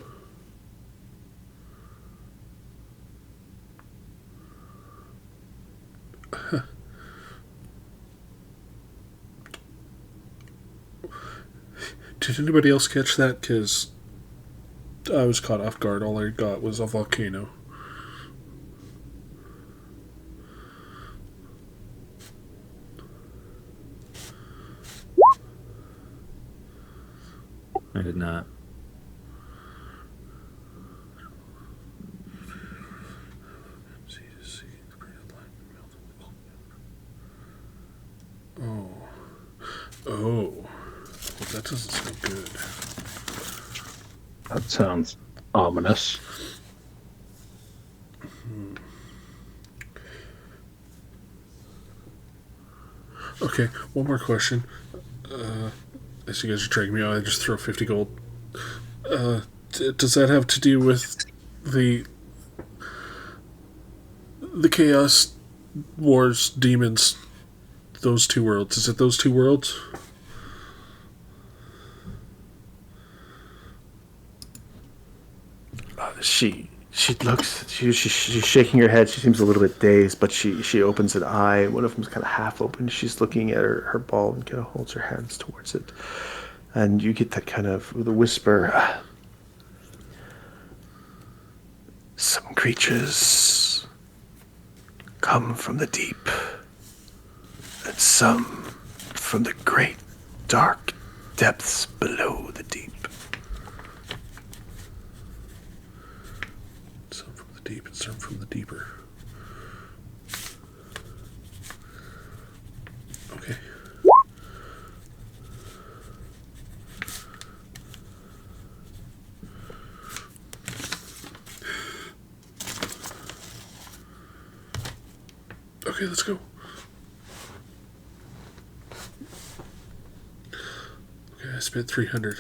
Did anybody else catch that? Because I was caught off guard. All I got was a volcano. I did not. Oh. Oh. Well, that doesn't sound good. That sounds ominous. Okay, one more question. As you guys are dragging me out, I just throw 50 gold. Does that have to do with the Chaos Wars demons? Those two worlds. Is it those two worlds? She looks. She's shaking her head. She seems a little bit dazed, but she opens an eye. One of them's kind of half open. She's looking at her ball and kind of holds her hands towards it. And you get that kind of the whisper. "Some creatures come from the deep, and some from the great dark depths below the deep." Some from the deep and some from the deeper. Okay. Okay, let's go. Okay, I spent 300.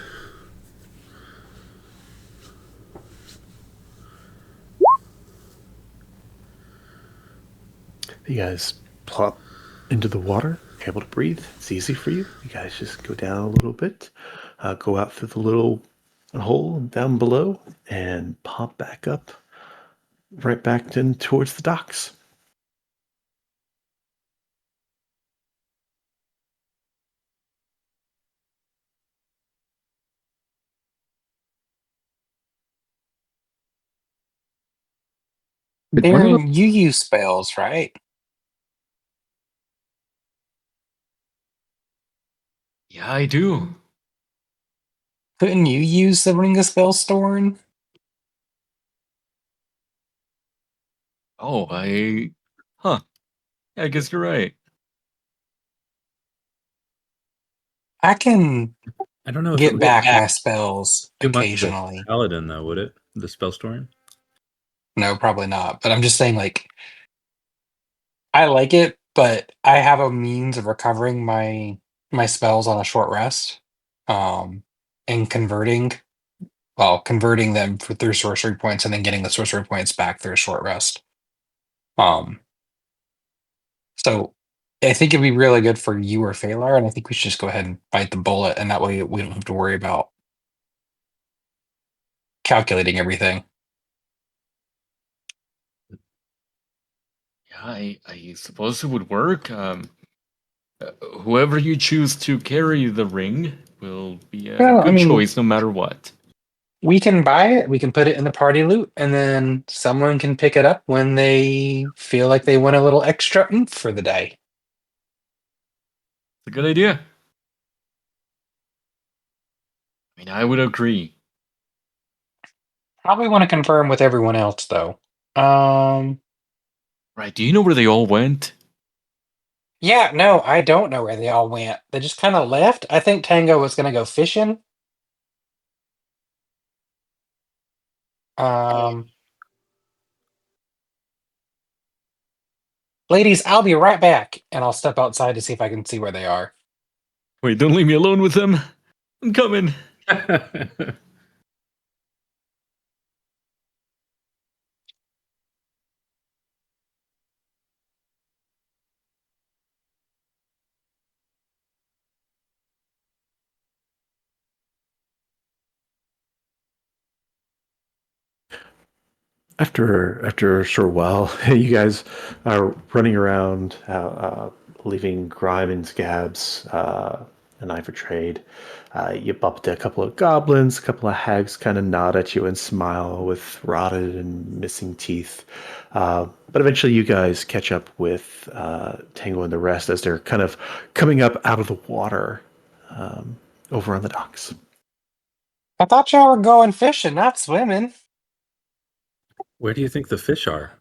You guys plop into the water, able to breathe. It's easy for you. You guys just go down a little bit, go out through the little hole down below, and pop back up, right back in towards the docks. Did one of Darren, you use spells, right? Yeah, I do. Couldn't you use the Ring of Spellstorm? Oh, huh. Yeah, I guess you're right. I can I don't know if it get would back my spells too much of a occasionally. paladin, though, would it? The spell storing? No, probably not. But I'm just saying, like, I like it, but I have a means of recovering my spells on a short rest, and converting them through sorcery points, and then getting the sorcery points back through a short rest. Um, so I think it'd be really good for you or Phalar, and I think we should just go ahead and bite the bullet, and that way we don't have to worry about calculating everything. Yeah, I suppose it would work. Whoever you choose to carry the ring will be a Well, I good mean, choice no matter what. we can buy it, we can put it in the party loot, and then someone can pick it up when they feel like they want a little extra oomph for the day. It's a good idea. I mean, I would agree. Probably want to confirm with everyone else though. Right, do you know where they all went? Yeah, no, I don't know where they all went. They just kind of left. I think Tango was gonna go fishing. Um, Ladies, I'll be right back, and I'll step outside to see if I can see where they are. Wait, don't leave me alone with them. I'm coming. After a short while, you guys are running around, leaving grime and scabs, an eye for trade. You bump into a couple of goblins, a couple of hags kind of nod at you and smile with rotted and missing teeth. But eventually, you guys catch up with Tango and the rest as they're kind of coming up out of the water over on the docks. I thought y'all were going fishing, not swimming. Where do you think the fish are?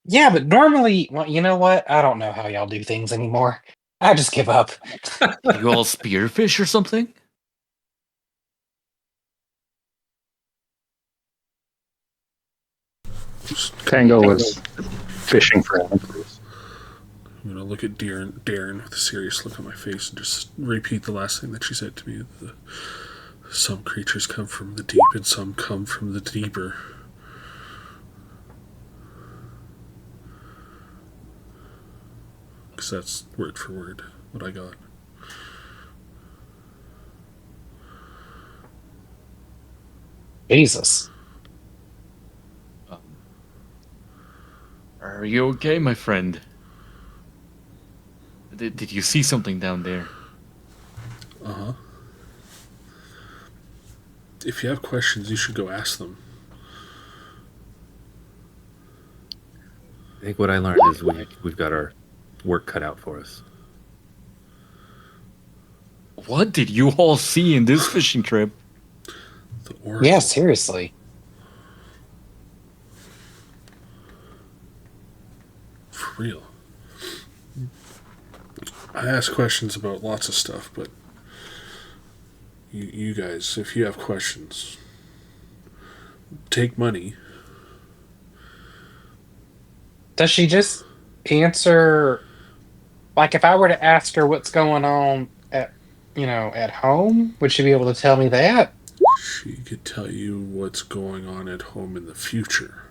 Yeah, but normally, well, you know what? I don't know how y'all do things anymore. I just give up. You all spearfish or something? Tango was fishing for answers. I'm gonna look at Darren with a serious look on my face and just repeat the last thing that she said to me. Some creatures come from the deep and some come from the deeper. Because that's word for word what I got. Jesus. Are you okay, my friend? Did you see something down there? Uh-huh. If you have questions, you should go ask them. I think what I learned is we've got our work cut out for us. What did you all see in this fishing trip? The Oracle. Yeah, seriously. For real. I ask questions about lots of stuff, but you guys, if you have questions, take money. Does she just answer, like, if I were to ask her what's going on at home, would she be able to tell me that? She could tell you what's going on at home in the future.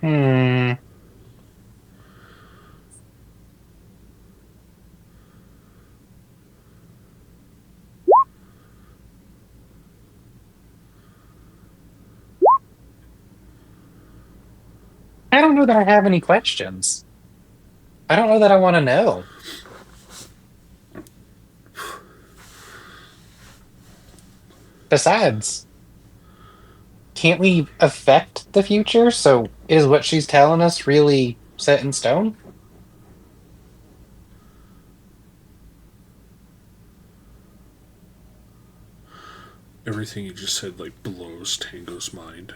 Hmm. I don't know that I have any questions. I don't know that I want to know. Besides, can't we affect the future? So is what she's telling us really set in stone? Everything you just said, like, blows Tango's mind.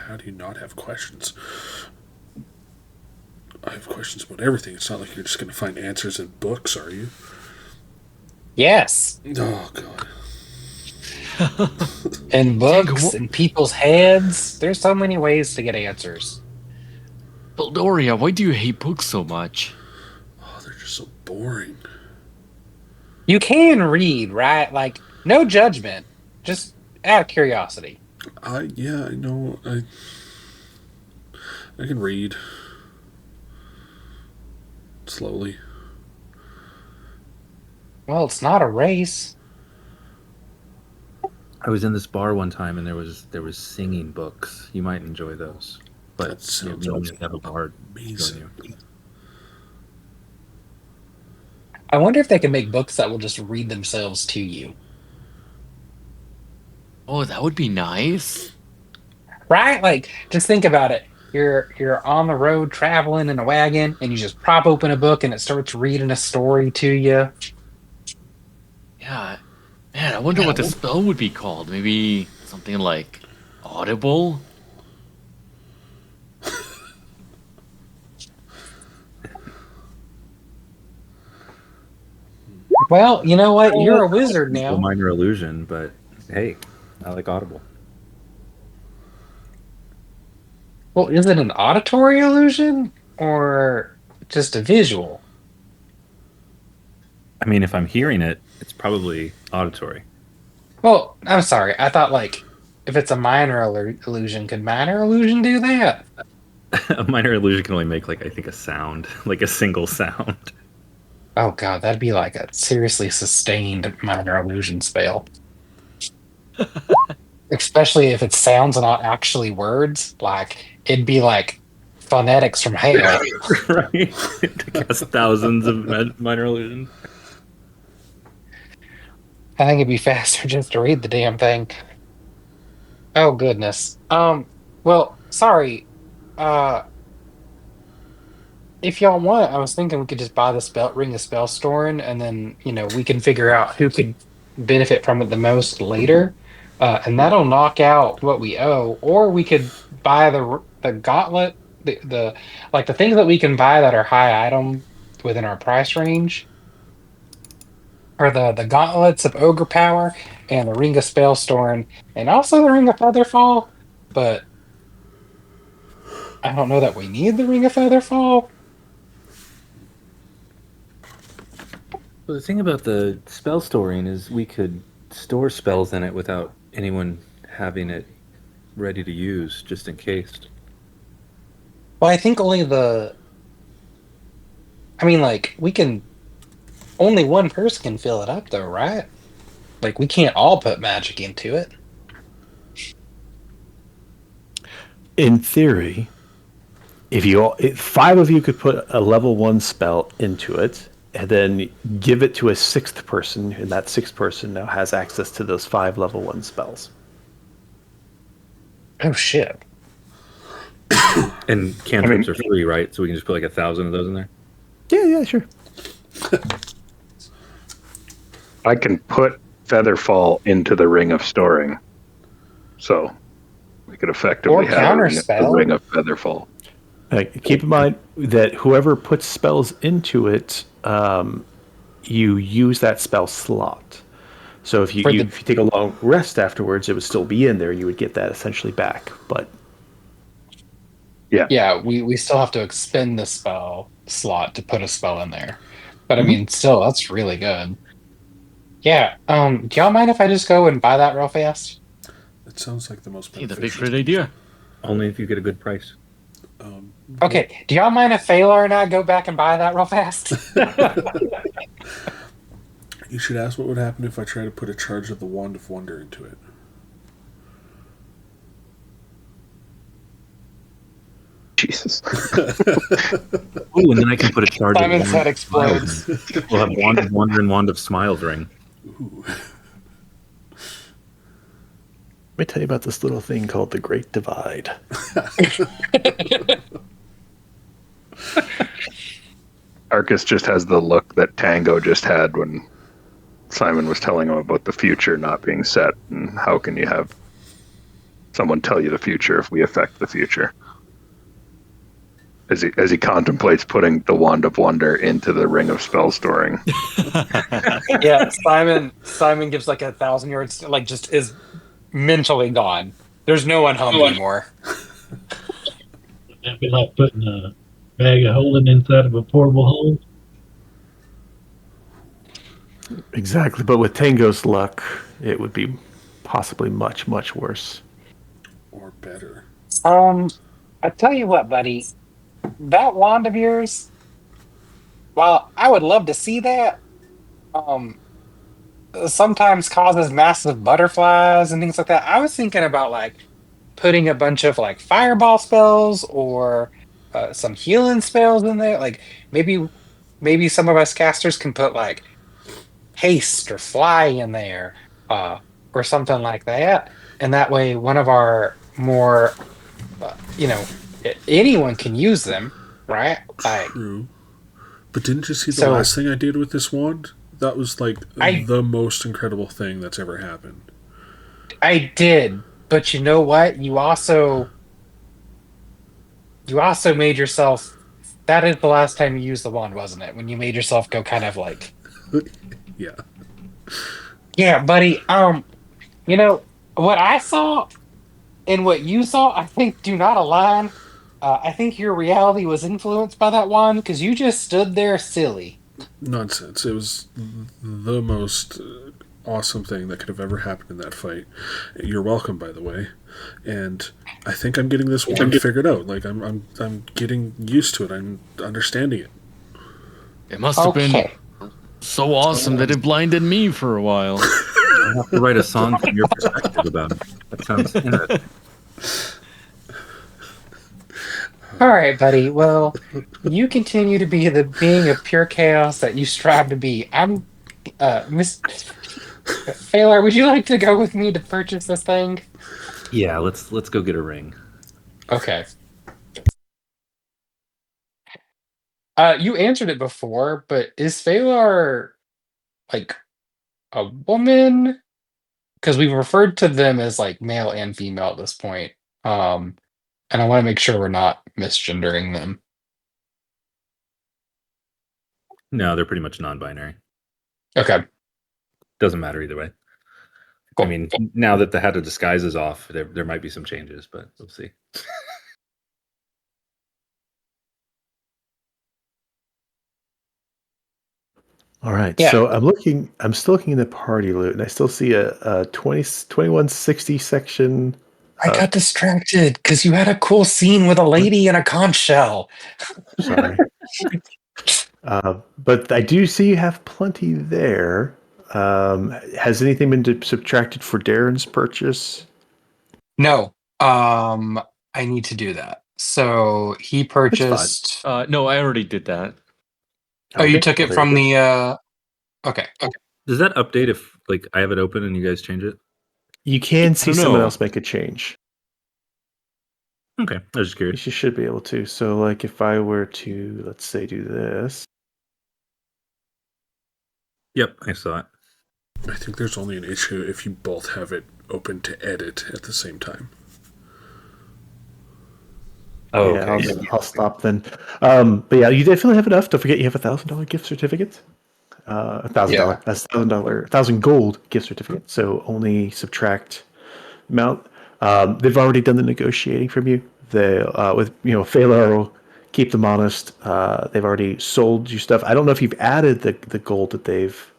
How do you not have questions? I have questions about everything. It's not like you're just going to find answers in books, are you? Yes. Oh, God. In books, Tango, in people's heads. There's so many ways to get answers. Baldoria, why do you hate books so much? Oh, they're just so boring. You can read, right? Like, no judgment. Just out of curiosity. Yeah, I know. I can read. Slowly. Well, it's not a race. I was in this bar one time and there was singing books. You might enjoy those. But That sounds you don't have a bard amazing. join you. I wonder if they can make books that will just read themselves to you. Oh, that would be nice. Right? Like, just think about it. you're on the road traveling in a wagon, and you just prop open a book, and it starts reading a story to you. Yeah. Man, I wonder what the spell would be called. Maybe something like Audible? Well, you know what? You're a wizard A now. minor illusion, but hey, I like Audible. Well, is it an auditory illusion or just a visual? I mean, if I'm hearing it, it's probably auditory. Well, I'm sorry. I thought like if it's a minor illusion, could minor illusion do that? A minor illusion can only make like I think a sound, like a single sound. Oh god, that'd be like a seriously sustained minor illusion spell. Especially if it sounds and not actually words. Like it'd be like phonetics from hell. Right? To cast thousands of minor illusions. I think it'd be faster just to read the damn thing. Oh goodness. Well, sorry. Uh if y'all want, I was thinking we could just buy the spell ring of spell storing, and then we can figure out who could benefit from it the most later. And that'll knock out what we owe. Or we could buy the gauntlet, the like the things that we can buy that are high item within our price range. Are the gauntlets of ogre power and the ring of spell storing, and also the ring of featherfall. But I don't know that we need the ring of featherfall. Well, the thing about the spell storing is we could store spells in it without anyone having it ready to use, just in case. Well, I think only I mean, like, we can. Only one person can fill it up, though, right? Like, we can't all put magic into it. In theory, if 5 of you could put a level 1 spell into it, and then give it to a 6th person, and that 6th person now has access to those 5 level 1 spells. Oh, shit. And cantrips are free, right? So we can just put like 1,000 of those in there? Yeah, sure. I can put Featherfall into the Ring of Storing. So we could effectively Or have counterspell. a ring of Featherfall. Keep in mind that whoever puts spells into it, you use that spell slot. So if you take a long rest afterwards, it would still be in there. You would get that essentially back. But Yeah, we still have to expend the spell slot to put a spell in there. But I mean, still, that's really good. Yeah. Do y'all mind if I just go and buy that real fast? It sounds like the most Hey, that'd beneficial. be a great idea. Only if you get a good price. Okay. Do y'all mind if Phalar and I go back and buy that real fast? You should ask what would happen if I try to put a charge of the Wand of Wonder into it. Jesus. Oh, and then I can put a charge of Simon's Wand head of explodes. Smiles in. We'll have Wand of Wonder and Wand of Smiles ring. Ooh. let me tell you about this little thing called the Great Divide. Arcus just has the look that Tango just had when Simon was telling him about the future not being set, and how can you have someone tell you the future if we affect the future? As he contemplates putting the Wand of Wonder into the Ring of Spell Storing. Yeah, Simon gives like 1,000 yards, like just is mentally gone. There's no one home anymore. That'd be like putting a bag of holding inside of a portable hole. Exactly, but with Tango's luck, it would be possibly much, much worse. Or better. I tell you what, buddy, that wand of yours, while I would love to see that, sometimes causes massive butterflies and things like that. I was thinking about like putting a bunch of like fireball spells or some healing spells in there. Like maybe some of us casters can put like haste or fly in there, or something like that. And that way, one of our more, anyone can use them, right? Like, True. But didn't you see the so last thing I did with this wand? That was like I the most incredible thing that's ever happened. I did, but you know what? You also made yourself. That is the last time you used the wand, wasn't it? When you made yourself go kind of like, Yeah. yeah, buddy. What I saw and what you saw, I think do not align. I think your reality was influenced by that wand because you just stood there silly. Nonsense. It was the most awesome thing that could have ever happened in that fight. You're welcome, by the way. And I think I'm getting this one figured out. Like I'm getting used to it. I'm understanding it. It must have been Okay. so awesome that it blinded me for a while. I have to write a song from your perspective about it. That sounds interesting. All right, buddy. Well, you continue to be the being of pure chaos that you strive to be. I'm Miss Failer, would you like to go with me to purchase this thing? Yeah, let's go get a ring. Okay. You answered it before, but is Phalar like a woman? Because we've referred to them as like male and female at this point. And I want to make sure we're not misgendering them. No, they're pretty much non-binary. Okay, Doesn't matter either way. cool. I mean, now that the hat of disguise is off, there might be some changes, but we'll see. All right. Yeah. So I'm still looking in the party loot, and I still see a 2160 section. I got distracted because you had a cool scene with a lady in a conch shell. Sorry. But I do see you have plenty there. Has anything been subtracted for Darren's purchase? No. I need to do that. So he It's fine. purchased. No, I already did that. Oh, you Okay, took well, it there from you go. the. Okay. Does that update if like I have it open and you guys change it? You can see don't someone know. else make a change. Okay, I was just curious. You should be able to. So, like, if I were to, let's say, do this. Yep, I saw it. I think there's only an issue if you both have it open to edit at the same time. Oh, Yeah, okay. I'll stop then. But yeah, you definitely have enough. Don't forget, you have $1,000 gift certificate. $1,000. Yeah. That's $1,000 gold gift certificate. So only subtract amount. They've already done the negotiating from you. They with Phalar will keep them honest. They've already sold you stuff. I don't know if you've added the gold that they've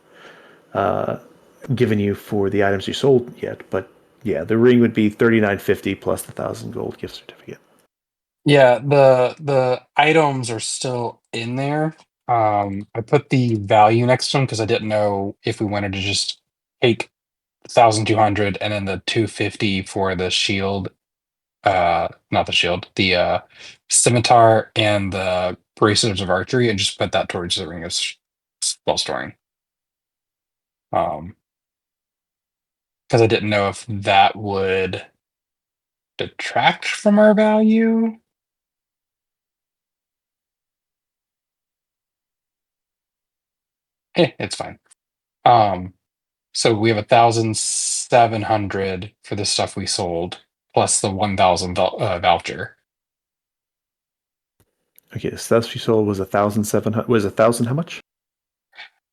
given you for the items you sold yet, but yeah, the ring would be 3950 plus the 1,000 gold gift certificate. Yeah, the items are still in there. I put the value next to them because I didn't know if we wanted to just take 1,200 and then the 250 for the shield. Not the shield, the scimitar and the bracelets of archery, and just put that towards the ring of spell storing. Because I didn't know if that would detract from our value. It's fine. So we have 1,700 for the stuff we sold, plus the 1,000 voucher. Okay, the stuff you sold was 1,700. Was 1,000 how much?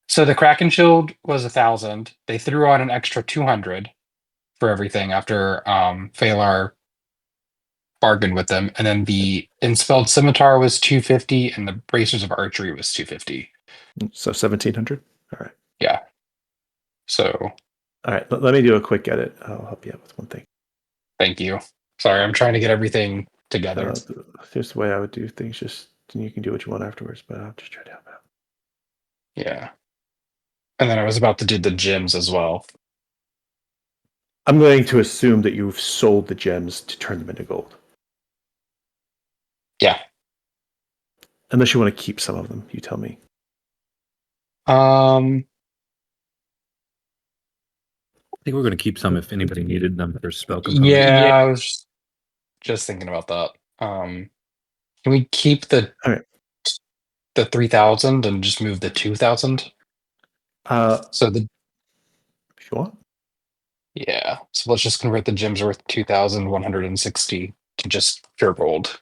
So the Kraken Shield was 1,000. They threw on an extra 200 for everything after Phalar bargained with them, and then the Inspelled Scimitar was 250, and the Bracers of Archery was 250. So 1,700. All right. Yeah. So All right. Let me do a quick edit. I'll help you out with one thing. thank you. Sorry, I'm trying to get everything together. Here's the way I would do things. Just you can do what you want afterwards, but I'll just try to help out. Yeah. And then I was about to do the gems as well. I'm going to assume that you've sold the gems to turn them into gold. Yeah. Unless you want to keep some of them, you tell me. I think we're going to keep some if anybody needed them for spell components. Yeah, I was just thinking about that. Can we keep the All right. 3,000 and just move the 2,000? So the If you want. yeah. So let's just convert the gems worth 2,160 to just pure gold.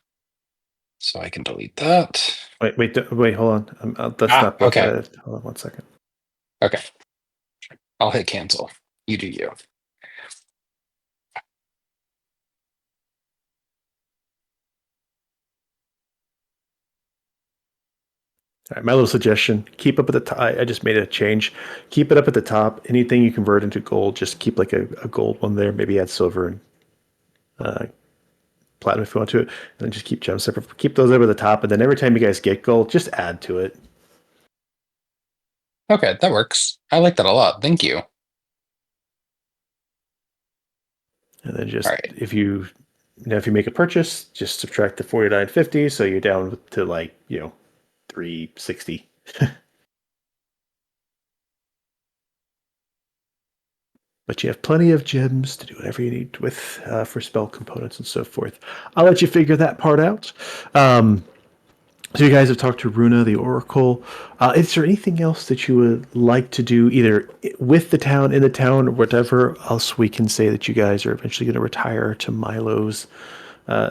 So I can delete that. Wait, hold on. That's not book Okay. edit. Hold on 1 second. Okay. I'll hit cancel. You do you. All right, my little suggestion: keep up at the top. I just made a change. Keep it up at the top. Anything you convert into gold, just keep like a gold one there. Maybe add silver and platinum if you want to, and then just keep gems separate. Keep those over the top, and then every time you guys get gold, just add to it. Okay, that works. I like that a lot. Thank you. And then just All right. if you make a purchase, just subtract the 49.50, so you're down to like 360. But you have plenty of gems to do whatever you need with for spell components and so forth. I'll let you figure that part out. So you guys have talked to Runa, the Oracle. Is there anything else that you would like to do, either with the town, in the town, or whatever else we can say that you guys are eventually going to retire to Milo's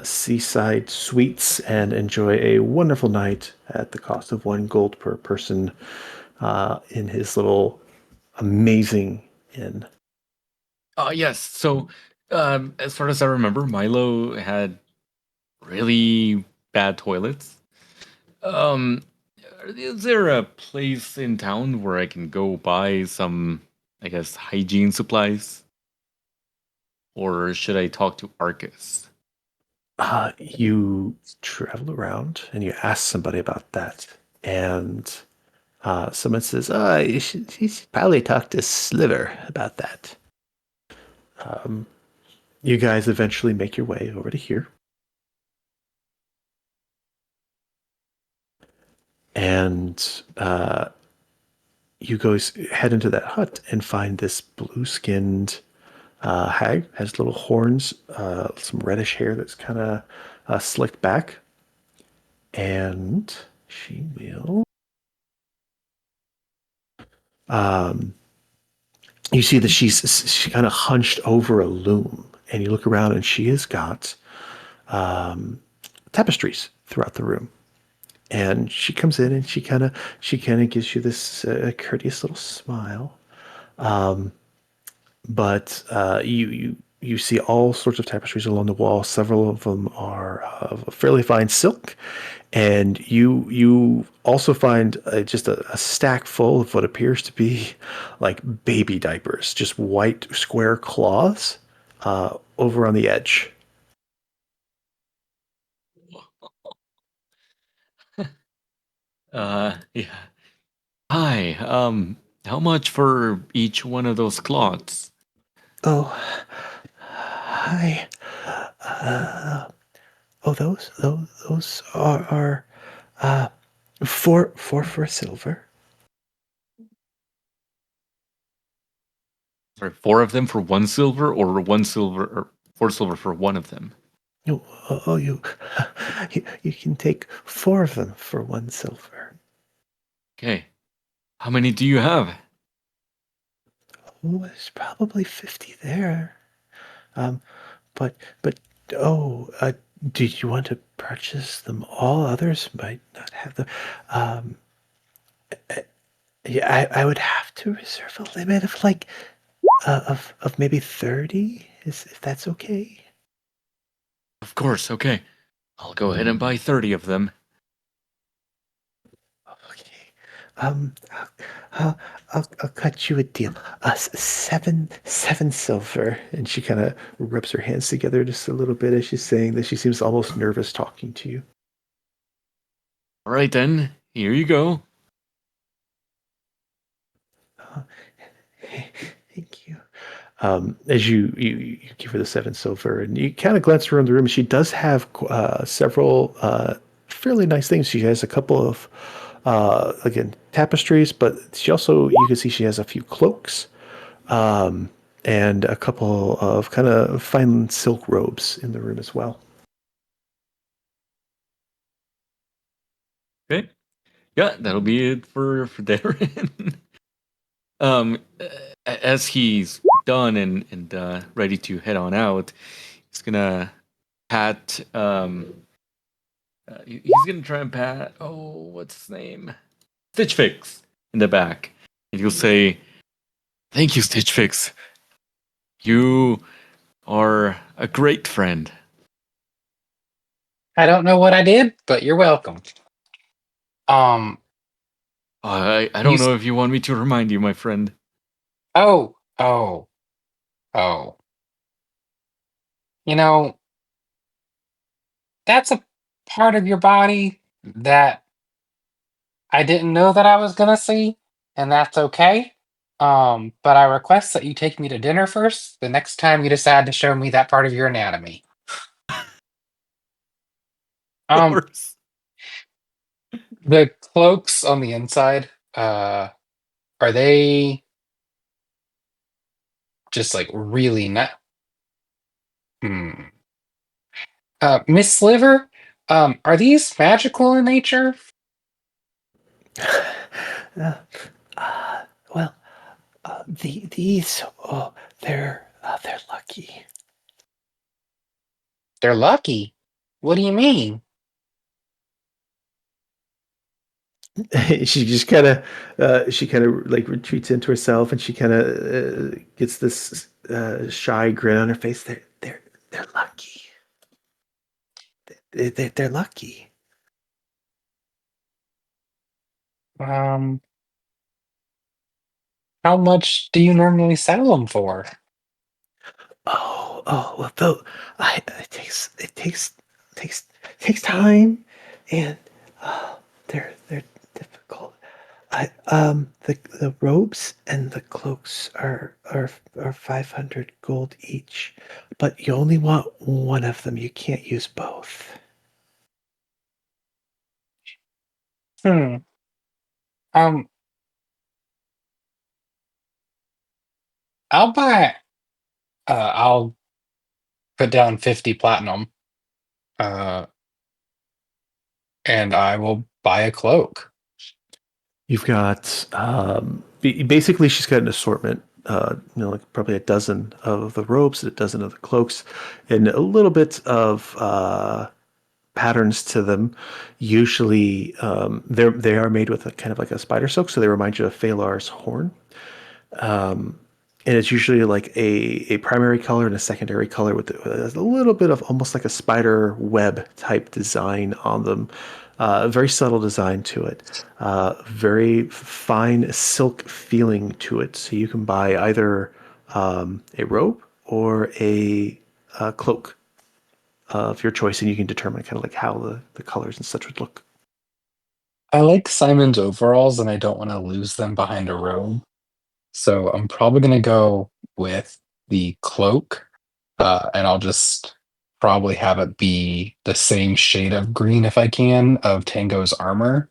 seaside suites and enjoy a wonderful night at the cost of 1 gold per person in his little amazing inn? Yes. So, as far as I remember, Milo had really bad toilets. Um, is there a place in town where I can go buy some, I guess, hygiene supplies? Or should I talk to Arcus? You travel around and you ask somebody about that, and someone says, you should probably talk to Sliver about that. You guys eventually make your way over to here. And you guys head into that hut and find this blue-skinned hag. Has little horns, some reddish hair that's kind of slicked back. And she will... you see that she kind of hunched over a loom. And you look around and she has got tapestries throughout the room. And she comes in and she kind of gives you this courteous little smile. But you see all sorts of tapestries along the wall. Several of them are of fairly fine silk, and you also find just a stack full of what appears to be like baby diapers, just white square cloths over on the edge. Yeah. Hi. How much for each one of those cloths? Oh, hi. Oh, those are four for silver. Sorry, 4 of them for 1 silver, or 1 silver, or 4 silver for one of them? No, you you can take 4 of them for 1 silver. Okay. How many do you have? Oh, there's probably 50 there. But oh, did you want to purchase them all? Others might not have them. Um, yeah, I would have to reserve a limit of like of maybe 30, if that's okay. Of course, okay. I'll go ahead and buy 30 of them. Okay. Um, I'll cut you a deal. Seven silver. And she kind of rubs her hands together just a little bit as she's saying this. She seems almost nervous talking to you. All right then, here you go. Thank you. As you give her the 7 silver, and you kind of glance around the room. She does have several fairly nice things. She has a couple of again tapestries, but she also, you can see she has a few cloaks and a couple of kind of fine silk robes in the room as well. Okay. Yeah, that'll be it for Darren. As he's done and ready to head on out, he's gonna pat. He's gonna try and pat. Oh, what's his name? Stitch Fix in the back, and he'll say, "Thank you, Stitch Fix. You are a great friend." I don't know what I did, but you're welcome. I You don't know if you want me to remind you, my friend. oh, oh, oh. You know, that's a part of your body that I didn't know that I was gonna see, and that's okay. But I request that you take me to dinner first the next time you decide to show me that part of your anatomy. Of Um, course. the cloaks on the inside, are they just like really not? Hmm. Miss Sliver, are these magical in nature? Uh, well, these, oh, they're lucky. They're lucky. What do you mean? She kind of like retreats into herself, and she kind of gets this shy grin on her face. They're lucky. They're lucky. Um, how much do you normally sell them for? Well, though, takes takes time, and they're difficult. The robes and the cloaks are 500 gold each, but you only want one of them. You can't use both. Hmm. Um, I'll buy. I'll put down 50 platinum. Uh, and I will buy a cloak. You've got basically she's got an assortment. Like probably a dozen of the robes, a dozen of the cloaks, and a little bit of patterns to them. Usually, they are made with a kind of like a spider silk, so they remind you of Phalar's horn. And it's usually like a primary color and a secondary color with a little bit of almost like a spider web type design on them. Very subtle design to it. Very fine silk feeling to it. So you can buy either a robe or a cloak of your choice, and you can determine kind of like how the colors and such would look. I like Simon's overalls, and I don't want to lose them behind a robe. So I'm probably gonna go with the cloak, and I'll just probably have it be the same shade of green if I can of Tango's armor,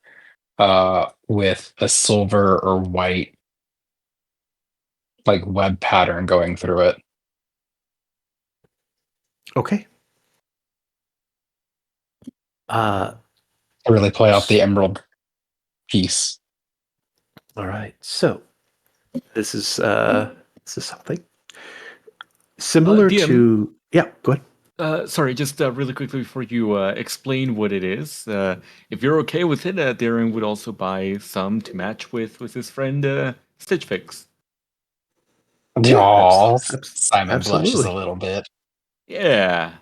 with a silver or white like web pattern going through it Okay. Uh, to really play off the emerald piece. all right. So this is something similar DM, to, yeah. Go ahead. sorry, just really quickly before you explain what it is. If you're okay with it, Darren would also buy some to match with his friend Stitch Fix. Yeah, Oh, Simon blushes a absolutely. little bit. Yeah.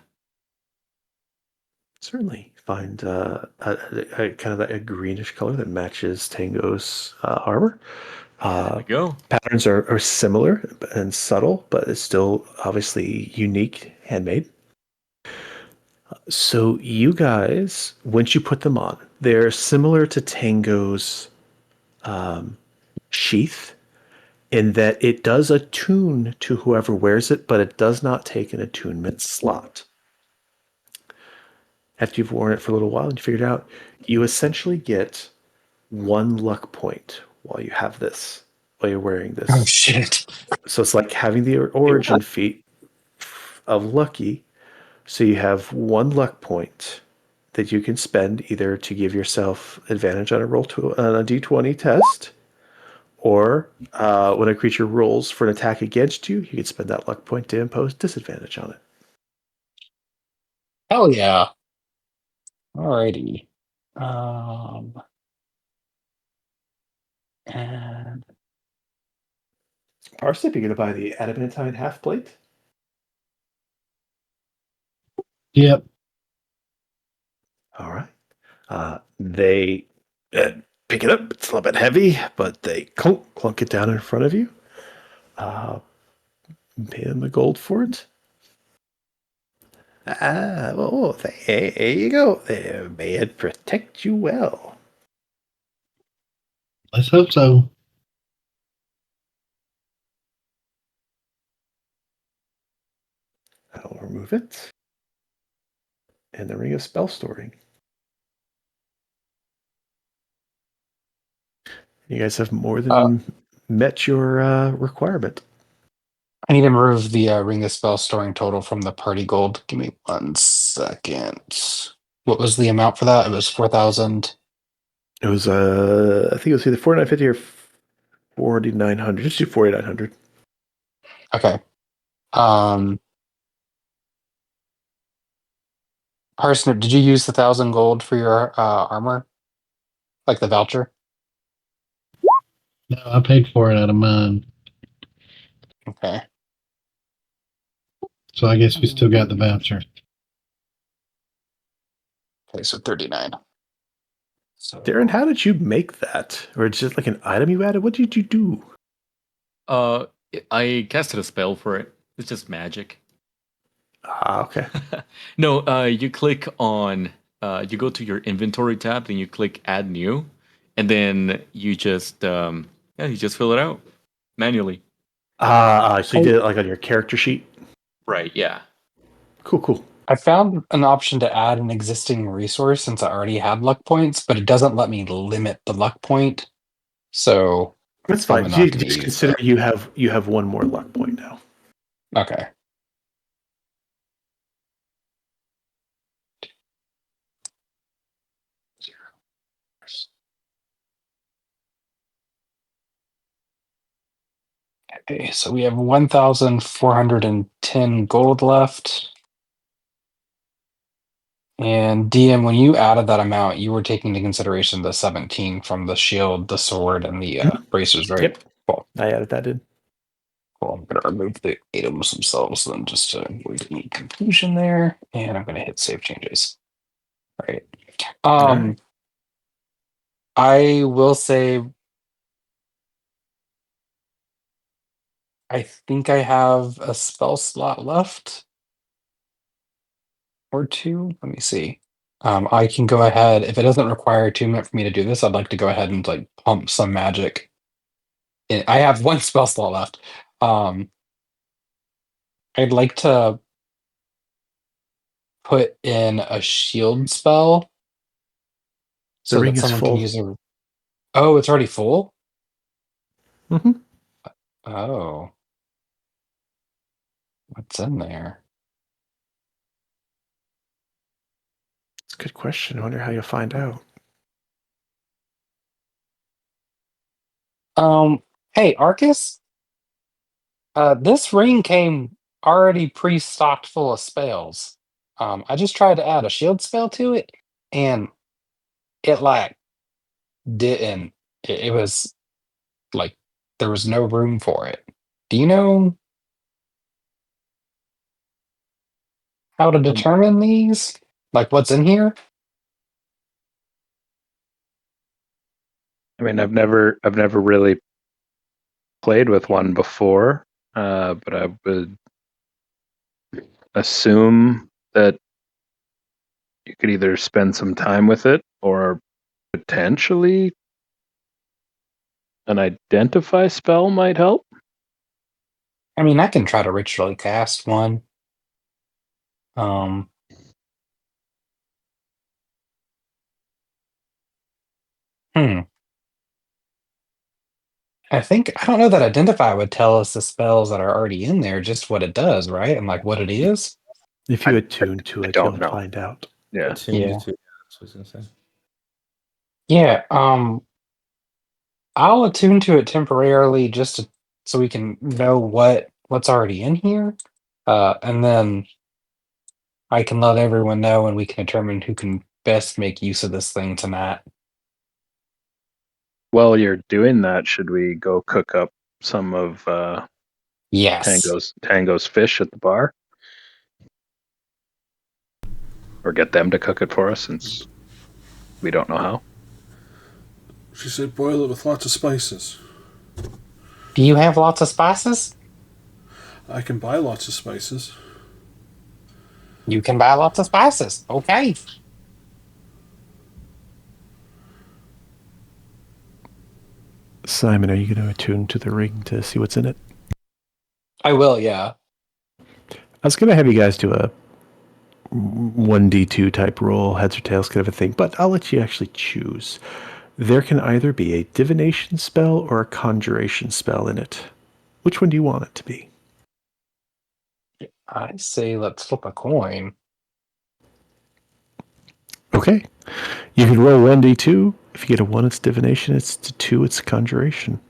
Certainly find a kind of a greenish color that matches Tango's armor. There we go. Patterns are similar and subtle, but it's still obviously unique, handmade. So you guys, once you put them on, they're similar to Tango's sheath in that it does attune to whoever wears it, but it does not take an attunement slot. After you've worn it for a little while and you figured it out, you essentially get one luck point while you have this, while you're wearing Oh this. shit. So it's like having the origin feat of lucky. So you have one luck point that you can spend either to give yourself advantage on on a d20 test, or when a creature rolls for an attack against you, you can spend that luck point to impose disadvantage on it. Hell yeah. Alrighty. And Parsnip, you're going to buy the adamantine half plate. Yep. All right. They pick it up. It's a little bit heavy, but they clunk it down in front of you. Pay them the gold for it. There you go. May it protect you well. Let's hope so. I'll remove it. And the ring of spell storing. You guys have more than met your requirement. I need to remove the Ring of Spell storing total from the party gold. Give me 1 second. What was the amount for that? It was 4,000. It was I think it was either 4,950 or 4,900. Just do 4,900. Okay. Parsnip, did you use the 1,000 gold for your armor? Like the voucher? No, I paid for it out of mine. Okay. So I guess we still got the voucher. Okay, so 39. So Darren, how did you make that? Or it's just like an item you added? What did you do? I casted a spell for it. It's just magic. Okay. No, you click on, you go to your inventory tab, then you click Add New, and then you just fill it out manually. So you did it like on your character sheet? Right, yeah. Cool. I found an option to add an existing resource since I already had luck points, but it doesn't let me limit the luck point. So That's I'm fine. not You gonna just use consider that. you have one more luck point now. Okay. Okay, so we have 1,410 gold left. And DM, when you added that amount, you were taking into consideration the 17 from the shield, the sword, and the bracers, right? Yep. Cool. I added that in. Cool. I'm going to remove the items themselves then just to avoid any confusion there. And I'm going to hit save changes. All right. right. I will say I think I have a spell slot left. Or 2. Let me see. I can go ahead, if it doesn't require 2 minutes for me to do this, I'd like to go ahead and like pump some magic. I have 1 spell slot left. I'd like to put in a shield spell The so ring that is someone can full. use a. Oh, it's already full? Mm-hmm. Oh. What's in there? It's a good question. I wonder how you'll find out. Hey, Arcus? This ring came already pre-stocked full of spells. I just tried to add a shield spell to it, and it like didn't. It was like there was no room for it. Do you know how to determine these? Like what's in here? I mean, I've never really played with one before, but I would assume that you could either spend some time with it or potentially an identify spell might help. I mean, I can try to ritually cast one. Um, hmm. I don't know that identify would tell us the spells that are already in there, just what it does, right? And like what it is. If you attune to I it, don't you'll know. find out. Yeah. Attuned Yeah. to That's what I was gonna say. Yeah, I'll attune to it temporarily so we can know what's already in here. And then I can let everyone know and we can determine who can best make use of this thing tonight. While you're doing that, should we go cook up some of Yes. Tango's fish at the bar? Or get them to cook it for us since we don't know how? She said boil it with lots of spices. Do you have lots of spices? I can buy lots of spices. You can buy lots of spices. Okay. Simon, are you going to attune to the ring to see what's in it? I will, yeah. I was going to have you guys do a 1d2 type roll, heads or tails kind of a thing, but I'll let you actually choose. There can either be a divination spell or a conjuration spell in it. Which one do you want it to be? I say let's flip a coin. Okay. You can roll 1d2. If you get a 1, it's divination. It's 2, it's conjuration.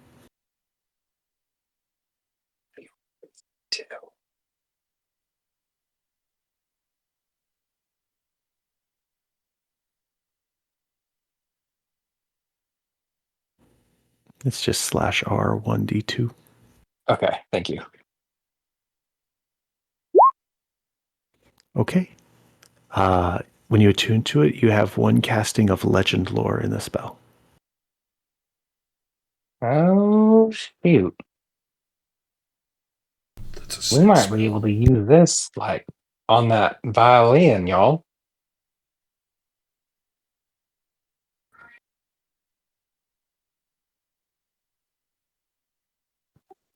Two. It's just /R 1d2. Okay, thank you. Okay. When you attune to it, you have 1 casting of legend lore in the spell. Oh, shoot. That's a We might spell. be able to use this, like, on that violin, y'all.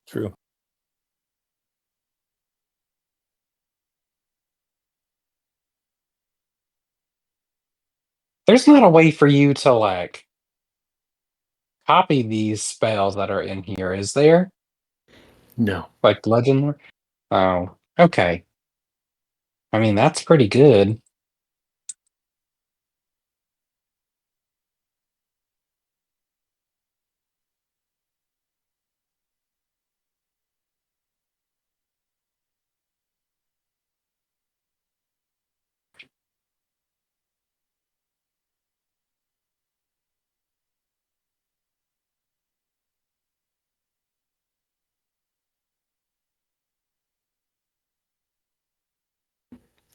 True. There's not a way for you to, like, copy these spells that are in here, is there? No. Like legend lore? Oh, okay. I mean, that's pretty good.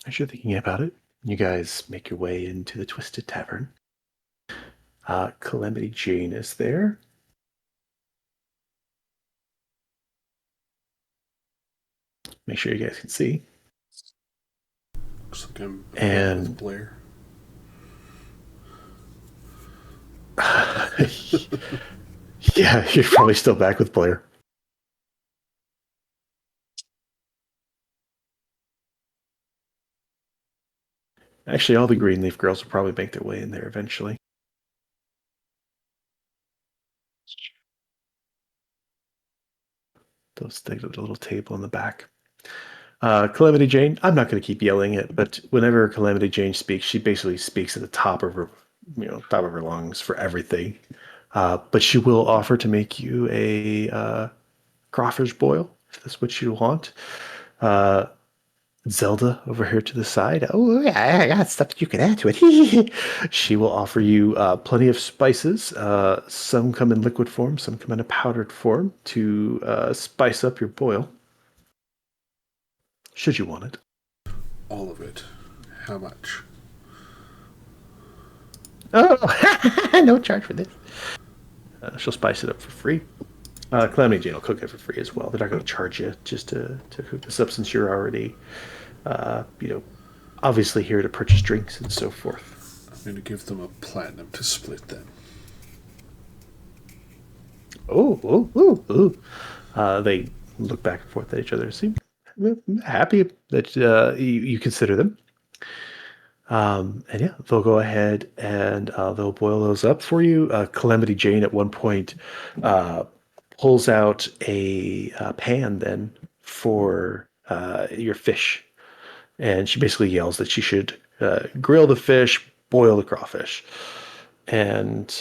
As you're thinking about it, you guys make your way into the Twisted Tavern. Calamity Jane is there. Make sure you guys can see. Looks like I'm And- with Blair. Yeah, you're probably still back with Blair. Actually, all the Greenleaf girls will probably make their way in there eventually. Those things with a little table in the back. Calamity Jane, I'm not going to keep yelling it, but whenever Calamity Jane speaks, she basically speaks at the top of her, top of her lungs for everything. But she will offer to make you a crawfish boil if that's what you want. Zelda over here to the side. Oh, yeah, I got stuff that you can add to it. She will offer you plenty of spices. Some come in liquid form, some come in a powdered form to spice up your boil. Should you want it. All of it. How much? Oh, no charge for this. She'll spice it up for free. Calamity Jane will cook it for free as well. They're not going to charge you just to cook this up since you're already, obviously here to purchase drinks and so forth. I'm going to give them a platinum to split them. They look back and forth at each other. Seem happy that you consider them. And yeah, they'll go ahead and they'll boil those up for you. Calamity Jane at one point pulls out a pan then for your fish. And she basically yells that she should grill the fish, boil the crawfish, and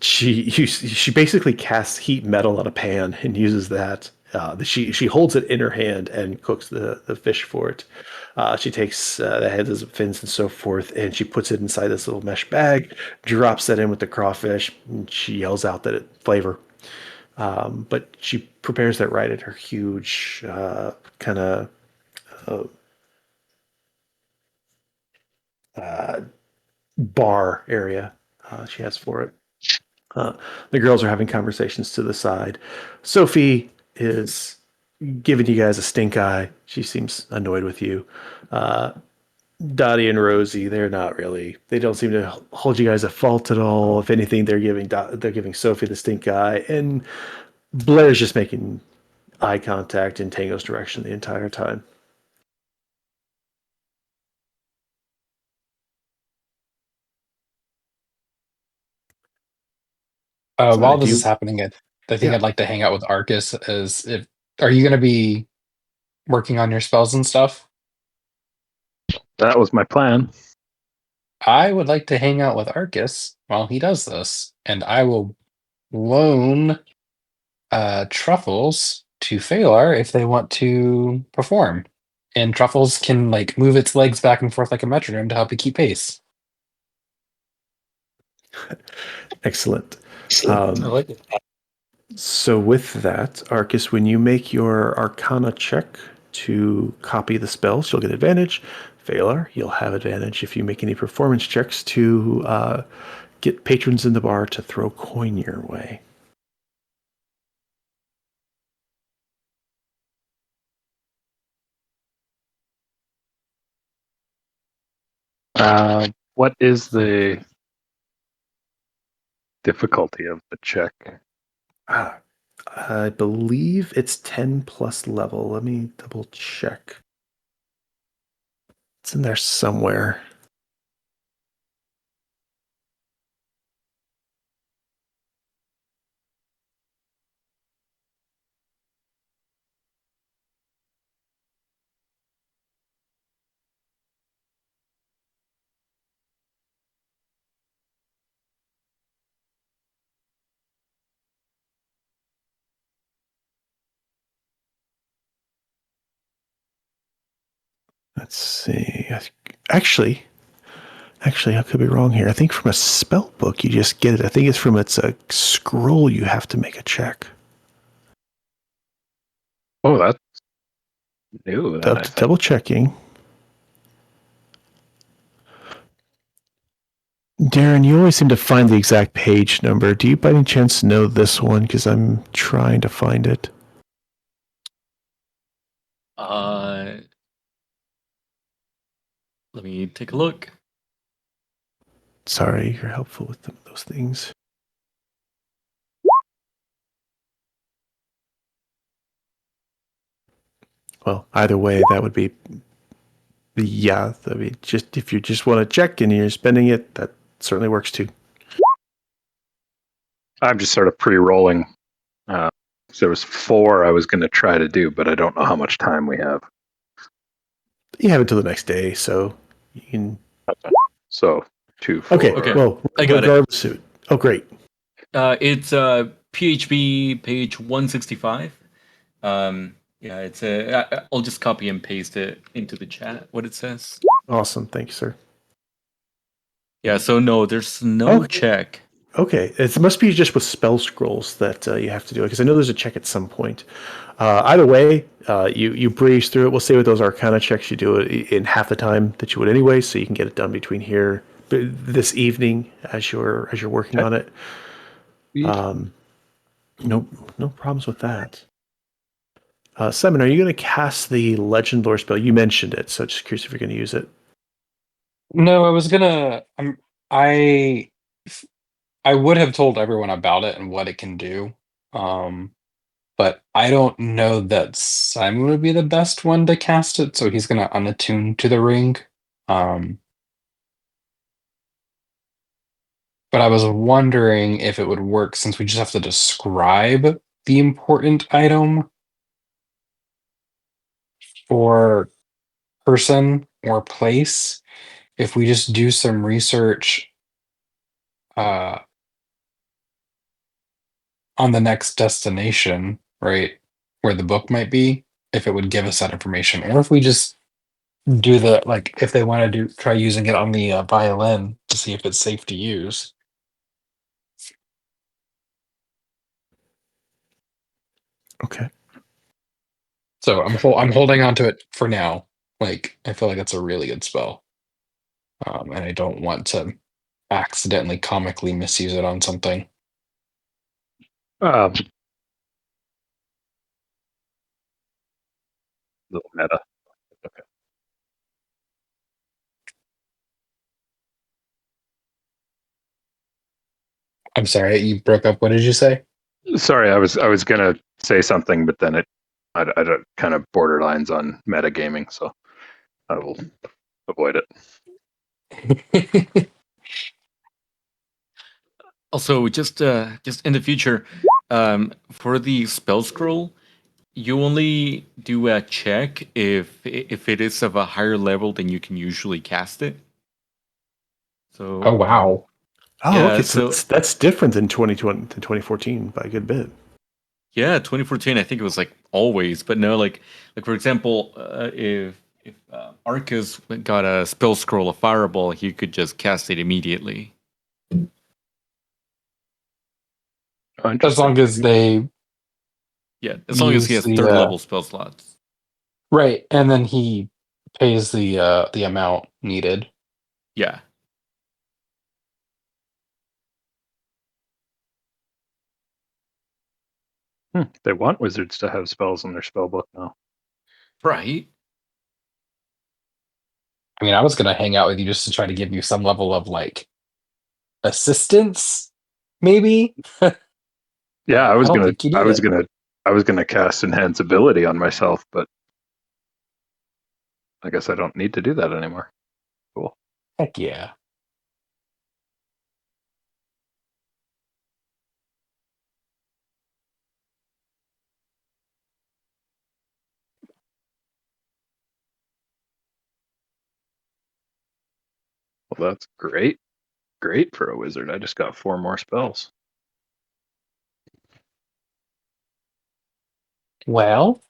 she basically casts heat metal on a pan and uses that. She holds it in her hand and cooks the fish for it. She takes the heads and fins and so forth, and she puts it inside this little mesh bag, drops that in with the crawfish, and she yells out that it flavor. But she prepares that right at her huge kind of bar area she has for it. The girls are having conversations to the side. Sophie is giving you guys a stink eye. She seems annoyed with you. Dottie and Rosie, they're not really. They don't seem to hold you guys at fault at all. If anything, they're giving Sophie the stink eye, and Blair's just making eye contact in Tango's direction the entire time. While Do this is you? happening, I think Yeah. I'd like to hang out with Arcus. Are you going to be working on your spells and stuff? That was my plan. I would like to hang out with Arcus while he does this, and I will loan Truffles to Phalar if they want to perform. And Truffles can like move its legs back and forth like a metronome to help it keep pace. Excellent. I like it. So with that, Arcus, when you make your Arcana check to copy the spells, you'll get advantage. Phalar, you'll have advantage if you make any performance checks to get patrons in the bar to throw coin your way. What is the difficulty of the check? I believe it's 10 plus level. Let me double check. It's in there somewhere. Let's see. Actually, I could be wrong here. I think from a spell book you just get it. I think it's from a scroll you have to make a check. Oh, that's new. Then, I think. Double checking. Darren, you always seem to find the exact page number. Do you by any chance know this one? Because I'm trying to find it. Let me take a look. Sorry, you're helpful with those things. Well, either way, that would be I mean, just if you just want to check and you're spending it, that certainly works too. I'm just sort of pre-rolling. So there was 4 I was going to try to do, but I don't know how much time we have. You have until the next day, so you can. So 2, 4. Okay. Well, I got it. regardless suit. Oh, great. It's PHP page 165. Yeah, it's I'll just copy and paste it into the chat. What it says. Awesome. Thank you, sir. Yeah. So no, there's no check. Okay, it must be just with spell scrolls that you have to do it, because I know there's a check at some point. Either way, you breeze through it. We'll say with those Arcana checks, you do it in half the time that you would anyway, so you can get it done between here this evening as you're working on it. No problems with that. Simon, are you going to cast the Legend Lore spell? You mentioned it, so just curious if you're going to use it. No, I was gonna. I would have told everyone about it and what it can do. But I don't know that Simon would be the best one to cast it, so he's gonna unattune to the ring. But I was wondering if it would work since we just have to describe the important item for person or place. if we just do some research on the next destination, right, where the book might be, if it would give us that information, or if we just do the like, if they want to try using it on the violin to see if it's safe to use. Okay. So I'm holding on to it for now. Like, I feel like it's a really good spell, and I don't want to accidentally comically misuse it on something. Little meta. Okay. I'm sorry, you broke up. What did you say? Sorry, I was gonna say something, but then I don't, kind of borderlines on metagaming, so I will avoid it. Also, just in the future, for the spell scroll, you only do a check if it is of a higher level than you can usually cast it. So Oh wow. Oh, Yeah, okay. So so- that's different than 2020 than 2014 by a good bit. yeah, 2014, I think it was like always, but no, like for example, if Arcus got a spell scroll of Fireball, he could just cast it immediately. As long as they Yeah, as long as he use has the, third level spell slots. right, and then he pays the amount needed. Yeah. They want wizards to have spells in their spell book now. Right. I mean, I was gonna hang out with you just to try to give you some level of like assistance, maybe. Yeah, I was don't gonna think you I need was it. gonna I was gonna cast enhance ability on myself, but I guess I don't need to do that anymore. Cool. Heck yeah. Well, that's great. Great for a wizard. I just got 4 more spells. Well,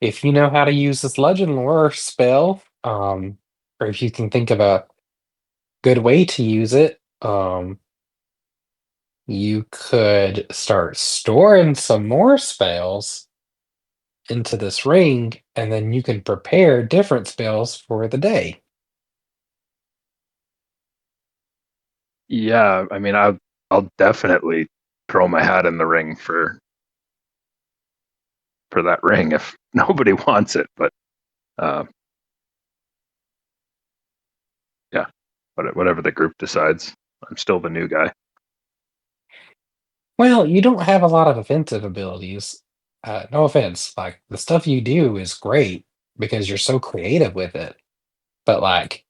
if you know how to use this legend lore spell, or if you can think of a good way to use it, you could start storing some more spells into this ring, and then you can prepare different spells for the day. Yeah, I mean, I'll definitely throw my hat in the ring for that ring if nobody wants it. But yeah, whatever the group decides, I'm still the new guy. Well, you don't have a lot of offensive abilities. No offense, like the stuff you do is great because you're so creative with it. But like,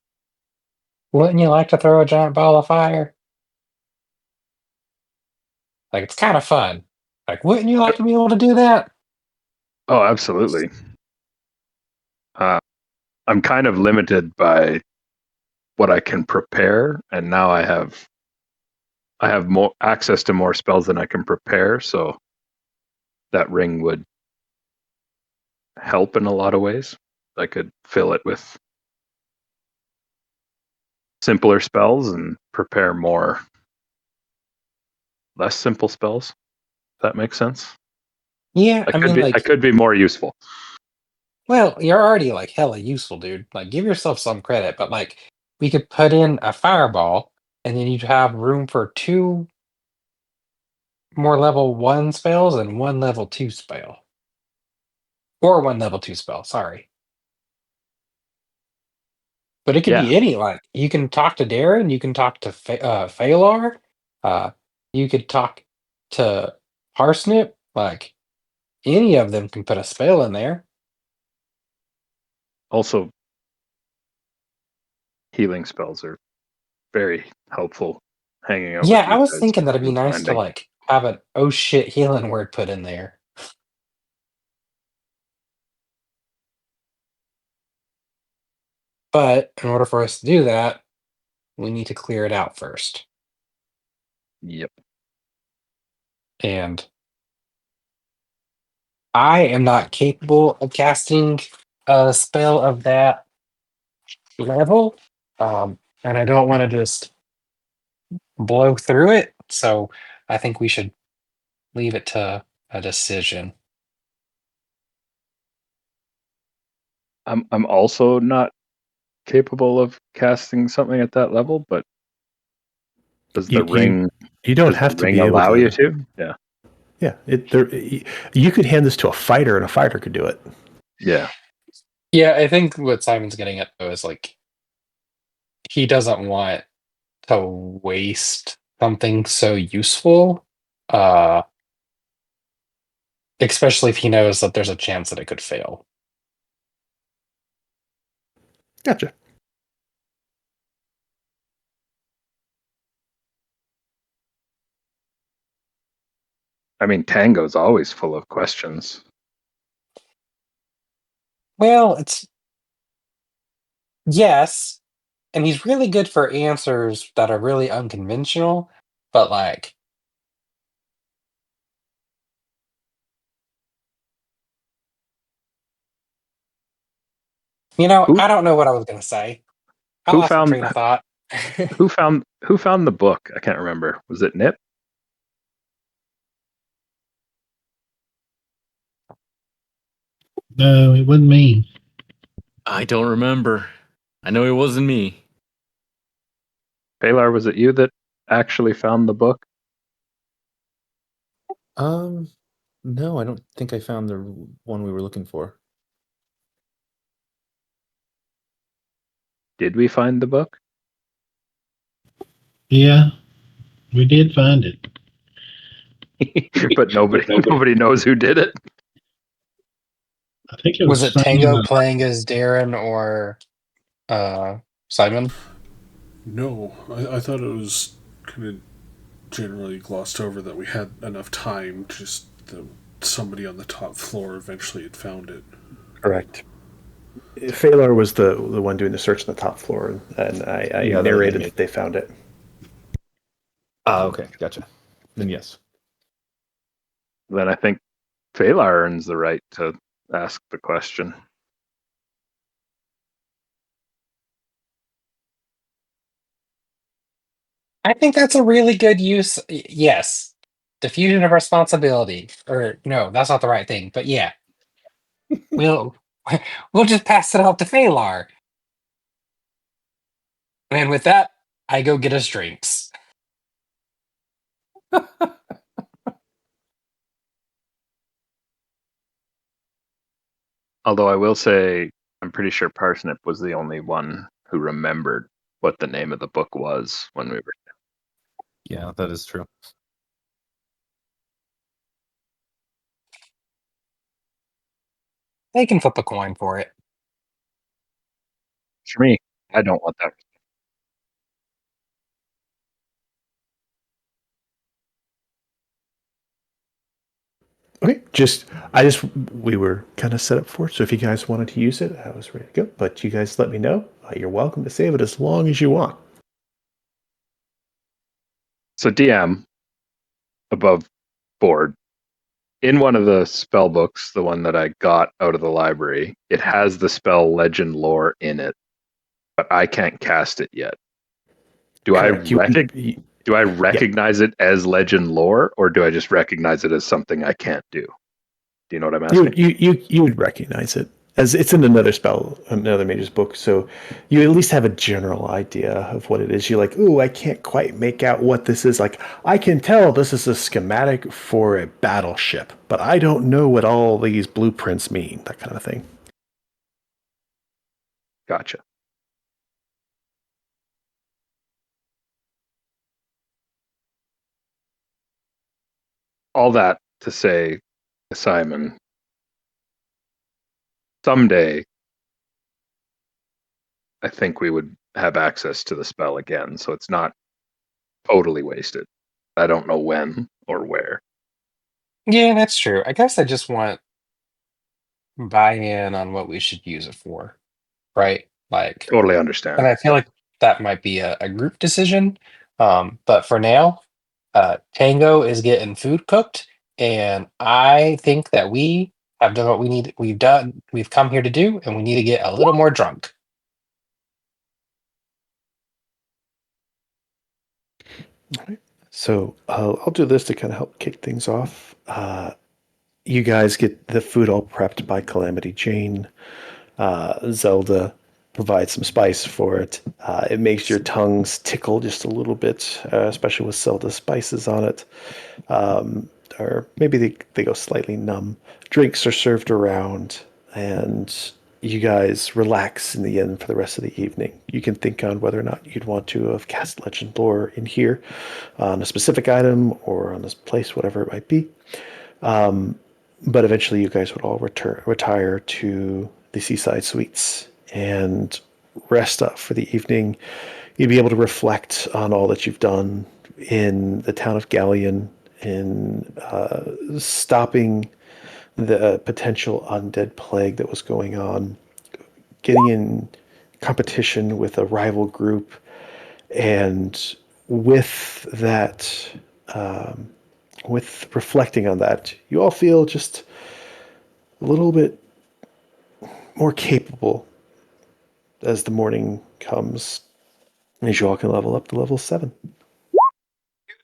wouldn't you like to throw a giant ball of fire? Like, it's kind of fun. Like, wouldn't you like to be able to do that? Oh, absolutely. I'm kind of limited by what I can prepare, and now I have more access to more spells than I can prepare, so that ring would help in a lot of ways. I could fill it with simpler spells and prepare more less simple spells. If that makes sense. Yeah, I mean, I like, could be more useful. well, you're already like hella useful, dude. Like, give yourself some credit. But like, we could put in a fireball, and then you'd have room for 2 more level 1 spells and 1 level 2 spell, or 1 level 2 spell. Sorry. But it could Yeah. be any, like, you can talk to Darren, you can talk to Phalar, uh, you could talk to Parsnip, like, any of them can put a spell in there. Also, healing spells are very helpful hanging out Yeah, with I you was guys thinking that it'd be and nice to, finding. like, have an "oh shit" healing word put in there. But in order for us to do that, we need to clear it out first. Yep. And I am not capable of casting a spell of that level. And I don't want to just blow through it. So I think we should leave it to a decision. I'm also not capable of casting something at that level, but does the ring You don't does have the to ring be able allow to. you to? Yeah. Yeah, you could hand this to a fighter, and a fighter could do it. Yeah. Yeah, I think what Simon's getting at though is like he doesn't want to waste something so useful. Especially if he knows that there's a chance that it could fail. Gotcha. I mean, Tango's always full of questions. Well, it's yes, and he's really good for answers that are really unconventional, but like Who I don't know what I was gonna say. I who lost my found train of thought. who found the book? I can't remember. Was it Nip? No, it wasn't me. I don't remember. I know it wasn't me. Palar, was it you that actually found the book? No, I don't think I found the one we were looking for. Did we find the book? Yeah, we did find it. But nobody knows who did it. I think it Was was it Tango Simon. playing as Darren or Simon? No, I thought it was kind of generally glossed over that we had enough time, just that somebody on the top floor eventually had found it. Correct. Phalar was the one doing the search on the top floor, and I Yeah, narrated that they found it. Okay, gotcha. Then yes. Then I think Phalar earns the right to ask the question. I think that's a really good use. Yes, diffusion of responsibility, or no, that's not the right thing. But yeah, we'll we'll just pass it off to Phalar. And with that, I go get us drinks. Although I will say, I'm pretty sure Parsnip was the only one who remembered what the name of the book was when we were. Yeah, that is true. They can flip a coin for it. For me, I don't want that. Okay, we were kind of set up for it. So if you guys wanted to use it, I was ready to go. But you guys let me know. You're welcome to save it as long as you want. So DM, above board, in one of the spell books, the one that I got out of the library, it has the spell Legend Lore in it, but I can't cast it yet. Do Correct. I recognize it as Legend Lore, or do I just recognize it as something I can't do? Do you know what I'm asking? You would recognize it as it's in another mage's book, so you at least have a general idea of what it is. You're like, ooh, I can't quite make out what this is. Like, I can tell this is a schematic for a battleship, but I don't know what all these blueprints mean. That kind of thing. Gotcha. All that to say, Simon, someday I think we would have access to the spell again, so it's not totally wasted. I don't know when or where. Yeah, that's true. I guess I just want buy-in on what we should use it for, right? Like, Totally understand. and I feel like that might be a group decision. But for now, Tango is getting food cooked, and I think that we have done what we need. We've come here to do, and we need to get a little more drunk. So I'll do this to kind of help kick things off. You guys get the food all prepped by Calamity Jane. Zelda provides some spice for it. It makes your tongues tickle just a little bit, especially with Zelda spices on it. Or maybe they go slightly numb. Drinks are served around, and you guys relax in the end for the rest of the evening. You can think on whether or not you'd want to have cast legend lore in here on a specific item or on this place, whatever it might be. But eventually, you guys would all retire to the seaside suites and rest up for the evening. You'd be able to reflect on all that you've done in the town of Galleon, in stopping the potential undead plague that was going on, getting in competition with a rival group, and with that, with reflecting on that, you all feel just a little bit more capable as the morning comes, as you all can level up to level 7.